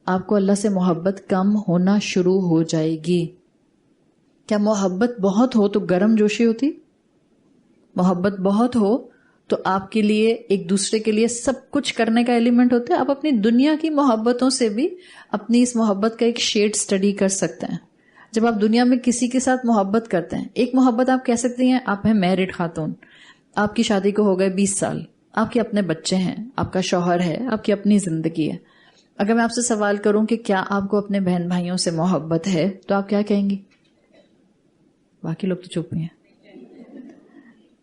آپ کو اللہ سے محبت کم ہونا شروع ہو جائے گی. کیا محبت بہت ہو تو گرم جوشی ہوتی؟ محبت بہت ہو تو آپ کے لیے ایک دوسرے کے لیے سب کچھ کرنے کا ایلیمنٹ ہوتا ہے. آپ اپنی دنیا کی محبتوں سے بھی اپنی اس محبت کا ایک شیڈ سٹڈی کر سکتے ہیں. جب آپ دنیا میں کسی کے ساتھ محبت کرتے ہیں، ایک محبت آپ کہہ سکتی ہیں، آپ ہیں میرڈ خاتون، آپ کی شادی کو ہو گئے 20 سال، آپ کے اپنے بچے ہیں، آپ کا شوہر ہے، آپ کی اپنی زندگی ہے. اگر میں آپ سے سوال کروں کہ کیا آپ کو اپنے بہن بھائیوں سے محبت ہے، تو آپ کیا کہیں گی؟ باقی لوگ تو چپ ہیں.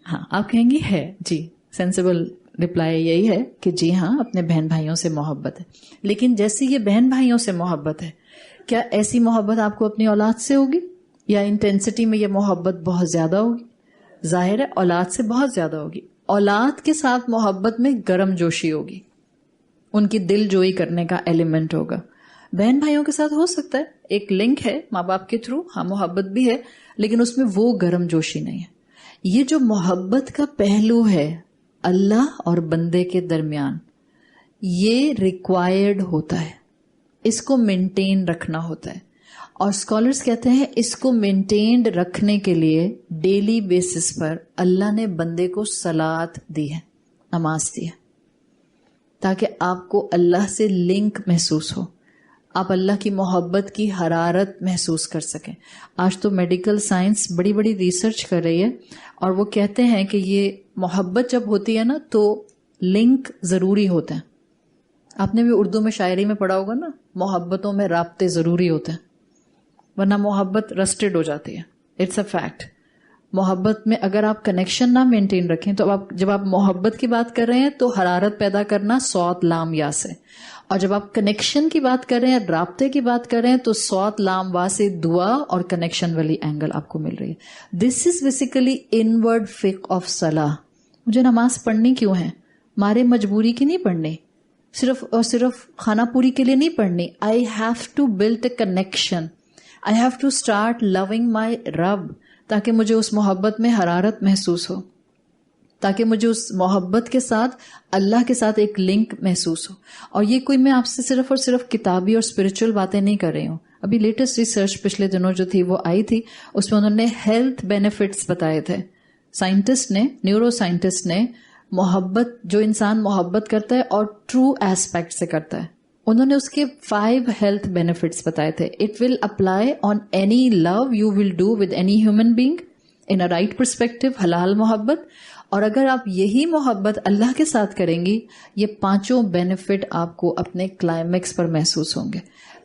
ہاں، آپ کہیں گی ہے. جی، سینسیبل رپلائی یہی ہے کہ جی ہاں، اپنے بہن بھائیوں سے محبت ہے. لیکن جیسے یہ بہن بھائیوں سے محبت ہے، کیا ایسی محبت آپ کو اپنی اولاد سے ہوگی؟ یا انٹینسٹی میں یہ محبت بہت زیادہ ہوگی؟ ظاہر ہے اولاد سے بہت زیادہ ہوگی. اولاد کے ساتھ محبت میں گرم جوشی ہوگی، ان کی دل جوئی کرنے کا ایلیمنٹ ہوگا. بہن بھائیوں کے ساتھ ہو سکتا ہے ایک لنک ہے ماں باپ کے تھرو، ہاں محبت بھی ہے، لیکن اس میں وہ گرم جوشی نہیں ہے. یہ جو محبت کا پہلو ہے اللہ اور بندے کے درمیان، یہ ریکوائرڈ ہوتا ہے، اس کو مینٹین رکھنا ہوتا ہے. اور اسکالرس کہتے ہیں اس کو مینٹینڈ رکھنے کے لیے ڈیلی بیسس پر اللہ نے بندے کو صلاۃ دی ہے، نماز دی ہے، تاکہ آپ کو اللہ سے لنک محسوس ہو، آپ اللہ کی محبت کی حرارت محسوس کر سکیں. آج تو میڈیکل سائنس بڑی بڑی ریسرچ کر رہی ہے، اور وہ کہتے ہیں کہ یہ محبت جب ہوتی ہے نا تو لنک ضروری ہوتا ہے. آپ نے بھی اردو میں شاعری میں پڑھا ہوگا نا، محبتوں میں رابطے ضروری ہوتے ہیں، ورنہ محبت رسٹڈ ہو جاتی ہے. It's a fact. محبت میں اگر آپ کنیکشن نہ مینٹین رکھیں تو جب آپ محبت کی بات کر رہے ہیں تو حرارت پیدا کرنا صوت لام یا سے، اور جب آپ کنیکشن کی بات کر رہے ہیں، رابطے کی بات کر رہے ہیں، تو صوت لام وا سے دعا اور کنیکشن والی اینگل آپ کو مل رہی ہے. دس از بیسیکلی انورڈ فقہ آف صلاح. مجھے نماز پڑھنی کیوں ہے؟ مارے مجبوری کی نہیں پڑھنی، صرف اور صرف خانہ پوری کے لیے نہیں پڑھنی. I have to build a connection, I have to start loving my رب، تاکہ مجھے اس محبت میں حرارت محسوس ہو، تاکہ مجھے اس محبت کے ساتھ اللہ کے ساتھ ایک لنک محسوس ہو. اور یہ کوئی میں آپ سے صرف اور صرف کتابی اور اسپرچل باتیں نہیں کر رہی ہوں. ابھی لیٹسٹ ریسرچ پچھلے دنوں جو تھی وہ آئی تھی، اس میں انہوں نے ہیلتھ بینیفٹس بتائے تھے. سائنٹسٹ نے، نیورو سائنٹسٹ نے، محبت جو انسان محبت کرتا ہے اور ٹرو ایسپیکٹ سے کرتا ہے، انہوں نے اس کے 5 ہیلتھ بینیفٹس بتائے تھے. It will apply on any love you will do with any human being in a right perspective, حلال محبت. اور اگر آپ یہی محبت اللہ کے ساتھ کریں گی، یہ 5 بینیفٹ آپ کو اپنے کلائمیکس پر محسوس ہوں گے.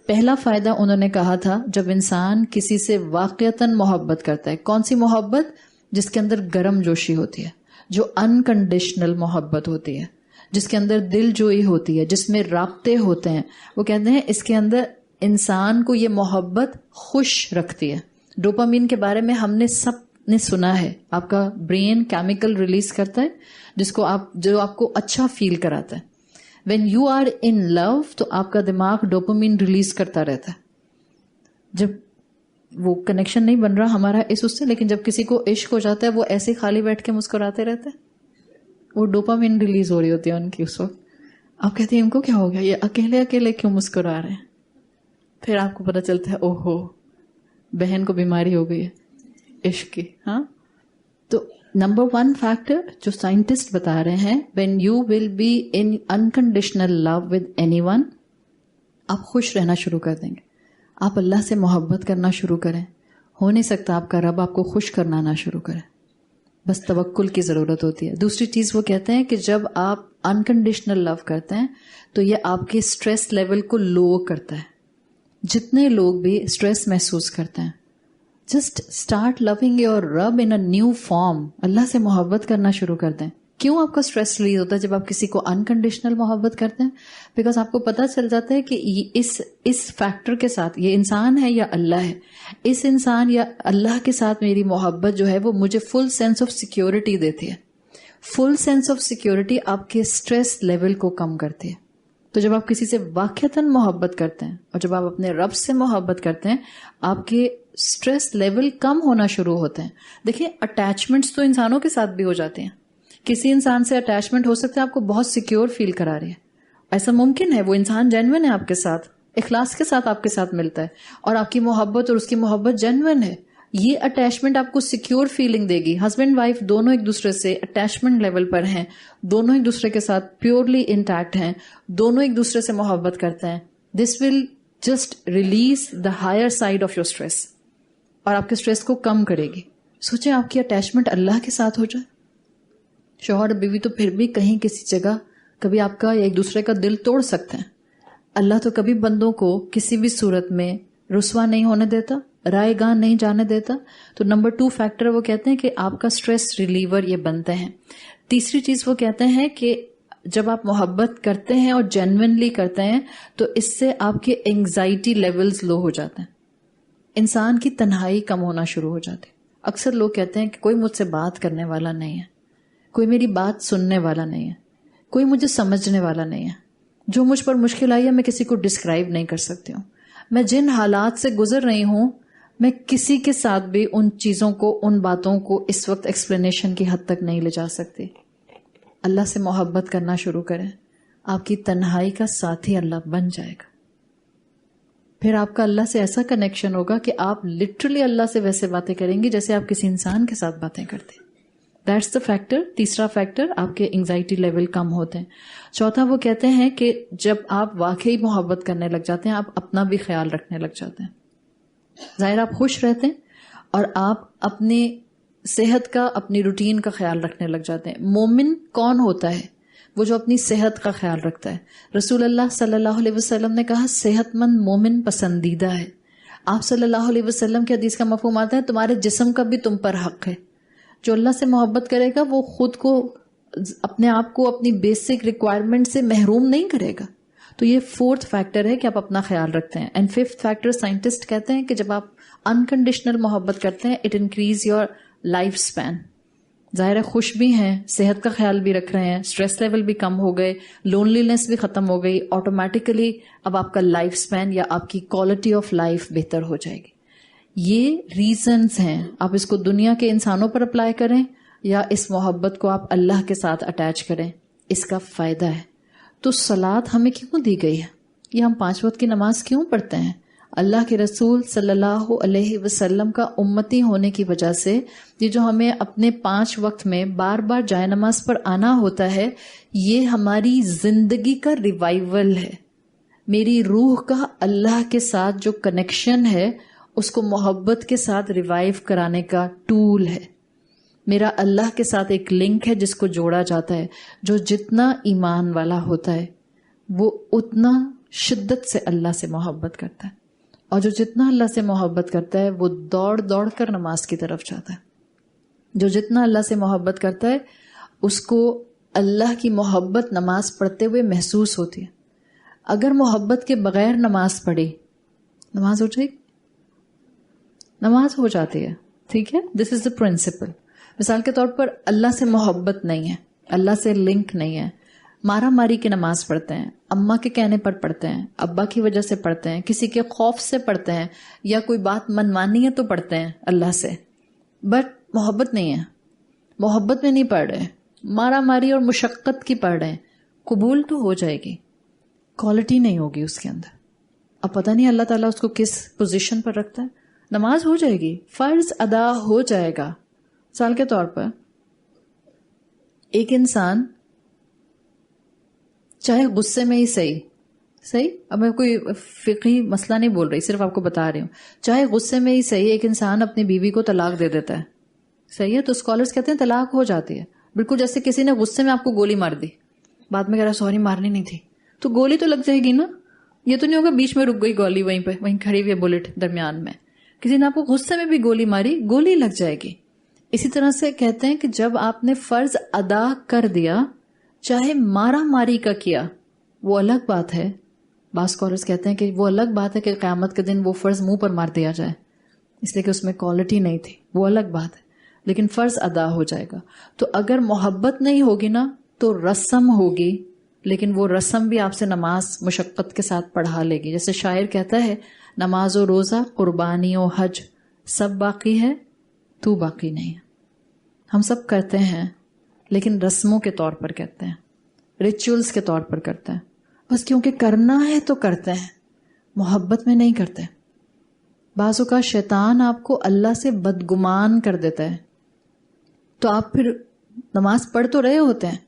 پہلا فائدہ انہوں نے کہا تھا، جب انسان کسی سے واقعتاً محبت کرتا ہے، کون سی محبت؟ جس کے اندر گرم جوشی ہوتی ہے، جو انکنڈیشنل محبت ہوتی ہے، جس کے اندر دل جوئی ہوتی ہے، جس میں رابطے ہوتے ہیں، وہ کہتے ہیں اس کے اندر انسان کو یہ محبت خوش رکھتی ہے. ڈوپامین کے بارے میں ہم نے سب نے سنا ہے، آپ کا برین کیمیکل ریلیز کرتا ہے جو آپ کو اچھا فیل کراتا ہے. وین یو آر ان لو تو آپ کا دماغ ڈوپامین ریلیز کرتا رہتا ہے. جب وہ کنیکشن نہیں بن رہا ہمارا اس سے، لیکن جب کسی کو عشق ہو جاتا ہے وہ ایسے خالی بیٹھ کے مسکراتے رہتے ہیں، وہ ڈوپامین ریلیز ہو رہی ہوتی ہے ان کی اس وقت. آپ کہتے ہیں ان کو کیا ہو گیا، یہ اکیلے اکیلے کیوں مسکرا رہے ہیں؟ پھر آپ کو پتا چلتا ہے اوہو بہن کو بیماری ہو گئی ہے عشق کی. ہاں، تو نمبر 1 فیکٹر جو سائنٹسٹ بتا رہے ہیں، when you will be in unconditional love with anyone، آپ خوش رہنا شروع کر دیں گے. آپ اللہ سے محبت کرنا شروع کریں. ہو نہیں سکتا آپ کا رب آپ کو خوش کرنا نہ شروع کرے، بس توکل کی ضرورت ہوتی ہے. دوسری چیز وہ کہتے ہیں کہ جب آپ انکنڈیشنل لو کرتے ہیں تو یہ آپ کے اسٹریس لیول کو لو کرتا ہے. جتنے لوگ بھی اسٹریس محسوس کرتے ہیں، جسٹ اسٹارٹ لونگ یور رب ان اے نیو فارم. اللہ سے محبت کرنا شروع کر دیں. کیوں آپ کا اسٹریس ریلیز ہوتا ہے جب آپ کسی کو انکنڈیشنل محبت کرتے ہیں؟ بیکاز آپ کو پتا چل جاتا ہے کہ اس فیکٹر کے ساتھ، یہ انسان ہے یا اللہ ہے، اس انسان یا اللہ کے ساتھ میری محبت جو ہے وہ مجھے فل سینس آف سیکیورٹی دیتی ہے. فل سینس آف سیکیورٹی آپ کے اسٹریس لیول کو کم کرتی ہے. تو جب آپ کسی سے واقعتاً محبت کرتے ہیں اور جب آپ اپنے رب سے محبت کرتے ہیں، آپ کے اسٹریس لیول کم ہونا شروع ہوتے ہیں. دیکھیں اٹیچمنٹس تو انسانوں کے ساتھ بھی ہو جاتے ہیں. کسی انسان سے اٹیچمنٹ ہو سکتا ہے آپ کو بہت سیکیور فیل کرا رہی ہے، ایسا ممکن ہے، وہ انسان جینوئن ہے آپ کے ساتھ، اخلاص کے ساتھ آپ کے ساتھ ملتا ہے اور آپ کی محبت اور اس کی محبت جینوئن ہے. یہ اٹیچمنٹ آپ کو سیکیور فیلنگ دے گی. ہسبینڈ وائف دونوں ایک دوسرے سے اٹیچمنٹ لیول پر ہیں، دونوں ایک دوسرے کے ساتھ پیورلی انٹیکٹ ہیں، دونوں ایک دوسرے سے محبت کرتے ہیں. This will just release the higher side of your stress اور آپ کے اسٹریس کو کم کرے گی. سوچیں آپ کی اٹیچمنٹ اللہ کے ساتھ ہو جائے. شوہر اور بیوی تو پھر بھی کہیں کسی جگہ کبھی آپ کا ایک دوسرے کا دل توڑ سکتے ہیں. اللہ تو کبھی بندوں کو کسی بھی صورت میں رسوا نہیں ہونے دیتا، رائے گاہ نہیں جانے دیتا. تو نمبر 2 فیکٹر وہ کہتے ہیں کہ آپ کا اسٹریس ریلیور یہ بنتے ہیں. تیسری چیز وہ کہتے ہیں کہ جب آپ محبت کرتے ہیں اور جینوئنلی کرتے ہیں تو اس سے آپ کے اینگزائٹی لیولز لو ہو جاتے ہیں، انسان کی تنہائی کم ہونا شروع ہو جاتی. اکثر لوگ کہتے ہیں کہ کوئی مجھ سے بات کرنے والا نہیں ہے، کوئی میری بات سننے والا نہیں ہے، کوئی مجھے سمجھنے والا نہیں ہے. جو مجھ پر مشکل آئی ہے میں کسی کو ڈسکرائب نہیں کر سکتی ہوں. میں جن حالات سے گزر رہی ہوں میں کسی کے ساتھ بھی ان چیزوں کو، ان باتوں کو اس وقت ایکسپلینیشن کی حد تک نہیں لے جا سکتی. اللہ سے محبت کرنا شروع کریں، آپ کی تنہائی کا ساتھی اللہ بن جائے گا. پھر آپ کا اللہ سے ایسا کنیکشن ہوگا کہ آپ لٹرلی اللہ سے ویسے باتیں کریں گی جیسے آپ کسی انسان کے ساتھ باتیں کرتے. That's the factor. تیسرا فیکٹر، آپ کے انگزائٹی لیول کم ہوتے ہیں. چوتھا وہ کہتے ہیں کہ جب آپ واقعی محبت کرنے لگ جاتے ہیں آپ اپنا بھی خیال رکھنے لگ جاتے ہیں. ظاہر آپ خوش رہتے ہیں اور آپ اپنی صحت کا، اپنی روٹین کا خیال رکھنے لگ جاتے ہیں. مومن کون ہوتا ہے؟ وہ جو اپنی صحت کا خیال رکھتا ہے. رسول اللہ صلی اللہ علیہ وسلم نے کہا صحت مند مومن پسندیدہ ہے. آپ صلی اللہ علیہ وسلم کی حدیث کا مفہوم آتا ہے تمہارے جسم کا بھی تم پر حق ہے. جو اللہ سے محبت کرے گا وہ خود کو، اپنے آپ کو اپنی بیسک ریکوائرمنٹ سے محروم نہیں کرے گا. تو یہ 4تھ فیکٹر ہے کہ آپ اپنا خیال رکھتے ہیں. اینڈ 5تھ فیکٹر سائنٹسٹ کہتے ہیں کہ جب آپ انکنڈیشنل محبت کرتے ہیں it increase your life span. ظاہر ہے خوش بھی ہیں، صحت کا خیال بھی رکھ رہے ہیں، اسٹریس لیول بھی کم ہو گئے، لونلینس بھی ختم ہو گئی، آٹومیٹیکلی اب آپ کا لائف اسپین یا آپ کی کوالٹی آف لائف بہتر ہو جائے گی. یہ ریزنز ہیں. آپ اس کو دنیا کے انسانوں پر اپلائی کریں یا اس محبت کو آپ اللہ کے ساتھ اٹیچ کریں، اس کا فائدہ ہے. تو صلاۃ ہمیں کیوں دی گئی ہے؟ یہ ہم 5 وقت کی نماز کیوں پڑھتے ہیں؟ اللہ کے رسول صلی اللہ علیہ وسلم کا امتی ہونے کی وجہ سے یہ جو ہمیں اپنے 5 وقت میں بار بار جائے نماز پر آنا ہوتا ہے، یہ ہماری زندگی کا ریوائول ہے. میری روح کا اللہ کے ساتھ جو کنیکشن ہے اس کو محبت کے ساتھ ریوائیو کرانے کا ٹول ہے. میرا اللہ کے ساتھ ایک لنک ہے جس کو جوڑا جاتا ہے. جو جتنا ایمان والا ہوتا ہے وہ اتنا شدت سے اللہ سے محبت کرتا ہے، اور جو جتنا اللہ سے محبت کرتا ہے وہ دوڑ دوڑ کر نماز کی طرف جاتا ہے. جو جتنا اللہ سے محبت کرتا ہے اس کو اللہ کی محبت نماز پڑھتے ہوئے محسوس ہوتی ہے. اگر محبت کے بغیر نماز پڑھی، نماز ہو جائے گی؟ نماز ہو جاتی ہے. ٹھیک ہے، دس از دا پرنسپل. مثال کے طور پر اللہ سے محبت نہیں ہے، اللہ سے لنک نہیں ہے، مارا ماری کی نماز پڑھتے ہیں، اماں کے کہنے پر پڑھتے ہیں، ابا کی وجہ سے پڑھتے ہیں، کسی کے خوف سے پڑھتے ہیں، یا کوئی بات منوانی ہے تو پڑھتے ہیں اللہ سے، بٹ محبت نہیں ہے. محبت میں نہیں پڑھ رہے، مارا ماری اور مشقت کی پڑھ رہے ہیں. قبول تو ہو جائے گی، کوالٹی نہیں ہوگی اس کے اندر. اب پتہ نہیں اللہ تعالیٰ اس کو کس پوزیشن پر رکھتا ہے. نماز ہو جائے گی، فرض ادا ہو جائے گا. مثال کے طور پر ایک انسان چاہے غصے میں ہی صحیح، اب میں کوئی فقہی مسئلہ نہیں بول رہی، صرف آپ کو بتا رہی ہوں، چاہے غصے میں ہی صحیح ایک انسان اپنی بیوی کو طلاق دے دیتا ہے، صحیح ہے، تو اسکالرز کہتے ہیں طلاق ہو جاتی ہے. بالکل جیسے کسی نے غصے میں آپ کو گولی مار دی، بعد میں کہہ رہا سوری مارنی نہیں تھی، تو گولی تو لگ جائے گی نا. یہ تو نہیں ہوگا بیچ میں رک گئی گولی، وہیں کھڑی ہوئی بلٹ درمیان میں. کسی نے آپ کو غصے میں بھی گولی ماری، گولی لگ جائے گی. اسی طرح سے کہتے ہیں کہ جب آپ نے فرض ادا کر دیا، چاہے مارا ماری کا کیا، وہ الگ بات ہے. بعض اسکالرس کہتے ہیں کہ وہ الگ بات ہے کہ قیامت کے دن وہ فرض منہ پر مار دیا جائے، اس لیے کہ اس میں کوالٹی نہیں تھی، وہ الگ بات ہے، لیکن فرض ادا ہو جائے گا. تو اگر محبت نہیں ہوگی نا تو رسم ہوگی، لیکن وہ رسم بھی آپ سے نماز مشقت کے ساتھ پڑھا لے گی. جیسے شاعر کہتا ہے، نماز و روزہ، قربانی و حج، سب باقی ہے تو باقی نہیں ہے. ہم سب کرتے ہیں لیکن رسموں کے طور پر کرتے ہیں، ریچولز کے طور پر کرتے ہیں، بس کیونکہ کرنا ہے تو کرتے ہیں، محبت میں نہیں کرتے. بعض اوقات شیطان آپ کو اللہ سے بدگمان کر دیتا ہے، تو آپ پھر نماز پڑھ تو رہے ہوتے ہیں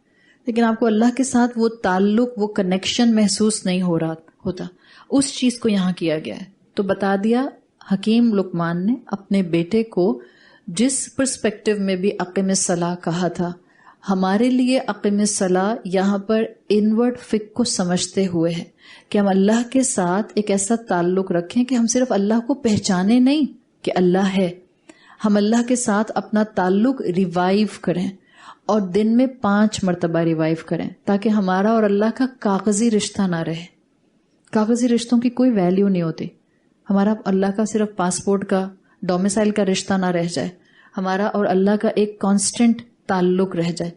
لیکن آپ کو اللہ کے ساتھ وہ تعلق، وہ کنیکشن محسوس نہیں ہو رہا ہوتا. اس چیز کو یہاں کیا گیا ہے. تو بتا دیا حکیم لقمان نے اپنے بیٹے کو، جس پرسپیکٹو میں بھی اقیم الصلاۃ کہا تھا، ہمارے لیے اقیم الصلاۃ یہاں پر انورڈ فکر کو سمجھتے ہوئے ہے کہ ہم اللہ کے ساتھ ایک ایسا تعلق رکھیں کہ ہم صرف اللہ کو پہچانے نہیں کہ اللہ ہے، ہم اللہ کے ساتھ اپنا تعلق ریوائیو کریں، اور دن میں 5 مرتبہ ریوائیو کریں، تاکہ ہمارا اور اللہ کا کاغذی رشتہ نہ رہے. کاغذی رشتوں کی کوئی ویلیو نہیں ہوتی. ہمارا اللہ کا صرف پاسپورٹ کا، ڈومیسائل کا رشتہ نہ رہ جائے، ہمارا اور اللہ کا ایک کانسٹنٹ تعلق رہ جائے.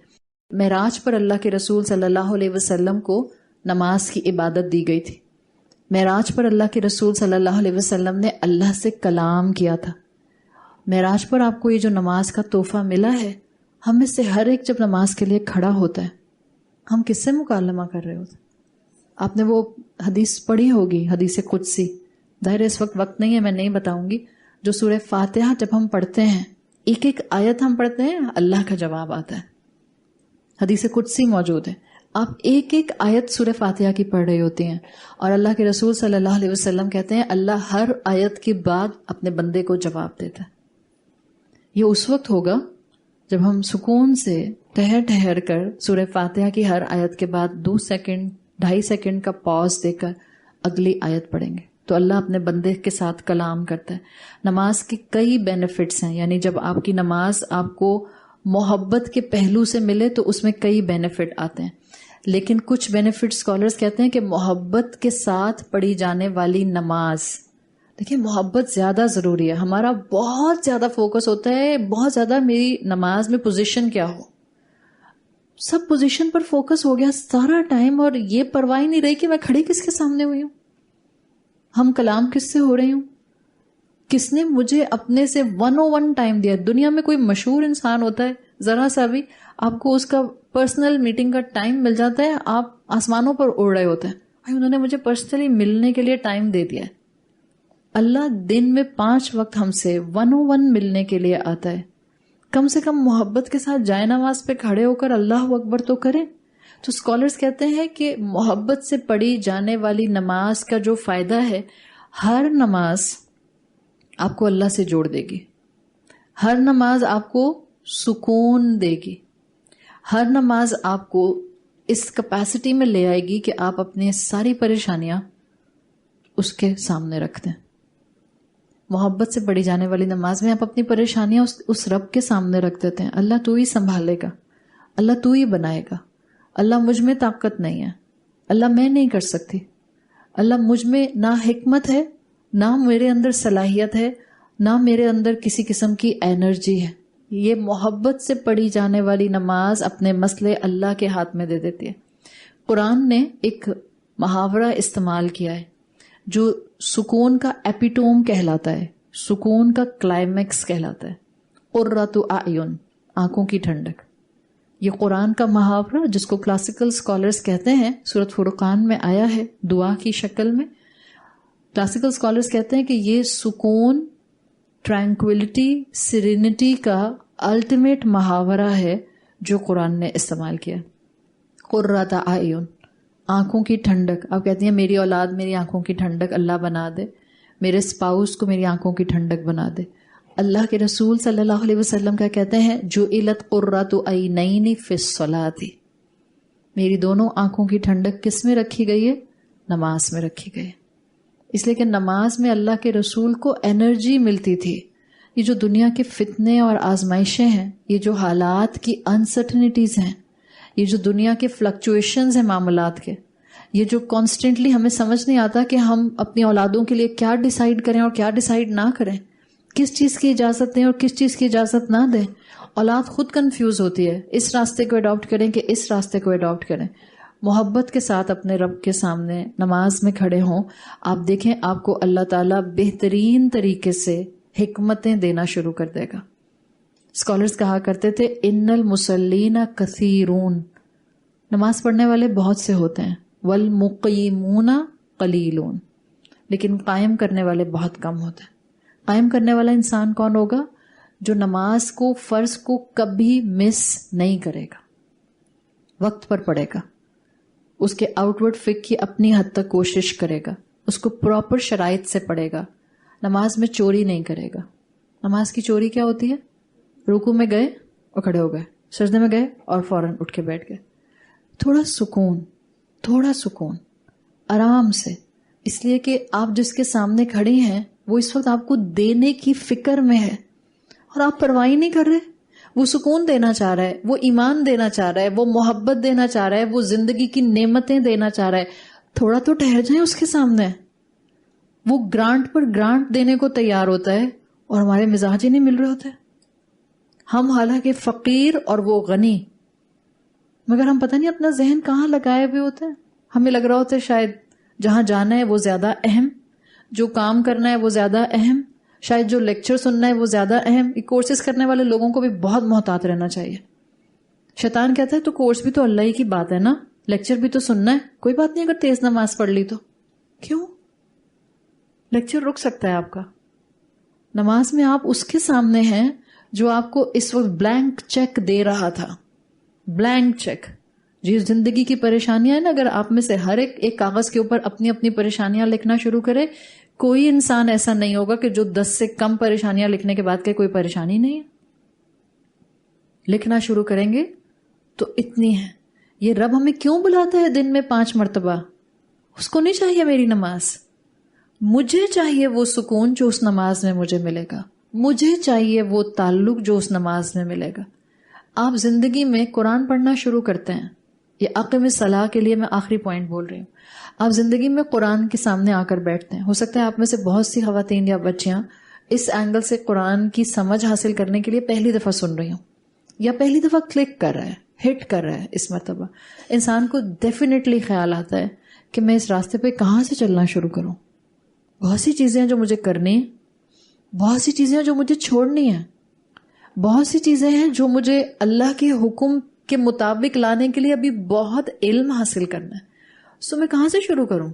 معراج پر اللہ کے رسول صلی اللہ علیہ وسلم کو نماز کی عبادت دی گئی تھی. معراج پر اللہ کے رسول صلی اللہ علیہ وسلم نے اللہ سے کلام کیا تھا. معراج پر آپ کو یہ جو نماز کا تحفہ ملا ہے، ہم میں سے ہر ایک جب نماز کے لیے کھڑا ہوتا ہے، ہم کس سے مکالمہ کر رہے ہوتے ہیں؟ آپ نے وہ حدیث پڑھی ہوگی، حدیث قدسی. ظاہر اس وقت نہیں ہے، میں نہیں بتاؤں گی. جو سورہ فاتحہ جب ہم پڑھتے ہیں، ایک ایک آیت ہم پڑھتے ہیں، اللہ کا جواب آتا ہے. حدیث قدسی موجود ہے، آپ ایک ایک آیت سورہ فاتحہ کی پڑھ رہی ہوتی ہیں، اور اللہ کے رسول صلی اللہ علیہ وسلم کہتے ہیں اللہ ہر آیت کے بعد اپنے بندے کو جواب دیتا ہے. یہ اس وقت ہوگا جب ہم سکون سے ٹھہر کر سورہ فاتحہ کی ہر آیت کے بعد 2 سیکنڈ 2.5 سیکنڈ کا پاز دے کر اگلی آیت پڑھیں گے تو اللہ اپنے بندے کے ساتھ کلام کرتا ہے. نماز کی کئی بینیفٹس ہیں، یعنی جب آپ کی نماز آپ کو محبت کے پہلو سے ملے تو اس میں کئی بینیفٹ آتے ہیں. لیکن کچھ بینیفٹ اسکالرز کہتے ہیں کہ محبت کے ساتھ پڑھی جانے والی نماز، دیکھیں محبت زیادہ ضروری ہے. ہمارا بہت زیادہ فوکس ہوتا ہے، بہت زیادہ میری نماز میں پوزیشن کیا ہو، سب پوزیشن پر فوکس ہو گیا سارا ٹائم، اور یہ پرواہ نہیں رہی کہ میں کھڑی کس کے سامنے ہوئی ہوں، ہم کلام کس سے ہو رہی ہوں، کس نے مجھے اپنے سے 101 ٹائم دیا. دنیا میں کوئی مشہور انسان ہوتا ہے، ذرا سا بھی آپ کو اس کا پرسنل میٹنگ کا ٹائم مل جاتا ہے، آپ آسمانوں پر اڑ رہے ہوتے ہیں، انہوں نے مجھے پرسنلی ملنے کے لیے ٹائم دے دیا ہے. اللہ دن میں 5 وقت ہم سے 101 ملنے کے لیے آتا ہے. کم سے کم محبت کے ساتھ جائے نماز پہ کھڑے ہو کر اللہ اکبر تو کریں. تو اسکالرز کہتے ہیں کہ محبت سے پڑھی جانے والی نماز کا جو فائدہ ہے، ہر نماز آپ کو اللہ سے جوڑ دے گی، ہر نماز آپ کو سکون دے گی، ہر نماز آپ کو اس کیپیسٹی میں لے آئے گی کہ آپ اپنی ساری پریشانیاں اس کے سامنے رکھ دیں. محبت سے پڑھی جانے والی نماز میں آپ اپنی پریشانیاں اس رب کے سامنے رکھ دیتے ہیں. اللہ تو ہی سنبھالے گا، اللہ تو ہی بنائے گا، اللہ مجھ میں طاقت نہیں ہے، اللہ میں نہیں کر سکتی، اللہ مجھ میں نہ حکمت ہے، نہ میرے اندر صلاحیت ہے، نہ میرے اندر کسی قسم کی انرجی ہے. یہ محبت سے پڑھی جانے والی نماز اپنے مسئلے اللہ کے ہاتھ میں دے دیتی ہے. قرآن نے ایک محاورہ استعمال کیا ہے جو سکون کا ایپیٹوم کہلاتا ہے، سکون کا کلائمیکس کہلاتا ہے. قرۃ اعین، آنکھوں کی ٹھنڈک. یہ قرآن کا محاورہ جس کو کلاسیکل اسکالرز کہتے ہیں، سورۃ فرقان میں آیا ہے دعا کی شکل میں. کلاسیکل اسکالرز کہتے ہیں کہ یہ سکون، ٹرینکویلٹی، سیرینٹی کا الٹیمیٹ محاورہ ہے جو قرآن نے استعمال کیا. قرۃ اعین، آنکھوں کی ٹھنڈک. آپ کہتی ہیں میری اولاد میری آنکھوں کی ٹھنڈک اللہ بنا دے، میرے اسپاؤس کو میری آنکھوں کی ٹھنڈک بنا دے. اللہ کے رسول صلی اللہ علیہ وسلم کیا کہتے ہیں، جعلت قرۃ عینین فی الصلاۃ، میری دونوں آنکھوں کی ٹھنڈک کس میں رکھی گئی ہے؟ نماز میں رکھی گئی. اس لیے کہ نماز میں اللہ کے رسول کو انرجی ملتی تھی. یہ جو دنیا کے فتنے اور آزمائشیں ہیں، یہ جو حالات کی انسرٹنٹیز ہیں، یہ جو دنیا کے فلکچویشنز ہیں معاملات کے، یہ جو کانسٹنٹلی ہمیں سمجھ نہیں آتا کہ ہم اپنی اولادوں کے لیے کیا ڈیسائیڈ کریں اور کیا ڈیسائیڈ نہ کریں، کس چیز کی اجازت دیں اور کس چیز کی اجازت نہ دیں. اولاد خود کنفیوز ہوتی ہے، اس راستے کو اڈاپٹ کریں کہ اس راستے کو اڈاپٹ کریں. محبت کے ساتھ اپنے رب کے سامنے نماز میں کھڑے ہوں، آپ دیکھیں آپ کو اللہ تعالیٰ بہترین طریقے سے حکمتیں دینا شروع کر دے گا. اسکالرز کہا کرتے تھے ان المصلین کثیرون، نماز پڑھنے والے بہت سے ہوتے ہیں، والمقیمون قلیلون، لیکن قائم کرنے والے بہت کم ہوتے ہیں. قائم کرنے والا انسان کون ہوگا؟ جو نماز کو، فرض کو کبھی مس نہیں کرے گا، وقت پر پڑھے گا، اس کے آؤٹ ورڈ فک کی اپنی حد تک کوشش کرے گا، اس کو پراپر شرائط سے پڑھے گا، نماز میں چوری نہیں کرے گا. نماز کی چوری کیا ہوتی ہے؟ رکوع میں گئے اور کھڑے ہو گئے، سجدے میں گئے اور فوراً اٹھ کے بیٹھ گئے. تھوڑا سکون آرام سے، اس لیے کہ آپ جس کے سامنے کھڑی ہیں وہ اس وقت آپ کو دینے کی فکر میں ہے اور آپ پرواہ نہیں کر رہے. وہ سکون دینا چاہ رہا ہے، وہ ایمان دینا چاہ رہا ہے، وہ محبت دینا چاہ رہا ہے، وہ زندگی کی نعمتیں دینا چاہ رہا ہے. تھوڑا تو ٹھہر جائیں اس کے سامنے. وہ گرانٹ پر گرانٹ دینے کو تیار ہوتا ہے اور ہمارے مزاج ہی نہیں مل رہے ہوتے. ہم حالانکہ فقیر اور وہ غنی، مگر ہم پتہ نہیں اپنا ذہن کہاں لگائے ہوئے ہوتے ہیں. ہمیں لگ رہا ہوتا ہے شاید جہاں جانا ہے وہ زیادہ اہم، جو کام کرنا ہے وہ زیادہ اہم، شاید جو لیکچر سننا ہے وہ زیادہ اہم. یہ کورسز کرنے والے لوگوں کو بھی بہت محتاط رہنا چاہیے. شیطان کہتا ہے تو کورس بھی تو اللہ ہی کی بات ہے نا، لیکچر بھی تو سننا ہے، کوئی بات نہیں اگر تیز نماز پڑھ لی تو. کیوں؟ لیکچر رک سکتا ہے آپ کا. نماز میں آپ اس کے سامنے ہیں جو آپ کو اس وقت بلینک چیک دے رہا تھا. Blank cheque. جی زندگی کی پریشانیاں ہیں نا، اگر آپ میں سے ہر ایک کاغذ کے اوپر اپنی اپنی پریشانیاں لکھنا شروع کرے، کوئی انسان ایسا نہیں ہوگا کہ جو 10 سے کم پریشانیاں لکھنے کے بعد کہ کوئی پریشانی نہیں ہے. لکھنا شروع کریں گے تو اتنی ہے. یہ رب ہمیں کیوں بلاتا ہے دن میں 5 مرتبہ؟ اس کو نہیں چاہیے میری نماز، مجھے چاہیے وہ سکون جو اس نماز میں مجھے ملے گا، مجھے چاہیے وہ تعلق جو اس نماز میں ملے گا. آپ زندگی میں قرآن پڑھنا شروع کرتے ہیں، یہ اقیم الصلاح کے لیے میں آخری پوائنٹ بول رہی ہوں. آپ زندگی میں قرآن کے سامنے آ کر بیٹھتے ہیں. ہو سکتا ہے آپ میں سے بہت سی خواتین یا بچیاں اس اینگل سے قرآن کی سمجھ حاصل کرنے کے لیے پہلی دفعہ سن رہی ہوں، یا پہلی دفعہ کلک کر رہا ہے، ہٹ کر رہا ہے. اس مرتبہ انسان کو ڈیفینیٹلی خیال آتا ہے کہ میں اس راستے پہ کہاں سے چلنا شروع کروں. بہت سی چیزیں ہیں جو مجھے کرنی ہیں، بہت سی چیزیں ہیں جو مجھے چھوڑنی ہیں، بہت سی چیزیں ہیں جو مجھے اللہ کے حکم کے مطابق لانے کے لیے ابھی بہت علم حاصل کرنا ہے. سو میں کہاں سے شروع کروں؟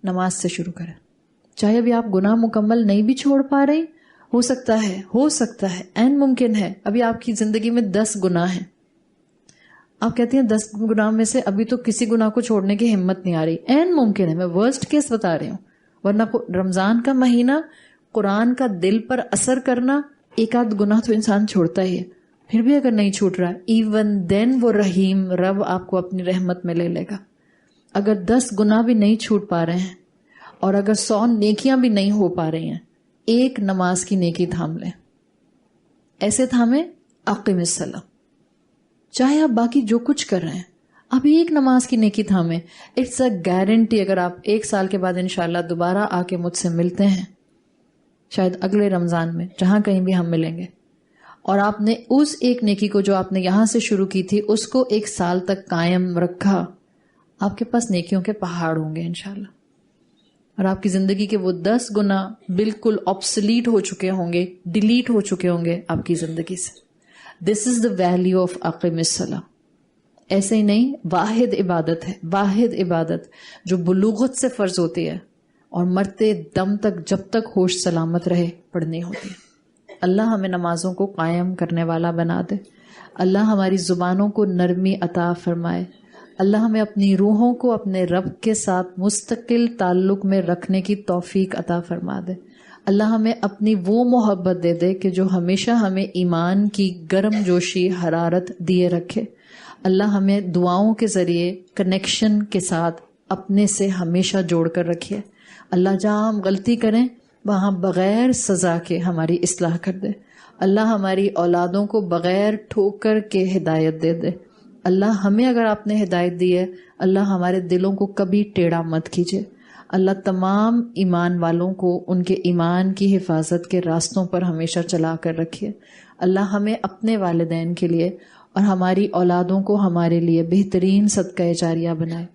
نماز سے شروع کریں. چاہے ابھی آپ گناہ مکمل نہیں بھی چھوڑ پا رہے، ہو سکتا ہے عین ممکن ہے ابھی آپ کی زندگی میں 10 گناہ ہیں. آپ کہتی ہیں 10 گناہ میں سے ابھی تو کسی گناہ کو چھوڑنے کی ہمت نہیں آ رہی. عین ممکن ہے، میں ورسٹ کیس بتا رہی ہوں. ورنہ رمضان کا مہینہ، قرآن کا دل پر اثر کرنا، ایک آدھ گناہ تو انسان چھوڑتا ہی ہے. پھر بھی اگر نہیں چھوٹ رہا، ایون دین وہ رحیم رب آپ کو اپنی رحمت میں لے لے گا. اگر 10 گناہ بھی نہیں چھوٹ پا رہے ہیں اور اگر 100 نیکیاں بھی نہیں ہو پا رہی ہیں، ایک نماز کی نیکی تھام لیں. ایسے تھامیں اقیم الصلاۃ. چاہے آپ باقی جو کچھ کر رہے ہیں، اب ایک نماز کی نیکی تھامیں. اٹس اے گارنٹی اگر آپ 1 سال کے بعد انشاءاللہ دوبارہ آ کے مجھ سے ملتے ہیں، شاید اگلے رمضان میں جہاں کہیں بھی ہم ملیں گے، اور آپ نے اس ایک نیکی کو جو آپ نے یہاں سے شروع کی تھی اس کو 1 سال تک قائم رکھا، آپ کے پاس نیکیوں کے پہاڑ ہوں گے انشاءاللہ. اور آپ کی زندگی کے وہ 10 گناہ بالکل آبسلیٹ ہو چکے ہوں گے، ڈیلیٹ ہو چکے ہوں گے آپ کی زندگی سے. دس از دا ویلیو آف اقیم الصلاۃ. ایسے ہی نہیں، واحد عبادت ہے، واحد عبادت جو بلوغت سے فرض ہوتی ہے اور مرتے دم تک جب تک ہوش سلامت رہے پڑھنی ہوتی ہے. اللہ ہمیں نمازوں کو قائم کرنے والا بنا دے. اللہ ہماری زبانوں کو نرمی عطا فرمائے. اللہ ہمیں اپنی روحوں کو اپنے رب کے ساتھ مستقل تعلق میں رکھنے کی توفیق عطا فرما دے. اللہ ہمیں اپنی وہ محبت دے دے کہ جو ہمیشہ ہمیں ایمان کی گرم جوشی حرارت دیے رکھے. اللہ ہمیں دعاؤں کے ذریعے کنیکشن کے ساتھ اپنے سے ہمیشہ جوڑ کر رکھے. اللہ جہاں ہم غلطی کریں وہاں بغیر سزا کے ہماری اصلاح کر دے. اللہ ہماری اولادوں کو بغیر ٹھوکر کے ہدایت دے دے. اللہ ہمیں اگر آپ نے ہدایت دی ہے، اللہ ہمارے دلوں کو کبھی ٹیڑھا مت کیجیے. اللہ تمام ایمان والوں کو ان کے ایمان کی حفاظت کے راستوں پر ہمیشہ چلا کر رکھیے. اللہ ہمیں اپنے والدین کے لیے اور ہماری اولادوں کو ہمارے لیے بہترین صدقہ جاریہ بنائے.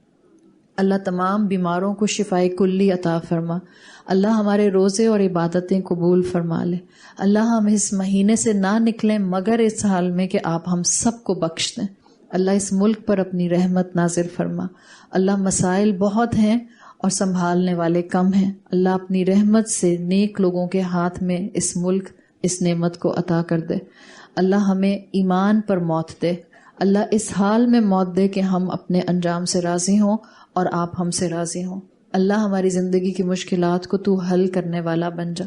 اللہ تمام بیماروں کو شفائے کلی عطا فرما. اللہ ہمارے روزے اور عبادتیں قبول فرما لے. اللہ ہم اس مہینے سے نہ نکلیں مگر اس حال میں کہ آپ ہم سب کو بخش دیں. اللہ اس ملک پر اپنی رحمت نازل فرما. اللہ مسائل بہت ہیں اور سنبھالنے والے کم ہیں. اللہ اپنی رحمت سے نیک لوگوں کے ہاتھ میں اس ملک اس نعمت کو عطا کر دے. اللہ ہمیں ایمان پر موت دے. اللہ اس حال میں موت دے کہ ہم اپنے انجام سے راضی ہوں اور آپ ہم سے راضی ہوں. اللہ ہماری زندگی کی مشکلات کو تو حل کرنے والا بن جا.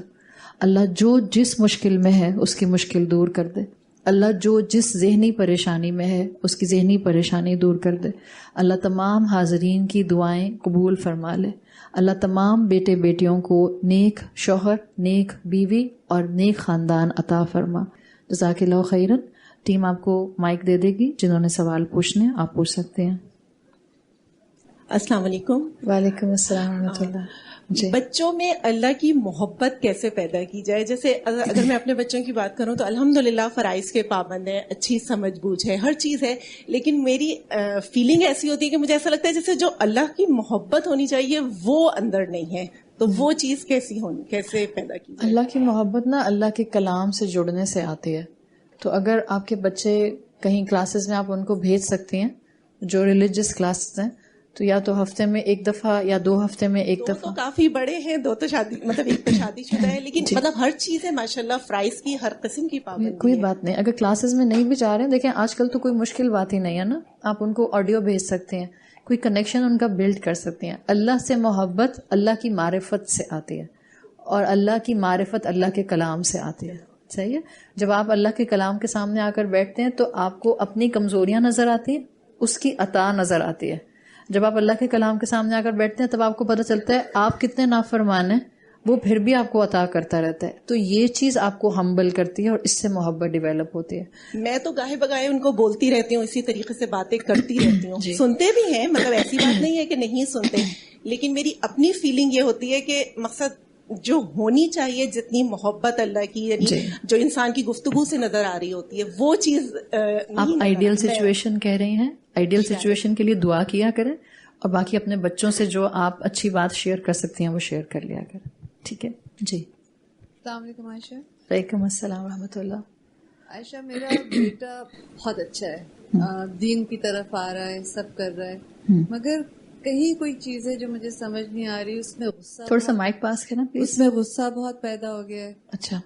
اللہ جو جس مشکل میں ہے اس کی مشکل دور کر دے. اللہ جو جس ذہنی پریشانی میں ہے اس کی ذہنی پریشانی دور کر دے. اللہ تمام حاضرین کی دعائیں قبول فرما لے. اللہ تمام بیٹے بیٹیوں کو نیک شوہر، نیک بیوی اور نیک خاندان عطا فرما. جزاک اللہ خیرن. ٹیم آپ کو مائک دے دے گی، جنہوں نے سوال پوچھنے آپ پوچھ سکتے ہیں. السلام علیکم. وعلیکم السلام ورحمۃ اللہ. جی. بچوں میں اللہ کی محبت کیسے پیدا کی جائے؟ جیسے اگر میں اپنے بچوں کی بات کروں تو الحمدللہ فرائض کے پابند ہیں، اچھی سمجھ بوجھ ہے، ہر چیز ہے، لیکن میری فیلنگ ایسی ہوتی ہے کہ مجھے ایسا لگتا ہے جیسے جو اللہ کی محبت ہونی چاہیے وہ اندر نہیں ہے. تو وہ چیز کیسے پیدا کی جائے؟ اللہ کی محبت نا اللہ کے کلام سے جڑنے سے آتی ہے. تو اگر آپ کے بچے کہیں کلاسز میں آپ ان کو بھیج سکتی ہیں جو ریلیجس کلاسز ہیں، تو یا تو ہفتے میں ایک دفعہ یا 2 ہفتے میں ایک دفعہ. تو کافی بڑے ہیں، 2 تو شادی مطلب ایک تو شادی شدہ ہے، لیکن مطلب ہر چیز ہے ماشاءاللہ فرائض کی ہر قسم کی پابندی. کوئی بات نہیں، اگر کلاسز میں نہیں بھی جا رہے ہیں، دیکھیں آج کل تو کوئی مشکل بات ہی نہیں ہے نا. آپ ان کو آڈیو بھیج سکتے ہیں، کوئی کنیکشن ان کا بلڈ کر سکتے ہیں. اللہ سے محبت اللہ کی معرفت سے آتی ہے اور اللہ کی معرفت اللہ کے کلام سے آتی ہے. صحیح ہے. جب آپ اللہ کے کلام کے سامنے آ کر بیٹھتے ہیں تو آپ کو اپنی کمزوریاں نظر آتی ہیں، اس کی عطا نظر آتی ہے. جب آپ اللہ کے کلام کے سامنے آ کر بیٹھتے ہیں تب آپ کو پتہ چلتا ہے آپ کتنے نافرمان ہیں، وہ پھر بھی آپ کو عطا کرتا رہتا ہے. تو یہ چیز آپ کو ہمبل کرتی ہے اور اس سے محبت ڈیولپ ہوتی ہے. میں تو گاہے بگاہے ان کو بولتی رہتی ہوں، اسی طریقے سے باتیں کرتی رہتی ہوں. سنتے بھی ہیں، مطلب ایسی بات نہیں ہے کہ نہیں سنتے، لیکن میری اپنی فیلنگ یہ ہوتی ہے کہ مقصد جو ہونی چاہیے جتنی محبت اللہ کی، یعنی جو انسان کی گفتگو سے نظر آ رہی ہوتی ہے وہ چیز. آپ آئیڈیل سچویشن کہہ رہی ہیں، آئیڈیل سچویشن کے لیے دعا کیا کریں اور باقی اپنے بچوں سے جو آپ اچھی بات شیئر کر سکتی ہیں وہ شیئر کر لیا کریں. ٹھیک ہے جی. السلام علیکم عائشہ. وعلیکم السلام ورحمۃ اللہ. عائشہ میرا بیٹا بہت اچھا ہے، دین کی طرف آ رہا ہے، سب کر رہا ہے، مگر کہیں کوئی چیز ہے جو مجھے سمجھ نہیں آ رہی. اس میں غصہ، تھوڑا سا مائک پاس کرنا پلیز. اس میں غصہ بہت پیدا ہو گیا ہے. اچھا.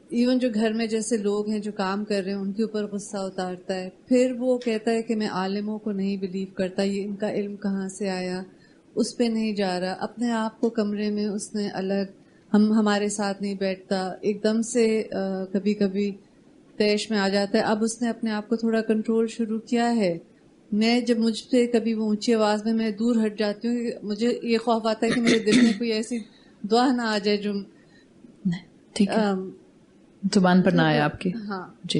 ایون جو گھر میں جیسے لوگ ہیں جو کام کر رہے ہیں ان کے اوپر غصہ اتارتا ہے. پھر وہ کہتا ہے کہ میں عالموں کو نہیں بلیو کرتا، یہ ان کا علم کہاں سے آیا، اس پہ نہیں جا رہا. اپنے آپ کو کمرے میں اس نے الگ، ہمارے ساتھ نہیں بیٹھتا، ایک دم سے کبھی کبھی طیش میں آ جاتا ہے. اب اس نے اپنے آپ کو تھوڑا کنٹرول شروع کیا ہے. میں جب مجھ سے کبھی وہ اونچی آواز میں دور ہٹ جاتی ہوں، مجھے یہ خوف آتا ہے کہ میرے دل میں کوئی ایسی دعا نہ آ جائے جو ٹھیک ہے زبان پر نہ آئے آپ کی. ہاں جی،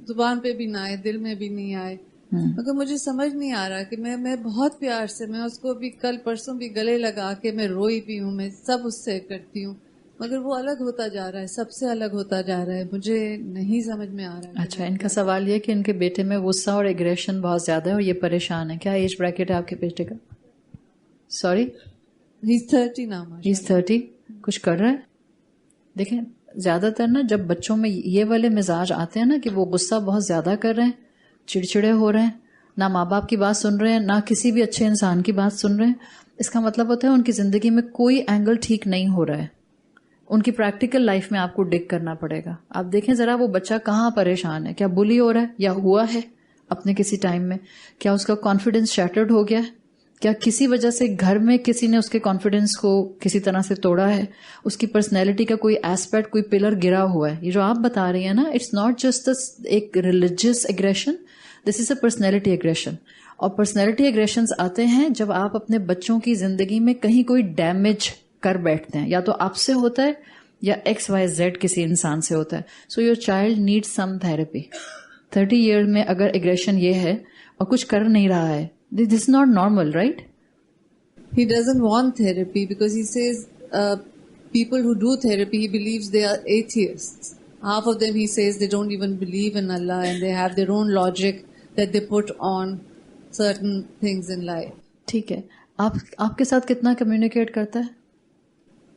زبان پہ بھی نہ آئے، دل میں بھی نہیں آئے. مگر مجھے سمجھ نہیں آ رہا کہ میں بہت پیار سے، میں اس کو بھی کل پرسوں بھی گلے لگا کے میں روئی بھی ہوں، میں سب اس سے کرتی ہوں، مگر وہ الگ ہوتا جا رہا ہے، سب سے الگ ہوتا جا رہا ہے. مجھے نہیں سمجھ میں آ رہا ہے. اچھا، ان کا سوال یہ کہ ان کے بیٹے میں غصہ اور ایگریشن بہت زیادہ ہے اور یہ پریشان ہے. کیا ایج بریکٹ ہے آپ کے بیٹے کا؟ Sorry, He's 30 now. He's 30. کچھ کر رہا ہے؟ دیکھیں زیادہ تر نا جب بچوں میں یہ والے مزاج آتے ہیں نا کہ وہ غصہ بہت زیادہ کر رہے ہیں، چڑچڑے ہو رہے ہیں، نہ ماں باپ کی بات سن رہے ہیں، نہ کسی بھی اچھے انسان کی بات سن رہے ہیں، اس کا مطلب ہوتا ہے ان کی زندگی میں کوئی اینگل ٹھیک نہیں ہو رہا ہے. ان کی پریکٹیکل لائف میں آپ کو ڈگ کرنا پڑے گا. آپ دیکھیں ذرا وہ بچہ کہاں پریشان ہے. کیا بلی ہو رہا ہے یا ہوا ہے اپنے کسی ٹائم میں؟ کیا اس کا کانفیڈینس شیٹرڈ ہو گیا ہے؟ کیا کسی وجہ سے گھر میں کسی نے اس کے کانفیڈینس کو کسی طرح سے توڑا ہے؟ اس کی پرسنالٹی کا کوئی ایسپیکٹ، کوئی پلر گرا ہوا ہے؟ یہ جو آپ بتا رہی ہیں نا، اٹس ناٹ جسٹ ایک ریلیجیس ایگریشن، دس از اے پرسنالٹی ایگریشن. اور پرسنالٹی ایگریشنز آتے ہیں جب آپ اپنے بچوں کی زندگی میں کہیں کوئی ڈیمیج کر بیٹھتے ہیں, یا تو آپ سے ہوتا ہے یا XYZ کسی انسان سے ہوتا ہے. So your child need some therapy. 30 year میں اگر ایگریشن یہ ہے اور کچھ کر نہیں رہا ہے, this is not normal, right? He doesn't want therapy because he says people who do therapy, he believes they are atheists. Half of them, he says, they don't even believe in Allah and they have their own logic that they put on certain things in life. ٹھیک ہے, آپ کے ساتھ کتنا communicate کرتا ہے؟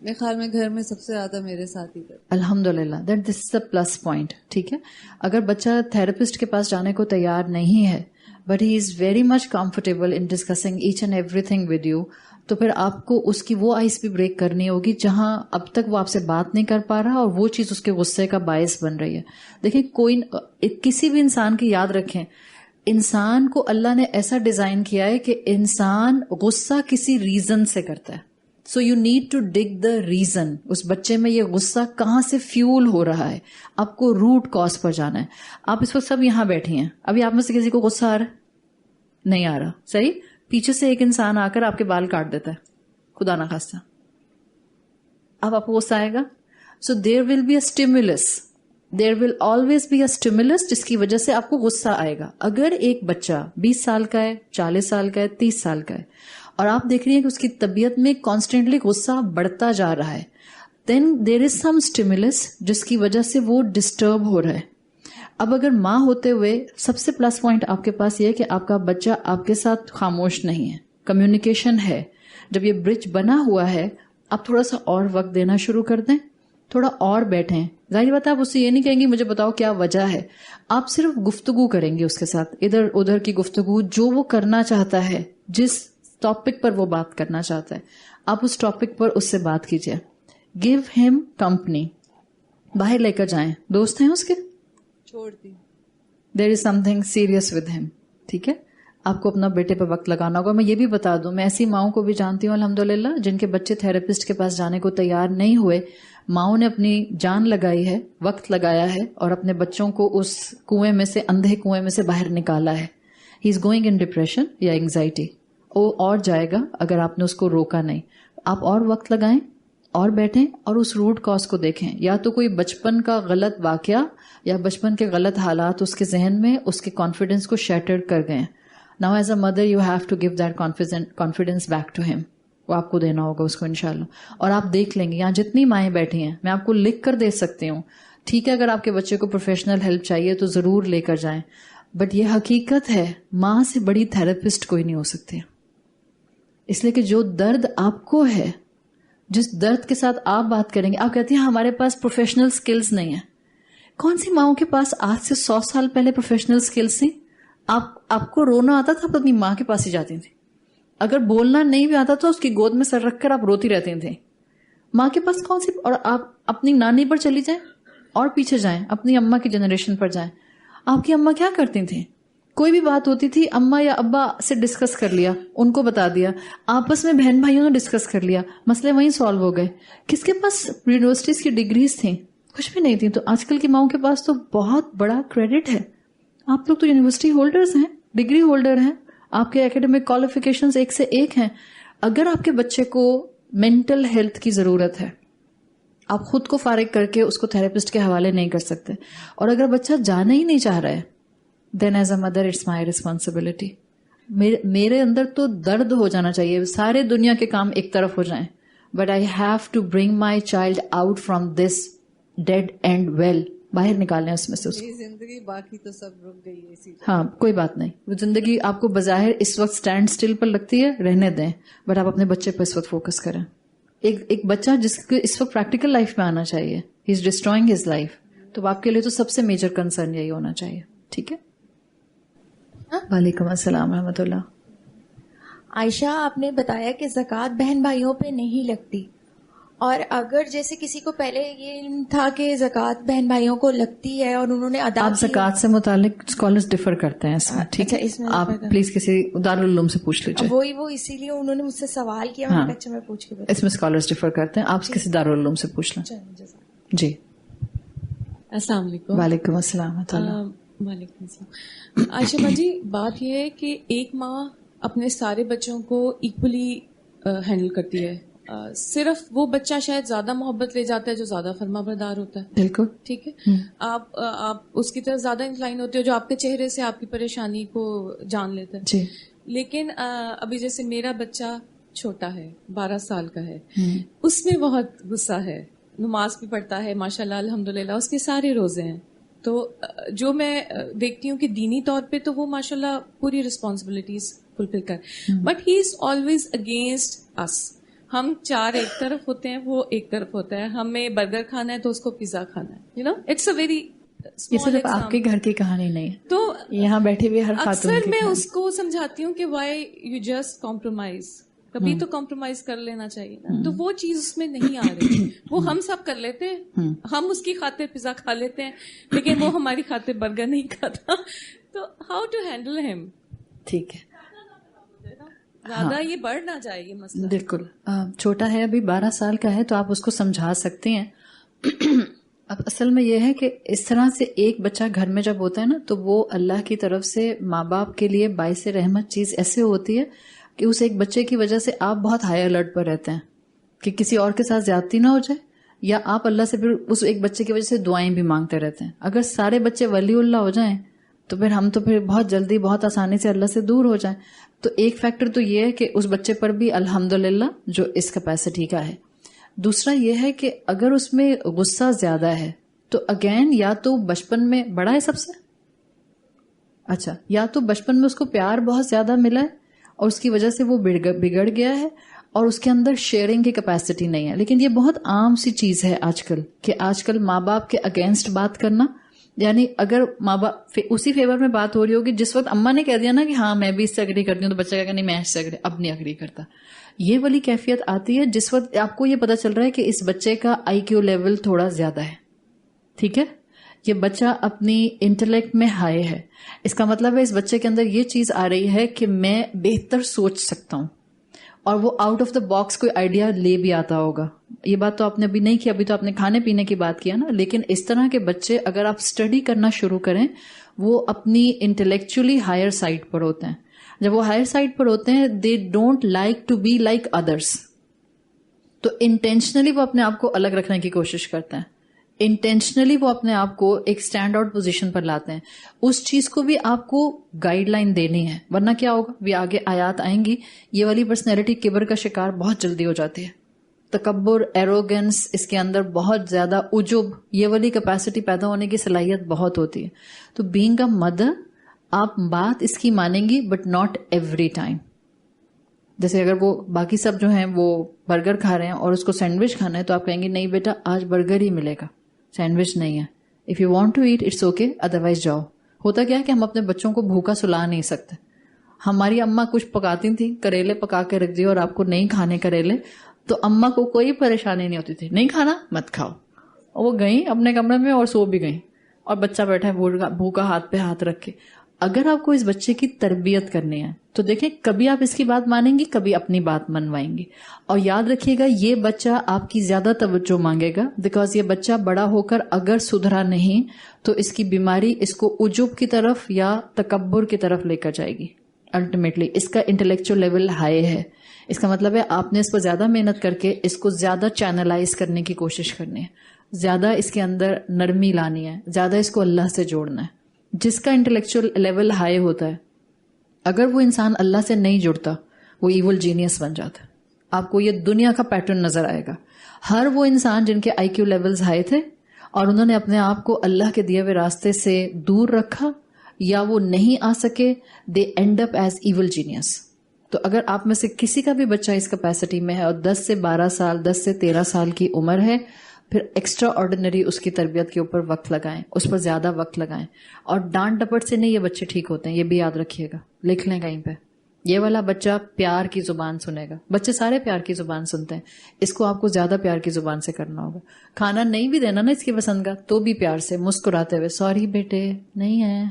میرے خیال میں گھر میں سب سے زیادہ میرے ساتھ ہی کرتا ہے. الحمدللہ, that this is a plus point. ٹھیک ہے, اگر بچہ تھراپسٹ کے پاس جانے کو تیار نہیں ہے but he is very much comfortable in discussing each and everything with you, تو پھر آپ کو اس کی وہ آئس بھی بریک کرنی ہوگی جہاں اب تک وہ آپ سے بات نہیں کر پا رہا اور وہ چیز اس کے غصے کا باعث بن رہی ہے. دیکھیں, کوئی کسی بھی انسان کی یاد رکھیں, انسان کو اللہ نے ایسا ڈیزائن کیا ہے کہ انسان غصہ کسی ریزن سے کرتا ہے. So you need to dig the reason. اس بچے میں یہ غصہ کہاں سے فیول ہو رہا ہے, آپ کو روٹ کاز پر جانا ہے. آپ اس وقت سب یہاں بیٹھی ہیں, ابھی آپ میں سے کسی کو غصہ آ رہا ہے؟ نہیں آ رہا, صحیح. پیچھے سے ایک انسان آ کر آپ کے بال کاٹ دیتا ہے, خدا نہ خواستہ, اب آپ کو غصہ آئے گا. So there will be a stimulus, there will always be a stimulus جس کی وجہ سے آپ کو غصہ آئے گا. اگر ایک بچہ 20 سال کا ہے, 40 سال کا ہے, 30 سال کا ہے, اور آپ دیکھ رہی ہیں کہ اس کی طبیعت میں کانسٹینٹلی غصہ بڑھتا جا رہا ہے, دین دیر از سم اسٹیمولس جس کی وجہ سے وہ ڈسٹرب ہو رہا ہے. اب اگر ماں ہوتے ہوئے سب سے پلس پوائنٹ آپ کے پاس یہ ہے کہ آپ کا بچہ آپ کے ساتھ خاموش نہیں ہے, کمیونیکیشن ہے. جب یہ برج بنا ہوا ہے, آپ تھوڑا سا اور وقت دینا شروع کر دیں, تھوڑا اور بیٹھیں. ظاہر بات ہے آپ اسے یہ نہیں کہیں گی مجھے بتاؤ کیا وجہ ہے, آپ صرف گفتگو کریں گے اس کے ساتھ, ادھر ادھر کی گفتگو, جو وہ کرنا چاہتا ہے, جس ٹاپک پر وہ بات کرنا چاہتا ہے, آپ اس ٹاپک پر اس سے بات کیجیے. گیو ہم کمپنی, باہر لے کر جائیں, دوست ہیں اس کے, چھوڑ دی. There is something serious with him. ٹھیک ہے, آپ کو اپنا بیٹے پہ وقت لگانا ہوگا. میں یہ بھی بتا دوں, میں ایسی ماؤں کو بھی جانتی ہوں الحمدللہ جن کے بچے تھراپسٹ کے پاس جانے کو تیار نہیں ہوئے. ماؤں نے اپنی جان لگائی ہے, وقت لگایا ہے, اور اپنے بچوں کو اس کنویں میں سے, اندھے کنویں میں سے باہر نکالا ہے. ہی از گوئنگ ان ڈپریشن یا اینگزائٹی, وہ اور جائے گا اگر آپ نے اس کو روکا نہیں. آپ اور وقت لگائیں اور بیٹھیں اور اس روٹ کاز کو دیکھیں. یا تو کوئی بچپن کا غلط واقعہ یا بچپن کے غلط حالات اس کے ذہن میں اس کے کانفیڈینس کو شیٹرڈ کر گئے. Now as a mother you have to give that confidence back to him. وہ آپ کو دینا ہوگا اس کو انشاءاللہ. اور آپ دیکھ لیں گے, یہاں جتنی مائیں بیٹھی ہیں میں آپ کو لکھ کر دے سکتی ہوں. ٹھیک ہے, اگر آپ کے بچے کو پروفیشنل ہیلپ چاہیے تو ضرور لے کر جائیں, بٹ یہ حقیقت ہے ماں سے بڑی تھراپسٹ کوئی نہیں ہو سکتی. اس لیے کہ جو درد آپ کو ہے, جس درد کے ساتھ آپ بات کریں گے, آپ کہتی ہیں ہمارے پاس پروفیشنل سکلز نہیں ہیں. کون سی ماؤں کے پاس آج سے 100 سال پہلے پروفیشنل سکلز تھیں؟ آپ کو رونا آتا تھا, آپ اپنی ماں کے پاس ہی جاتی تھیں. اگر بولنا نہیں بھی آتا تو اس کی گود میں سر رکھ کر آپ روتی رہتی تھیں. ماں کے پاس کون سی, اور آپ اپنی نانی پر چلی جائیں اور پیچھے جائیں, اپنی اماں کی جنریشن پر جائیں. آپ کی اماں کیا کرتی تھیں؟ کوئی بھی بات ہوتی تھی اماں یا ابا سے ڈسکس کر لیا, ان کو بتا دیا, آپس میں بہن بھائیوں نے ڈسکس کر لیا, مسئلے وہیں سالو ہو گئے. کس کے پاس یونیورسٹیز کی ڈگریز تھیں؟ کچھ بھی نہیں تھی. تو آج کل کی ماؤں کے پاس تو بہت بڑا کریڈٹ ہے. آپ لوگ تو یونیورسٹی ہولڈرز ہیں, ڈگری ہولڈر ہیں, آپ کے ایکیڈمک کوالیفیکیشنز ایک سے ایک ہیں. اگر آپ کے بچے کو مینٹل ہیلتھ کی ضرورت ہے, آپ خود کو فارغ کر کے اس کو تھراپسٹ کے حوالے نہیں کر سکتے. اور اگر بچہ جانا ہی نہیں چاہ رہا ہے, then as a mother it's my responsibility. میرے اندر تو درد ہو جانا چاہیے, سارے دنیا کے کام ایک طرف ہو جائیں, but I have to bring my child out from this dead end well. باہر نکالنے اس میں سے اس کو. زندگی باقی تو سب رک گئی ہے. ہاں کوئی بات نہیں, وہ زندگی آپ کو بظاہر اس وقت اسٹینڈ اسٹل پر لگتی ہے, رہنے دیں, بٹ آپ اپنے بچے پر اس وقت فوکس کریں. ایک بچہ جس کو اس وقت پریکٹیکل لائف میں آنا چاہیے, ہی از ڈسٹرائنگ ہز لائف, تو آپ کے لیے تو سب سے میجر کنسرن یہی ہونا چاہیے. ٹھیک ہے. وعلیکم السلام ورحمۃ اللہ. عائشہ, آپ نے بتایا کہ زکوٰۃ بہن بھائیوں پہ نہیں لگتی, اور اگر جیسے کسی کو پہلے یہ تھا کہ زکوٰۃ بہن بھائیوں کو لگتی ہے اور انہوں نے ادا, آپ زکوٰۃ سے متعلق اسکالرز ڈفر کرتے ہیں اس میں. ٹھیک ہے, آپ پلیز کسی دارالعلوم سے پوچھ لیجیے. وہ اسی لیے انہوں نے مجھ سے سوال کیا, میں نے کہا اچھا میں پوچھ کے. اس میں اسکالرز ڈفر کرتے ہیں, آپ کسی دارالعلوم سے پوچھ لیں. جی السلام علیکم. وعلیکم السلام ورحمۃ اللہ. وعلیکم السلام. عائشہ ماں جی, بات یہ ہے کہ ایک ماں اپنے سارے بچوں کو ایکولی ہینڈل کرتی ہے, صرف وہ بچہ شاید زیادہ محبت لے جاتا ہے جو زیادہ فرما بردار ہوتا ہے. بالکل ٹھیک ہے. آپ اس کی طرف زیادہ انکلائن ہوتے ہو جو آپ کے چہرے سے آپ کی پریشانی کو جان لیتا ہے. جی. لیکن ابھی جیسے میرا بچہ چھوٹا ہے, 12 سال کا ہے, اس میں بہت غصہ ہے, نماز بھی پڑھتا ہے ماشاءاللہ الحمدللہ, اس کے سارے روزے ہیں. تو جو میں دیکھتی ہوں کہ دینی طور پہ تو وہ ماشاءاللہ پوری رسپانسبلٹیز فلفل کر, but he is always against us. ہم 4 ایک طرف ہوتے ہیں, وہ ایک طرف ہوتا ہے. ہمیں برگر کھانا ہے تو اس کو پیزا کھانا ہے. You know it's a very, یہ صرف آپ کے گھر کی کہانی نہیں ہے, تو یہاں بیٹھی ہوئی ہر خاتون اکثر میں اس کو سمجھاتی ہوں کہ وائی یو جسٹ کمپرومائز, کبھی تو کمپرومائز کر لینا چاہیے نا. تو وہ چیز اس میں نہیں آ رہی. وہ ہم سب کر لیتے ہیں, ہم اس کی خاطر پیزا کھا لیتے ہیں, لیکن وہ ہماری خاطر برگر نہیں کھاتا. تو ہاؤ ٹو ہینڈل ہم. ٹھیک ہے, زیادہ یہ بڑھ نہ جائے یہ مسئلہ. بالکل. چھوٹا ہے, ابھی 12 سال کا ہے, تو آپ اس کو سمجھا سکتے ہیں. اب اصل میں یہ ہے کہ اس طرح سے ایک بچہ گھر میں جب ہوتا ہے نا, تو وہ اللہ کی طرف سے ماں باپ کے لیے باعث رحمت چیز ایسے ہوتی ہے کہ اس ایک بچے کی وجہ سے آپ بہت ہائی الرٹ پر رہتے ہیں کہ کسی اور کے ساتھ زیادتی نہ ہو جائے, یا آپ اللہ سے پھر اس ایک بچے کی وجہ سے دعائیں بھی مانگتے رہتے ہیں. اگر سارے بچے ولی اللہ ہو جائیں تو پھر ہم تو پھر بہت جلدی بہت آسانی سے اللہ سے دور ہو جائیں. تو ایک فیکٹر تو یہ ہے کہ اس بچے پر بھی الحمدللہ جو اس کیپیسٹی کا ہے. دوسرا یہ ہے کہ اگر اس میں غصہ زیادہ ہے تو اگین یا تو بچپن میں بڑا ہے سب سے, اچھا, یا تو بچپن میں اس کو پیار بہت زیادہ ملا ہے اور اس کی وجہ سے وہ بگڑ گیا ہے اور اس کے اندر شیئرنگ کی کیپیسٹی نہیں ہے. لیکن یہ بہت عام سی چیز ہے آج کل کہ آج کل ماں باپ کے اگینسٹ بات کرنا. یعنی اگر ماں باپ اسی فیور میں بات ہو رہی ہوگی جس وقت اماں نے کہہ دیا نا کہ ہاں میں بھی اس سے اگری کرتی ہوں, تو بچہ کہے گا نہیں میں اس سے اب نہیں اگری کرتا. یہ والی کیفیت آتی ہے جس وقت آپ کو یہ پتا چل رہا ہے کہ اس بچے کا آئی کیو لیول تھوڑا زیادہ ہے. ٹھیک ہے, یہ بچہ اپنی انٹلیکٹ میں ہائی ہے. اس کا مطلب ہے اس بچے کے اندر یہ چیز آ رہی ہے کہ میں بہتر سوچ سکتا ہوں, اور وہ آؤٹ آف دا باکس کوئی آئیڈیا لے بھی آتا ہوگا. یہ بات تو آپ نے ابھی نہیں کی, ابھی تو آپ نے کھانے پینے کی بات کیا نا. لیکن اس طرح کے بچے اگر آپ اسٹڈی کرنا شروع کریں, وہ اپنی انٹلیکچولی ہائر سائڈ پر ہوتے ہیں. جب وہ ہائر سائڈ پر ہوتے ہیں they don't like to be like others. تو انٹینشنلی وہ اپنے آپ کو الگ رکھنے کی کوشش کرتے ہیں, انٹینشنلی وہ اپنے آپ کو ایک اسٹینڈ آؤٹ پوزیشن پر لاتے ہیں. اس چیز کو بھی آپ کو گائیڈ لائن دینی ہے, ورنہ کیا ہوگا, بھی آگے آیات آئیں گی. یہ والی پرسنالٹی کبر کا شکار بہت جلدی ہو جاتی ہے. تکبر, ایروگنس, اس کے اندر بہت زیادہ عجب, یہ والی کیپیسٹی پیدا ہونے کی صلاحیت بہت ہوتی ہے. تو بینگ اے مدر آپ بات اس کی مانیں گی بٹ ناٹ ایوری ٹائم. جیسے اگر وہ باقی سب جو ہیں وہ برگر کھا رہے ہیں اور اس کو سینڈوچ کھانا ہے تو آپ کہیں گے نہیں بیٹا آج برگر ہی ملے گا, سینڈوچ نہیں ہے. If you want to eat it's okay, otherwise جاؤ. ہوتا کیا ہے کہ ہم اپنے بچوں کو بھوکا سلا نہیں سکتے. ہماری اماں کچھ پکاتی تھیں, کریلے پکا کے رکھ دیے اور آپ کو نہیں کھانے کریلے, تو اماں کو کوئی پریشانی نہیں ہوتی تھی, نہیں کھانا مت کھاؤ. اور وہ گئیں اپنے کمرے میں اور سو بھی گئیں, اور بچہ بیٹھا ہے بھوکا ہاتھ پہ ہاتھ رکھ کے. اگر آپ کو اس بچے کی تربیت کرنی ہے تو دیکھیں کبھی آپ اس کی بات مانیں گی, کبھی اپنی بات منوائیں گی. اور یاد رکھیے گا یہ بچہ آپ کی زیادہ توجہ مانگے گا, بیکاز یہ بچہ بڑا ہو کر اگر سدھرا نہیں تو اس کی بیماری اس کو عجب کی طرف یا تکبر کی طرف لے کر جائے گی. الٹیمیٹلی اس کا انٹلیکچوئل لیول ہائی ہے, اس کا مطلب ہے آپ نے اس پر زیادہ محنت کر کے اس کو زیادہ چینلائز کرنے کی کوشش کرنی ہے, زیادہ اس کے اندر نرمی لانی ہے, زیادہ اس کو اللہ سے جوڑنا ہے. جس کا انٹلیکچوئل لیول ہائی ہوتا ہے اگر وہ انسان اللہ سے نہیں جڑتا وہ ایول جینیس بن جاتا ہے. آپ کو یہ دنیا کا پیٹرن نظر آئے گا. ہر وہ انسان جن کے آئی کیو لیولز ہائی تھے اور انہوں نے اپنے آپ کو اللہ کے دیے ہوئے راستے سے دور رکھا یا وہ نہیں آ سکے, they end up as evil genius. تو اگر آپ میں سے کسی کا بھی بچہ اس کیپیسٹی میں ہے اور 10 سے 12 سال 10 سے 13 سال کی عمر ہے, پھر ایکسٹرا آرڈینری اس کی تربیت کے اوپر وقت لگائیں, اس پر زیادہ وقت لگائیں. اور ڈانٹ ڈپٹ سے نہیں یہ بچے ٹھیک ہوتے ہیں, یہ بھی یاد رکھیے گا, لکھ لیں کہیں پہ. یہ والا بچہ پیار کی زبان سنے گا. بچے سارے پیار کی زبان سنتے ہیں, اس کو آپ کو زیادہ پیار کی زبان سے کرنا ہوگا. کھانا نہیں بھی دینا نا اس کی پسند کا تو بھی پیار سے مسکراتے ہوئے, سوری بیٹے نہیں ہے,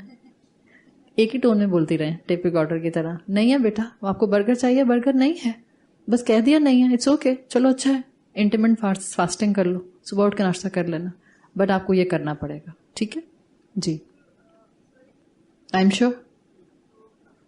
ایک ہی ٹون میں بولتی رہیں ٹیپ ریکارڈر کی طرح, نہیں ہے بیٹا آپ کو برگر چاہیے, برگر نہیں ہے, بس کہہ دیا نہیں ہے, اٹس اوکے, چلو اچھا ہے, انٹرمنٹ فاسٹنگ کر لو, صبح اٹھ کے ناشتہ کر لینا, بٹ آپ کو یہ کرنا پڑے گا. ٹھیک ہے جی, I am sure.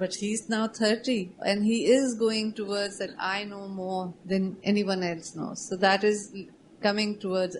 but he's now 30 and he is going towards that I know more than anyone else knows, so that is coming towards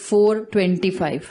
4:25,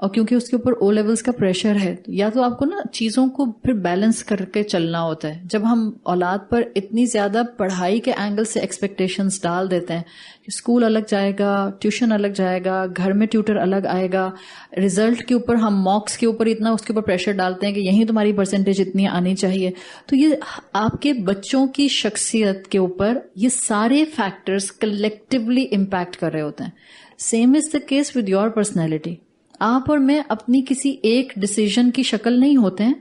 اور کیونکہ اس کے اوپر او لیولز کا پریشر ہے، یا تو آپ کو نا چیزوں کو پھر بیلنس کر کے چلنا ہوتا ہے. جب ہم اولاد پر اتنی زیادہ پڑھائی کے اینگل سے ایکسپیکٹیشنز ڈال دیتے ہیں کہ اسکول الگ جائے گا، ٹیوشن الگ جائے گا، گھر میں ٹیوٹر الگ آئے گا، رزلٹ کے اوپر ہم مارکس کے اوپر اتنا اس کے اوپر پریشر ڈالتے ہیں کہ یہیں تمہاری پرسنٹیج اتنی آنی چاہیے، تو یہ آپ کے بچوں کی شخصیت کے اوپر یہ سارے فیکٹرز کلیکٹیولی امپیکٹ کر رہے ہوتے ہیں. Same is the case with your personality. آپ اور میں اپنی کسی ایک ڈیسیژن کی شکل نہیں ہوتے ہیں،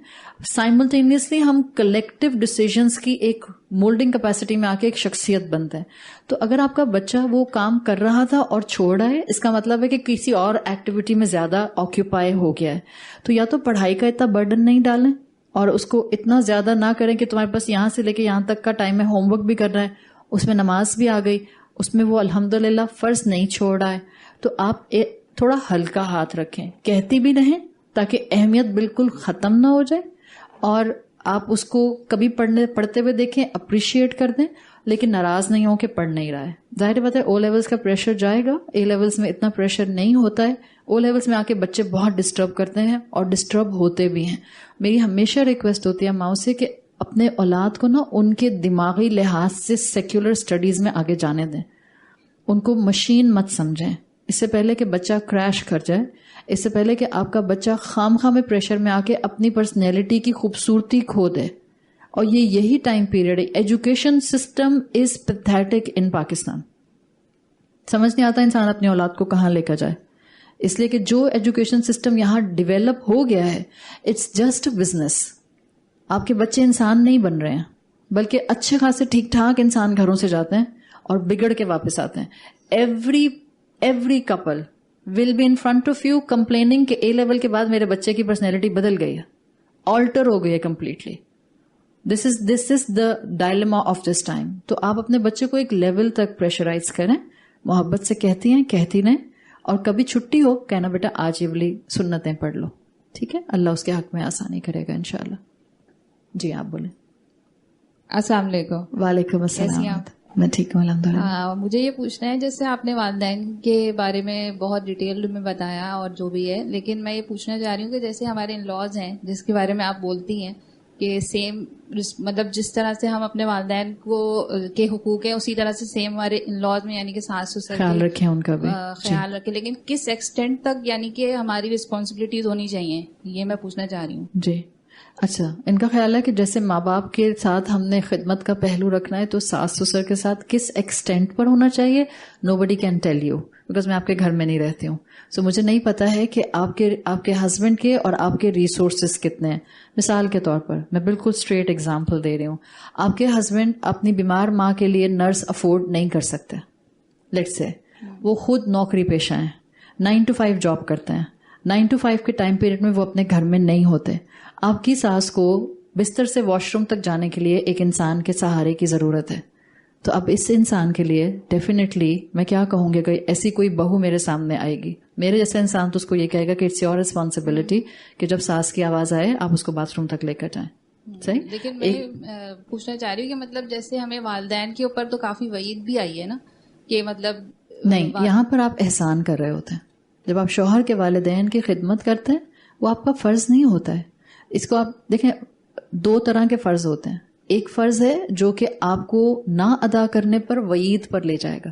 سائملٹینیسلی ہم کلیکٹیو ڈیسیژنز کی ایک مولڈنگ کیپیسٹی میں آ کے ایک شخصیت بنتے ہیں. تو اگر آپ کا بچہ وہ کام کر رہا تھا اور چھوڑ رہا ہے، اس کا مطلب ہے کہ کسی اور ایکٹیویٹی میں زیادہ آکیوپائی ہو گیا ہے. تو یا تو پڑھائی کا اتنا برڈن نہیں ڈالیں اور اس کو اتنا زیادہ نہ کریں کہ تمہارے پاس یہاں سے لے کے یہاں تک کا ٹائم ہے، ہوم ورک بھی کر رہا ہے، اس میں نماز بھی آ گئی، اس میں وہ الحمدللہ فرض نہیں چھوڑ رہا ہے. تو آپ تھوڑا ہلکا ہاتھ رکھیں، کہتی بھی رہیں تاکہ اہمیت بالکل ختم نہ ہو جائے، اور آپ اس کو کبھی پڑھتے ہوئے دیکھیں، اپریشیٹ کر دیں، لیکن ناراض نہیں ہو کہ پڑھ نہیں رہا ہے. ظاہر بات ہے او لیولز کا پریشر جائے گا، اے لیولز میں اتنا پریشر نہیں ہوتا ہے. او لیولز میں آ کے بچے بہت ڈسٹرب کرتے ہیں اور ڈسٹرب ہوتے بھی ہیں. میری ہمیشہ ریکویسٹ ہوتی ہے ماؤں سے کہ اپنے اولاد کو نا ان کے دماغی لحاظ سے سیکولر اسٹڈیز میں آگے جانے دیں. ان کو مشین مت سمجھیں. اس سے پہلے کہ بچہ کریش کر جائے، اس سے پہلے کہ آپ کا بچہ خام خواہ میں پریشر میں آ کے اپنی پرسنالٹی کی خوبصورتی کھو دے. اور یہی ٹائم پیریڈ ہے. ایجوکیشن سسٹم از پیتھیٹک ان پاکستان. سمجھ نہیں آتا انسان اپنی اولاد کو کہاں لے کر جائے، اس لیے کہ جو ایجوکیشن سسٹم یہاں ڈیولپ ہو گیا ہے، اٹس جسٹ بزنس. آپ کے بچے انسان نہیں بن رہے ہیں، بلکہ اچھے خاصے ٹھیک ٹھاک انسان گھروں سے جاتے ہیں اور بگڑ کے واپس آتے ہیں. Every couple will be in front of you complaining کہ اے لیول کے بعد میرے بچے کی پرسنالٹی بدل گئی ہے، آلٹر ہو گئی ہے completely. This is the dilemma of this time. تو آپ اپنے بچے کو ایک لیول تک پریشرائز کریں، محبت سے کہتی ہیں، کہتی رہیں، اور کبھی چھٹی ہو کہنا بیٹا آج یہ والی سنتیں پڑھ لو، ٹھیک ہے؟ اللہ اس کے حق میں آسانی کرے گا انشاءاللہ. جی آپ بولیں. السلام علیکم. وعلیکم السلام. میں ٹھیک ہوں الحمدللہ. مجھے یہ پوچھنا ہے، جیسے آپ نے والدین کے بارے میں بہت ڈیٹیل میں بتایا اور جو بھی ہے، لیکن میں یہ پوچھنا چاہ رہی ہوں کہ جیسے ہمارے ان لاز ہیں جس کے بارے میں آپ بولتی ہیں کہ سیم مطلب جس طرح سے ہم اپنے والدین کو کے حقوق ہیں اسی طرح سے سیم ہمارے ان لاز میں، یعنی کہ ساس سسر خیال رکھیں ان کا بھی خیال رکھیں، لیکن کس ایکسٹینٹ تک یعنی کہ ہماری رسپانسبلٹیز ہونی چاہیے، یہ میں پوچھنا چاہ رہی ہوں. جی اچھا. ان کا خیال ہے کہ جیسے ماں باپ کے ساتھ ہم نے خدمت کا پہلو رکھنا ہے، تو ساس سسر کے ساتھ کس ایکسٹینٹ پر ہونا چاہیے. نو بڈی کین ٹیل یو بیکاز میں آپ کے گھر میں نہیں رہتی ہوں. سو مجھے نہیں پتا ہے کہ آپ کے ہسبینڈ کے اور آپ کے ریسورسز کتنے ہیں. مثال کے طور پر میں بالکل اسٹریٹ ایگزامپل دے رہی ہوں. آپ کے ہسبینڈ اپنی بیمار ماں کے لیے نرس افورڈ نہیں کر سکتے، لیٹس سے وہ خود نوکری پیشہ ہیں، 9 to 5 جاب کرتے ہیں. 9 to 5 کے ٹائم پیریڈ میں وہ اپنے گھر میں نہیں ہوتے. آپ کی ساس کو بستر سے واش روم تک جانے کے لیے ایک انسان کے سہارے کی ضرورت ہے. تو اب اس انسان کے لیے ڈیفینیٹلی میں کیا کہوں گی کہ ایسی کوئی بہو میرے سامنے آئے گی، میرے جیسا انسان تو اس کو یہ کہے گا کہ اٹس یور ریسپانسبلٹی کہ جب ساس کی آواز آئے آپ اس کو باتھ روم تک لے کر جائیں. صحیح. لیکن میں پوچھنا چاہ رہی ہوں کہ مطلب جیسے ہمیں والدین کے اوپر تو کافی وعید بھی آئی ہے نا کہ مطلب نہیں، یہاں پر آپ احسان کر رہے ہوتے ہیں. جب آپ شوہر کے والدین کی خدمت کرتے ہیں وہ آپ کا فرض نہیں ہوتا ہے. اس کو آپ دیکھیں، 2 طرح کے فرض ہوتے ہیں. ایک فرض ہے جو کہ آپ کو نہ ادا کرنے پر وعید پر لے جائے گا،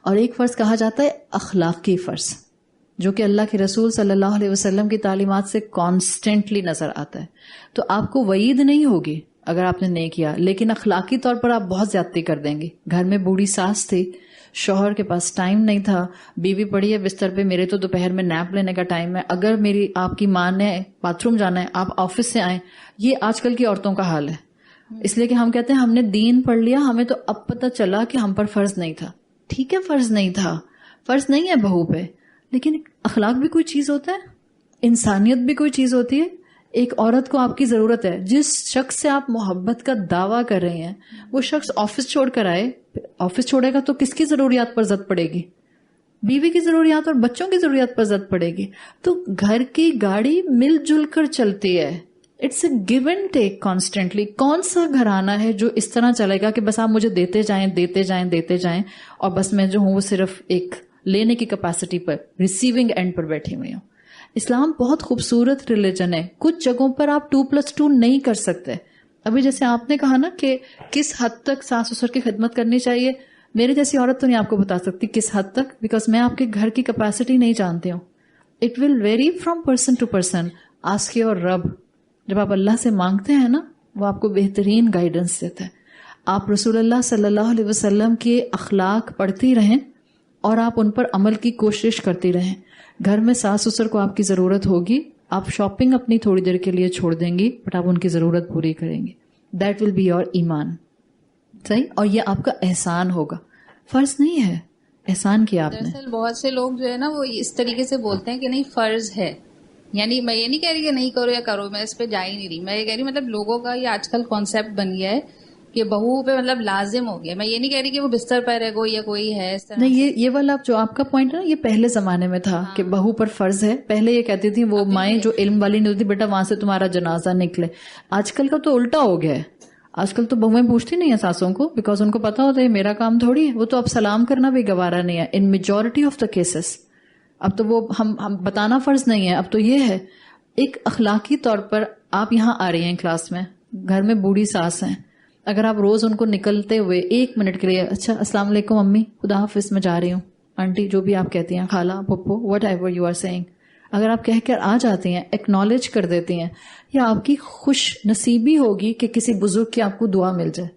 اور ایک فرض کہا جاتا ہے اخلاقی فرض، جو کہ اللہ کے رسول صلی اللہ علیہ وسلم کی تعلیمات سے کانسٹنٹلی نظر آتا ہے. تو آپ کو وعید نہیں ہوگی اگر آپ نے نہیں کیا، لیکن اخلاقی طور پر آپ بہت زیادتی کر دیں گے. گھر میں بوڑھی ساس تھی، شوہر کے پاس ٹائم نہیں تھا، بیوی پڑی ہے بستر پہ، میرے تو دوپہر میں نیپ لینے کا ٹائم ہے، اگر میری آپ کی ماں نے باتھ روم جانا ہے، آپ آفس سے آئیں. یہ آج کل کی عورتوں کا حال ہے. اس لیے کہ ہم کہتے ہیں ہم نے دین پڑھ لیا، ہمیں تو اب پتہ چلا کہ ہم پر فرض نہیں تھا. ٹھیک ہے، فرض نہیں تھا، فرض نہیں ہے بہو پہ، لیکن اخلاق بھی کوئی چیز ہوتا ہے، انسانیت بھی کوئی چیز ہوتی ہے. ایک عورت کو آپ کی ضرورت ہے. جس شخص سے آپ محبت کا دعویٰ کر رہے ہیں وہ شخص آفس چھوڑ کر آئے، آفس چھوڑے گا تو کس کی ضروریات پر زد پڑے گی؟ بیوی کی ضروریات اور بچوں کی ضروریات پر زد پڑے گی. تو گھر کی گاڑی مل جل کر چلتی ہے. It's a give and take constantly. کون سا گھرانہ ہے جو اس طرح چلے گا کہ بس آپ مجھے دیتے جائیں دیتے جائیں دیتے جائیں، اور بس میں جو ہوں وہ صرف ایک لینے کی کیپیسٹی پر، ریسیونگ اینڈ پر بیٹھی ہوئی ہوں؟ اسلام بہت خوبصورت ریلیجن ہے. کچھ جگہوں پر آپ 2+2 نہیں کر سکتے. ابھی جیسے آپ نے کہا نا کہ کس حد تک ساس سسر کی خدمت کرنی چاہیے, میرے جیسی عورت تو نہیں آپ کو بتا سکتی کس حد تک, بیکاز میں آپ کے گھر کی کیپیسٹی نہیں جانتی ہوں. It will vary from person to person. Ask your رب. جب آپ اللہ سے مانگتے ہیں نا, وہ آپ کو بہترین گائیڈنس دیتا ہے. آپ رسول اللہ صلی اللہ علیہ وسلم کے اخلاق پڑھتی رہیں اور آپ ان پر عمل کی کوشش کرتی رہیں. گھر میں ساس سسر کو آپ کی ضرورت ہوگی, آپ شاپنگ اپنی تھوڑی دیر کے لیے چھوڑ دیں گی, بٹ آپ ان کی ضرورت پوری کریں گے. دیٹ ول بی یور ایمان. صحیح. اور یہ آپ کا احسان ہوگا, فرض نہیں ہے, احسان کیا آپ نے. دراصل بہت سے لوگ جو ہے نا وہ اس طریقے سے بولتے ہیں کہ نہیں فرض ہے. یعنی میں یہ نہیں کہہ رہی کہ نہیں کرو یا کرو, میں اس پہ جا ہی نہیں رہی. میں یہ کہہ رہی مطلب لوگوں کا یہ آج کل کانسیپٹ بن گیا ہے کہ بہو پہ مطلب لازم ہو گیا. میں یہ نہیں کہہ رہی کہ وہ بستر پر ہے کوئی یا کوئی ہے اس طرح. نہیں, یہ والا جو آپ کا پوائنٹ ہے نا, یہ پہلے زمانے میں تھا کہ بہو پر فرض ہے. پہلے یہ کہتی تھی وہ مائیں جو علم والی نہیں ہوتی, بیٹا وہاں سے تمہارا جنازہ نکلے. آج کل کا تو الٹا ہو گیا ہے. آج کل تو بہویں پوچھتی نہیں ہیں ساسوں کو, بیکاز ان کو پتا ہوتا ہے میرا کام تھوڑی ہے. وہ تو اب سلام کرنا بھی گوارا نہیں ہے in majority of the cases. اب تو وہ ہم بتانا فرض نہیں ہے. اب تو یہ ہے ایک اخلاقی طور پر, آپ یہاں آ رہی ہیں کلاس میں, گھر میں بوڑھی ساس ہیں, اگر آپ روز ان کو نکلتے ہوئے 1 منٹ کے لیے اچھا السلام علیکم امی, خدا حافظ, میں جا رہی ہوں, آنٹی, جو بھی آپ کہتی ہیں, خالہ, پھپھو, whatever you are seeing, اگر آپ کہہ کر آ جاتی ہیں, ایکنالج کر دیتی ہیں, یا آپ کی خوش نصیبی ہوگی کہ کسی بزرگ کی آپ کو دعا مل جائے.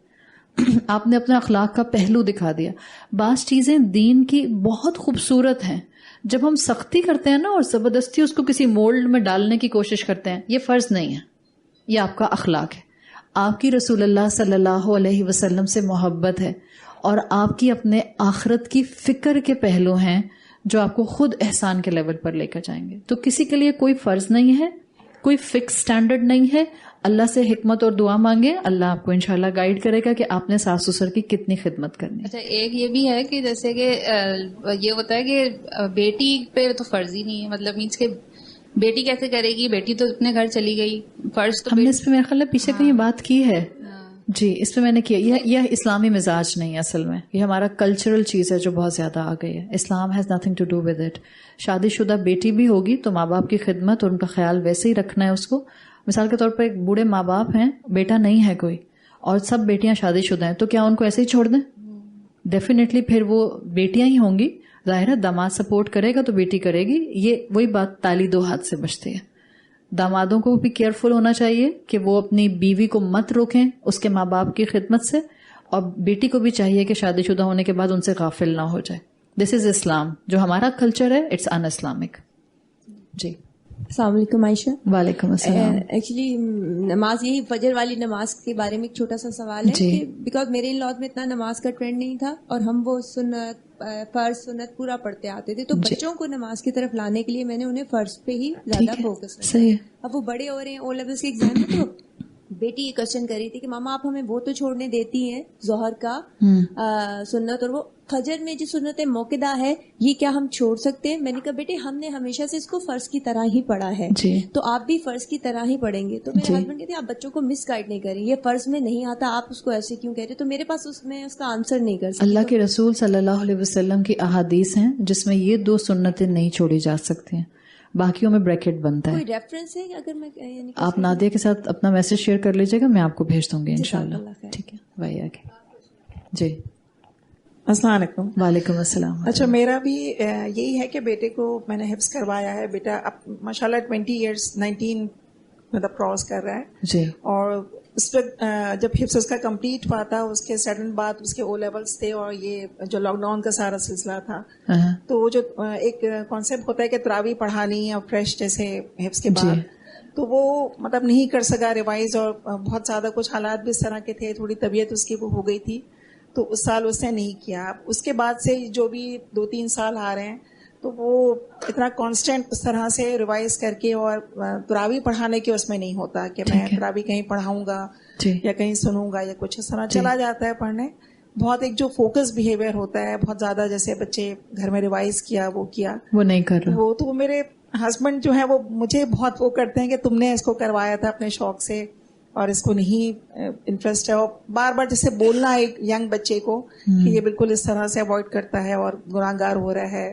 آپ نے اپنے اخلاق کا پہلو دکھا دیا. بعض چیزیں دین کی بہت خوبصورت ہیں, جب ہم سختی کرتے ہیں نا اور زبردستی اس کو کسی مولڈ میں ڈالنے کی کوشش کرتے ہیں, یہ فرض نہیں ہے, یہ آپ کا اخلاق ہے. آپ کی رسول اللہ صلی اللہ علیہ وسلم سے محبت ہے, اور آپ کی اپنے آخرت کی فکر کے پہلو ہیں جو آپ کو خود احسان کے لیول پر لے کر جائیں گے. تو کسی کے لیے کوئی فرض نہیں ہے, کوئی فکس سٹینڈرڈ نہیں ہے. اللہ سے حکمت اور دعا مانگے, اللہ آپ کو انشاءاللہ گائیڈ کرے گا کہ آپ نے ساس سسر کی کتنی خدمت کرنی. اچھا, ایک یہ بھی ہے کہ جیسے کہ یہ ہوتا ہے کہ بیٹی پہ تو فرض ہی نہیں ہے, مطلب مینس کہ بیٹی کیسے کرے گی, بیٹی تو اپنے گھر چلی گئی, فرض تو ہم نے اس پہ میرے خیال ہے پیچھے کہیں بات کی ہے. جی, اس پہ میں نے کیا. یہ اسلامی مزاج نہیں ہے اصل میں, یہ ہمارا کلچرل چیز ہے جو بہت زیادہ آ گئی ہے. Islam has nothing to do with it. شادی شدہ بیٹی بھی ہوگی تو ماں باپ کی خدمت اور ان کا خیال ویسے ہی رکھنا ہے اس کو. مثال کے طور پر ایک بوڑھے ماں باپ ہیں, بیٹا نہیں ہے کوئی, اور سب بیٹیاں شادی شدہ ہیں, تو کیا ان کو ایسے ہی چھوڑ دیں؟ ڈیفینیٹلی پھر وہ بیٹیاں ہی ہوں گی. ظاہر ہے داماد سپورٹ کرے گا تو بیٹی کرے گی. یہ وہی بات, تالی 2 ہاتھ سے بچتی ہے. دامادوں کو بھی کیئرفل ہونا چاہیے کہ وہ اپنی بیوی کو مت روکیں اس کے ماں باپ کی خدمت سے, اور بیٹی کو بھی چاہیے کہ شادی شدہ ہونے کے بعد ان سے غافل نہ ہو جائے. دس از اسلام. جو ہمارا کلچر ہے اٹس ان اسلامک. جی, السلام علیکم عائشہ. وعلیکم السلام. ایکچولی نماز, یہی فجر والی نماز کے بارے میں ایک چھوٹا سا سوال ہے کہ بیکاز میرے ان لاز میں اتنا نماز کا ٹرینڈ نہیں تھا, اور ہم وہ سنت فرض سنت پورا پڑھتے آتے تھے, تو بچوں کو نماز کی طرف لانے کے لیے میں نے انہیں فرض پہ ہی زیادہ فوکس کیا. اب وہ بڑے ہو رہے ہیں, او لیولس کے ایگزام میں, تو بیٹی یہ کوشچن کر رہی تھی کہ ماما آپ ہمیں وہ تو چھوڑنے دیتی ہیں ظہر کا سنت, اور وہ فجر میں جو سنت موقدہ ہے یہ کیا ہم چھوڑ سکتے ہیں؟ میں نے کہا بیٹے ہم نے ہمیشہ سے اس کو فرض کی طرح ہی پڑھا ہے, تو آپ بھی فرض کی طرح ہی پڑھیں گے. تو میرے ہسبینڈ کہتے ہیں آپ بچوں کو مس گائڈ نہیں کریں, یہ فرض میں نہیں آتا, آپ اس کو ایسے کیوں کہہ رہے؟ تو میرے پاس اس میں اس کا آنسر نہیں کر سکتا. اللہ کے رسول صلی اللہ علیہ وسلم کی احادیث ہیں جس میں یہ 2 سنتیں نہیں چھوڑی جا سکتی ہیں, باقیوں میں بریکٹ بنتا ہے. کوئی ریفرنس ہے اگر میں آپ نادیہ کے ساتھ اپنا میسج شیئر کر لیجیے گا, میں آپ کو بھیج دوں گی انشاءاللہ. ٹھیک ہے بھائی آگے. جی, السلام علیکم. وعلیکم السلام. اچھا, میرا بھی یہی ہے کہ بیٹے کو میں نے حفظ کروایا ہے. بیٹا اب ماشاءاللہ 20 ایئرس 19 مطلب کراس کر رہا ہے جی, اور اس پہ جب حفظ اس کا کمپلیٹ ہوا تھا, اس کے سیکنڈ بعد اس کے او لیولس تھے, اور یہ جو لاک ڈاؤن کا سارا سلسلہ تھا, تو وہ جو ایک کانسیپٹ ہوتا ہے کہ تراویح پڑھانی یا فریش جیسے حفظ کے بعد, تو وہ مطلب نہیں کر سکا ریوائز, اور بہت زیادہ کچھ حالات بھی اس طرح کے تھے, تھوڑی طبیعت اس کی وہ ہو گئی تھی, تو اس سال اس نے نہیں کیا. اس کے بعد سے جو بھی 2-3 سال آ رہے ہیں تو وہ اتنا کانسٹینٹ اس طرح سے ریوائز کر کے, اور تراویح پڑھانے کے اس میں نہیں ہوتا کہ میں تراویح کہیں پڑھاؤں گا یا کہیں سنوں گا یا کچھ اس طرح چلا جاتا ہے پڑھنے. بہت ایک جو فوکس بیہیویئر ہوتا ہے بہت زیادہ, جیسے بچے گھر میں ریوائز کیا وہ کیا, وہ نہیں کر رہا. وہ تو میرے ہسبینڈ جو ہے وہ مجھے بہت وہ کرتے ہیں کہ تم نے اس کو کروایا تھا اپنے شوق سے, اور اس کو نہیں انٹرسٹ ہے, اور بار بار جیسے بولنا ایک ینگ بچے کو کہ یہ بالکل اس طرح سے اوائڈ کرتا ہے اور گناہگار ہو رہا ہے,